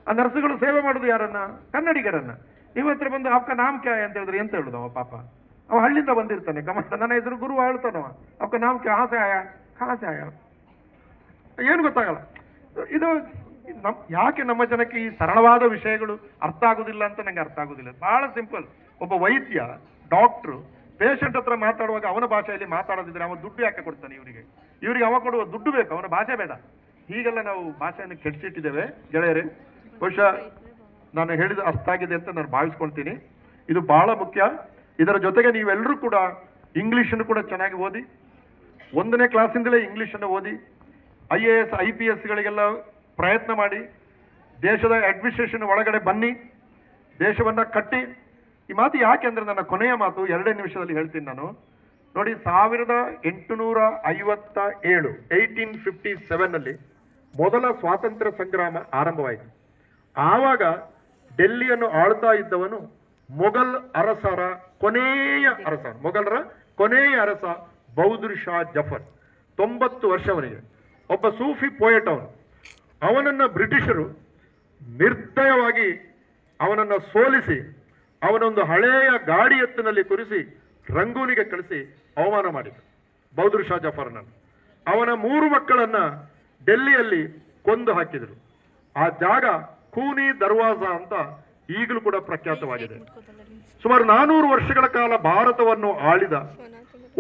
ಆ ನರ್ಸ್ಗಳು ಸೇವೆ ಮಾಡೋದು ಯಾರನ್ನ? ಕನ್ನಡಿಗರನ್ನ. ನಿಮ್ಮ ಹತ್ರ ಬಂದು ಅವಕ ನಾಮ್ ಕ್ಯಾ ಅಂತ ಹೇಳಿದ್ರೆ ಎಂತ ಹೇಳುದು? ಅವ ಪಾಪ ಅವ ಹಳ್ಳಿಯಿಂದ ಬಂದಿರ್ತಾನೆ, ಕಮಂಡ ನನ್ನ ಹೆಸರು ಗುರು ಹೇಳ್ತಾನವ, ಅವಕ ನಾಮ್ ಕ್ಯಾ, ಹಾಸೆ ಆಯ, ಏನು ಗೊತ್ತಾಗಲ್ಲ. ಯಾಕೆ ನಮ್ಮ ಜನಕ್ಕೆ ಈ ಸರಳವಾದ ವಿಷಯಗಳು ಅರ್ಥ ಆಗುದಿಲ್ಲ ಅಂತ ನಂಗೆ ಅರ್ಥ ಆಗುದಿಲ್ಲ. ಬಹಳ ಸಿಂಪಲ್. ಒಬ್ಬ ವೈದ್ಯ, ಡಾಕ್ಟ್ರು ಪೇಷಂಟ್ ಹತ್ರ ಮಾತಾಡುವಾಗ ಅವನ ಭಾಷೆಯಲ್ಲಿ ಮಾತಾಡೋದಿದ್ರೆ ಅವನ ದುಡ್ಡು ಯಾಕೆ ಕೊಡ್ತಾನೆ ಇವರಿಗೆ ಅವ ಕೊಡುವ ದುಡ್ಡು ಬೇಕು, ಅವನ ಭಾಷೆ ಬೇಡ. ಹೀಗೆಲ್ಲ ನಾವು ಭಾಷೆಯನ್ನು ಕೆಡಿಸಿಟ್ಟಿದ್ದೇವೆ ಗೆಳೆಯರೇ. ಬಹುಶಃ ನಾನು ಹೇಳಿದ ಅರ್ಥ ಆಗಿದೆ ಅಂತ ನಾನು ಭಾವಿಸ್ಕೊಳ್ತೀನಿ. ಇದು ಬಹಳ ಮುಖ್ಯ. ಇದರ ಜೊತೆಗೆ ನೀವೆಲ್ಲರೂ ಕೂಡ ಇಂಗ್ಲಿಷನ್ನು ಕೂಡ ಚೆನ್ನಾಗಿ ಓದಿ, 1ನೇ ಕ್ಲಾಸಿಂದಲೇ ಇಂಗ್ಲಿಷನ್ನು ಓದಿ, IAS IPS ಗಳಿಗೆಲ್ಲ ಪ್ರಯತ್ನ ಮಾಡಿ, ದೇಶದ ಅಡ್ಮಿನಿಸ್ಟ್ರೇಷನ್ ಒಳಗಡೆ ಬನ್ನಿ, ದೇಶವನ್ನ ಕಟ್ಟಿ. ಈ ಮಾತು ಯಾಕೆ ಅಂದ್ರೆ ನನ್ನ ಕೊನೆಯ ಮಾತು 2 ನಿಮಿಷದಲ್ಲಿ ಹೇಳ್ತೀನಿ ನಾನು. ನೋಡಿ, 1857 1857ನಲ್ಲಿ ಮೊದಲ ಸ್ವಾತಂತ್ರ್ಯ ಸಂಗ್ರಾಮ ಆರಂಭವಾಯಿತು. ಆವಾಗ ಡೆಲ್ಲಿಯನ್ನು ಆಳ್ತಾ ಇದ್ದವನು ಮೊಘಲರ ಕೊನೆಯ ಅರಸ ಬೌದ್ರ್ ಶಾ ಜಫರ್. 90 ವರ್ಷವನಿಗೆ, ಒಬ್ಬ ಸೂಫಿ ಪೋಯಟ್ ಅವನು. ಅವನನ್ನ ಬ್ರಿಟಿಷರು ನಿರ್ದಯವಾಗಿ ಅವನನ್ನ ಸೋಲಿಸಿ ಅವನೊಂದು ಹಳೆಯ ಗಾಡಿ ಎತ್ತಿನಲ್ಲಿ ಕೂರಿಸಿ ರಂಗೂನಿಗೆ ಕಳಿಸಿ ಅವಮಾನ ಮಾಡಿದರು ಬೌದ್ರ್ ಶಾ ಜಫರ್ನನ್ನು. ಅವನ 3 ಮಕ್ಕಳನ್ನ ಡೆಲ್ಲಿಯಲ್ಲಿ ಕೊಂದು ಹಾಕಿದರು. ಆ ಜಾಗ ಖೂನಿ ದರ್ವಾಜ ಅಂತ ಈಗಲೂ ಕೂಡ ಪ್ರಖ್ಯಾತವಾಗಿದೆ. ಸುಮಾರು 400 ವರ್ಷಗಳ ಕಾಲ ಭಾರತವನ್ನು ಆಳಿದ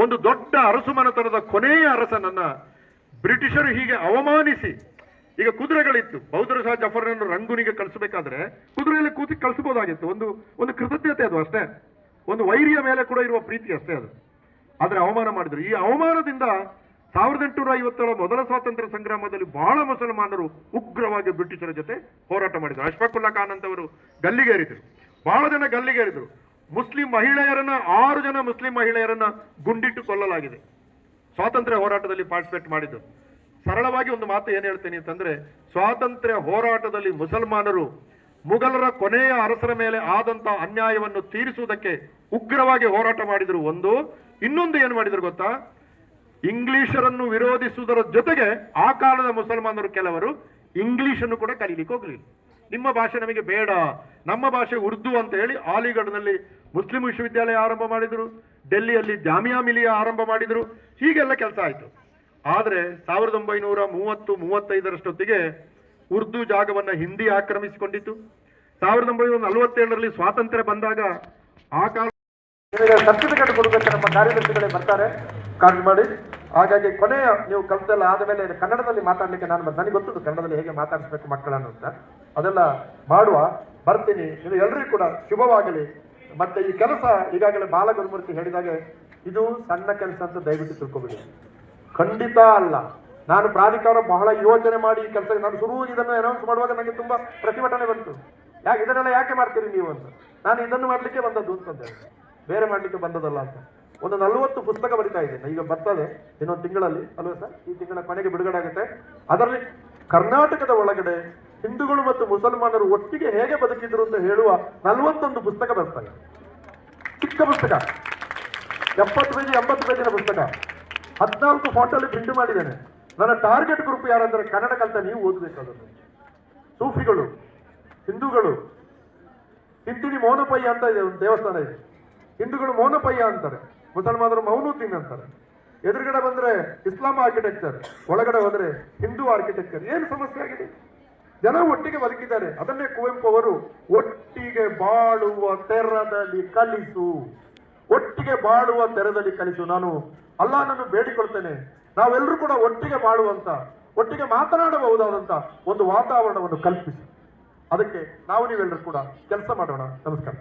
ಒಂದು ದೊಡ್ಡ ಅರಸುಮನೆತನದ ಕೊನೆಯ ಅರಸನನ್ನ ಬ್ರಿಟಿಷರು ಹೀಗೆ ಅವಮಾನಿಸಿ, ಈಗ ಕುದುರೆಗಳಿತ್ತು, ಬೌದ್ರ್ ಶಾ ಜಫರ್ನನ್ನು ರಂಗೂನಿಗೆ ಕಳಿಸಬೇಕಾದ್ರೆ ಕುದುರೆಯಲ್ಲಿ ಕೂತಿ ಕಳಿಸಬಹುದಾಗಿತ್ತು. ಒಂದು ಕೃತಜ್ಞತೆ, ಅದು ಅಷ್ಟೇ, ಒಂದು ವೈರಿಯ ಮೇಲೆ ಕೂಡ ಇರುವ ಪ್ರೀತಿ ಅಷ್ಟೇ ಅದು. ಆದ್ರೆ ಅವಮಾನ ಮಾಡಿದ್ರು. ಈ ಅವಮಾನದಿಂದ 1857 ಮೊದಲ ಸ್ವಾತಂತ್ರ್ಯ ಸಂಗ್ರಾಮದಲ್ಲಿ ಬಹಳ ಮುಸಲ್ಮಾನರು ಉಗ್ರವಾಗಿ ಬ್ರಿಟಿಷರ ಜೊತೆ ಹೋರಾಟ ಮಾಡಿದರು. ಅಶ್ಫಾಕುಲ್ಲಾ ಖಾನ್ ಅಂತವರು ಗಲ್ಲಿಗೇರಿದ್ರು, ಬಹಳ ಜನ ಗಲ್ಲಿಗೇರಿದ್ರು. ಮುಸ್ಲಿಂ ಮಹಿಳೆಯರನ್ನ 6 ಜನ ಮುಸ್ಲಿಂ ಮಹಿಳೆಯರನ್ನ ಗುಂಡಿಟ್ಟು ಕೊಲ್ಲಲಾಗಿದೆ ಸ್ವಾತಂತ್ರ್ಯ ಹೋರಾಟದಲ್ಲಿ ಪಾರ್ಟಿಸಿಪೇಟ್ ಮಾಡಿದ್ದು. ಸರಳವಾಗಿ ಒಂದು ಮಾತು ಏನ್ ಹೇಳ್ತೇನೆ ಅಂತಂದ್ರೆ, ಸ್ವಾತಂತ್ರ್ಯ ಹೋರಾಟದಲ್ಲಿ ಮುಸಲ್ಮಾನರು ಮುಘಲರ ಕೊನೆಯ ಅರಸರ ಮೇಲೆ ಆದಂತ ಅನ್ಯಾಯವನ್ನು ತೀರಿಸುವುದಕ್ಕೆ ಉಗ್ರವಾಗಿ ಹೋರಾಟ ಮಾಡಿದ್ರು. ಇನ್ನೊಂದು ಏನು ಮಾಡಿದ್ರು ಗೊತ್ತಾ? ಇಂಗ್ಲಿಷರನ್ನು ವಿರೋಧಿಸುವುದರ ಜೊತೆಗೆ ಆ ಕಾಲದ ಮುಸಲ್ಮಾನರು ಕೆಲವರು ಇಂಗ್ಲಿಷನ್ನು ಕೂಡ ಕಲೀಲಿಕ್ಕೆ ಹೋಗ್ಲಿಲ್ಲ. ನಿಮ್ಮ ಭಾಷೆ ನಮಗೆ ಬೇಡ, ನಮ್ಮ ಭಾಷೆ ಉರ್ದು ಅಂತ ಹೇಳಿ ಅಲಿಗಢನಲ್ಲಿ ಮುಸ್ಲಿಂ ವಿಶ್ವವಿದ್ಯಾಲಯ ಆರಂಭ ಮಾಡಿದ್ರು, ಡೆಲ್ಲಿಯಲ್ಲಿ ಜಾಮಿಯಾ ಮಿಲಿಯಾ ಆರಂಭ ಮಾಡಿದ್ರು. ಹೀಗೆಲ್ಲ ಕೆಲಸ ಆಯ್ತು. ಆದ್ರೆ 1930-35ರಷ್ಟೊತ್ತಿಗೆ ಉರ್ದು ಜಾಗವನ್ನ ಹಿಂದಿ ಆಕ್ರಮಿಸಿಕೊಂಡಿತ್ತು. 1947ರಲ್ಲಿ ಸ್ವಾತಂತ್ರ್ಯ ಬಂದಾಗ ಆ ಕಾಲ ಸರ್ಟಿಫಿಕೇಟ್ ಕೊಡಬೇಕು ನಮ್ಮ ಕಾರ್ಯದರ್ಶಿಗಳೇ ಬರ್ತಾರೆ, ಕಾರ್ಡ್ ಮಾಡಿ. ಹಾಗಾಗಿ ಕೊನೆಯ ನೀವು ಕಲಿತೆಲ್ಲ ಆದಮೇಲೆ ಕನ್ನಡದಲ್ಲಿ ಮಾತಾಡ್ಲಿಕ್ಕೆ ನನಗೆ ಗೊತ್ತುಂಟು ಕನ್ನಡದಲ್ಲಿ ಹೇಗೆ ಮಾತಾಡಿಸ್ಬೇಕು ಮಕ್ಕಳನ್ನು ಅಂತ. ಅದೆಲ್ಲ ಮಾಡುವ, ಬರ್ತೀನಿ. ನೀವು ಎಲ್ಲರಿಗೂ ಕೂಡ ಶುಭವಾಗಲಿ. ಮತ್ತೆ ಈ ಕೆಲಸ ಈಗಾಗಲೇ ಬಾಲಗುರುಮೂರ್ತಿ ಹೇಳಿದಾಗೆ ಇದು ಸಣ್ಣ ಕೆಲಸ ಅಂತ ದಯವಿಟ್ಟು ತಿಳ್ಕೊಬೇಡಿ. ಖಂಡಿತ ಅಲ್ಲ. ನಾನು ಪ್ರಾಧಿಕಾರ ಬಹಳ ಯೋಚನೆ ಮಾಡಿ ಈ ಕೆಲಸ, ನಾನು ಶುರು ಇದನ್ನು ಅನೌನ್ಸ್ ಮಾಡುವಾಗ ನನಗೆ ತುಂಬಾ ಪ್ರತಿಭಟನೆ ಬಂತು. ಇದನ್ನೆಲ್ಲ ಯಾಕೆ ಮಾಡ್ತೀರಿ ನೀವು ಅಂತ. ನಾನು ಇದನ್ನು ಮಾಡ್ಲಿಕ್ಕೆ ಬಂದದ್ದು ಅಂತಂದೆ, ಬೇರೆ ಮಾಡ್ಲಿಕ್ಕೆ ಬಂದದಲ್ಲ ಅಂತ. ಒಂದು 40 ಪುಸ್ತಕ ಬರಿತಾ ಇದ್ದೇನೆ, ಈಗ ಬರ್ತದೆ ಇನ್ನೊಂದು ತಿಂಗಳಲ್ಲಿ ಅಲ್ವಾ ಸರ್? ಈ ತಿಂಗಳ ಕೊನೆಗೆ ಬಿಡುಗಡೆ ಆಗುತ್ತೆ. ಅದರಲ್ಲಿ ಕರ್ನಾಟಕದ ಒಳಗಡೆ ಹಿಂದೂಗಳು ಮತ್ತು ಮುಸಲ್ಮಾನರು ಒಟ್ಟಿಗೆ ಹೇಗೆ ಬದುಕಿದ್ರು ಅಂತ ಹೇಳುವ 41 ಪುಸ್ತಕ ಬರ್ತದೆ. ಚಿಕ್ಕ ಪುಸ್ತಕ, 70 ಪೇಜ್ 80 ಪೇಜಿನ ಪುಸ್ತಕ, 14 ಫಾಂಟಲ್ಲಿ ಪ್ರಿಂಟ್ ಮಾಡಿದ್ದೇನೆ. ನನ್ನ ಟಾರ್ಗೆಟ್ ಗ್ರೂಪ್ ಯಾರಂದ್ರೆ ಕನ್ನಡ ಕಲಿತ ನೀವು ಓದಬೇಕು ಅದನ್ನು. ಸೂಫಿಗಳು, ಹಿಂದೂಗಳು, ಹಿಂದುನಿ ಮೌನಪಯ್ಯ ಅಂತ ಇದೆ, ಒಂದು ದೇವಸ್ಥಾನ ಇದೆ. ಹಿಂದೂಗಳು ಮೌನಪಯ್ಯ ಅಂತಾರೆ, ಮುಸಲ್ಮಾನರು ಮೌನುದ್ದೀನ್ ಅಂತಾರೆ. ಎದುರುಗಡೆ ಬಂದ್ರೆ ಇಸ್ಲಾಂ ಆರ್ಕಿಟೆಕ್ಚರ್, ಒಳಗಡೆ ಹೋದ್ರೆ ಹಿಂದೂ ಆರ್ಕಿಟೆಕ್ಚರ್. ಏನು ಸಮಸ್ಯೆ ಆಗಿದೆ? ಜನ ಒಟ್ಟಿಗೆ ಬದುಕಿದ್ದಾರೆ. ಅದನ್ನೇ ಕುವೆಂಪು ಅವರು ಒಟ್ಟಿಗೆ ಬಾಳುವ ತೆರದಲ್ಲಿ ಕಲಿಸು, ಒಟ್ಟಿಗೆ ಬಾಳುವ ತೆರದಲ್ಲಿ ಕಲಿಸು. ನಾನು ಅಲ್ಲಾಹನನ್ನು ಬೇಡಿಕೊಳ್ತೇನೆ, ನಾವೆಲ್ಲರೂ ಕೂಡ ಒಟ್ಟಿಗೆ ಬಾಳುವಂತ, ಒಟ್ಟಿಗೆ ಮಾತನಾಡಬಹುದಾದಂತ ಒಂದು ವಾತಾವರಣವನ್ನು ಕಲ್ಪಿಸಿ. ಅದಕ್ಕೆ ನಾವು ನೀವೆಲ್ಲರೂ ಕೂಡ ಕೆಲಸ ಮಾಡೋಣ. ನಮಸ್ಕಾರ.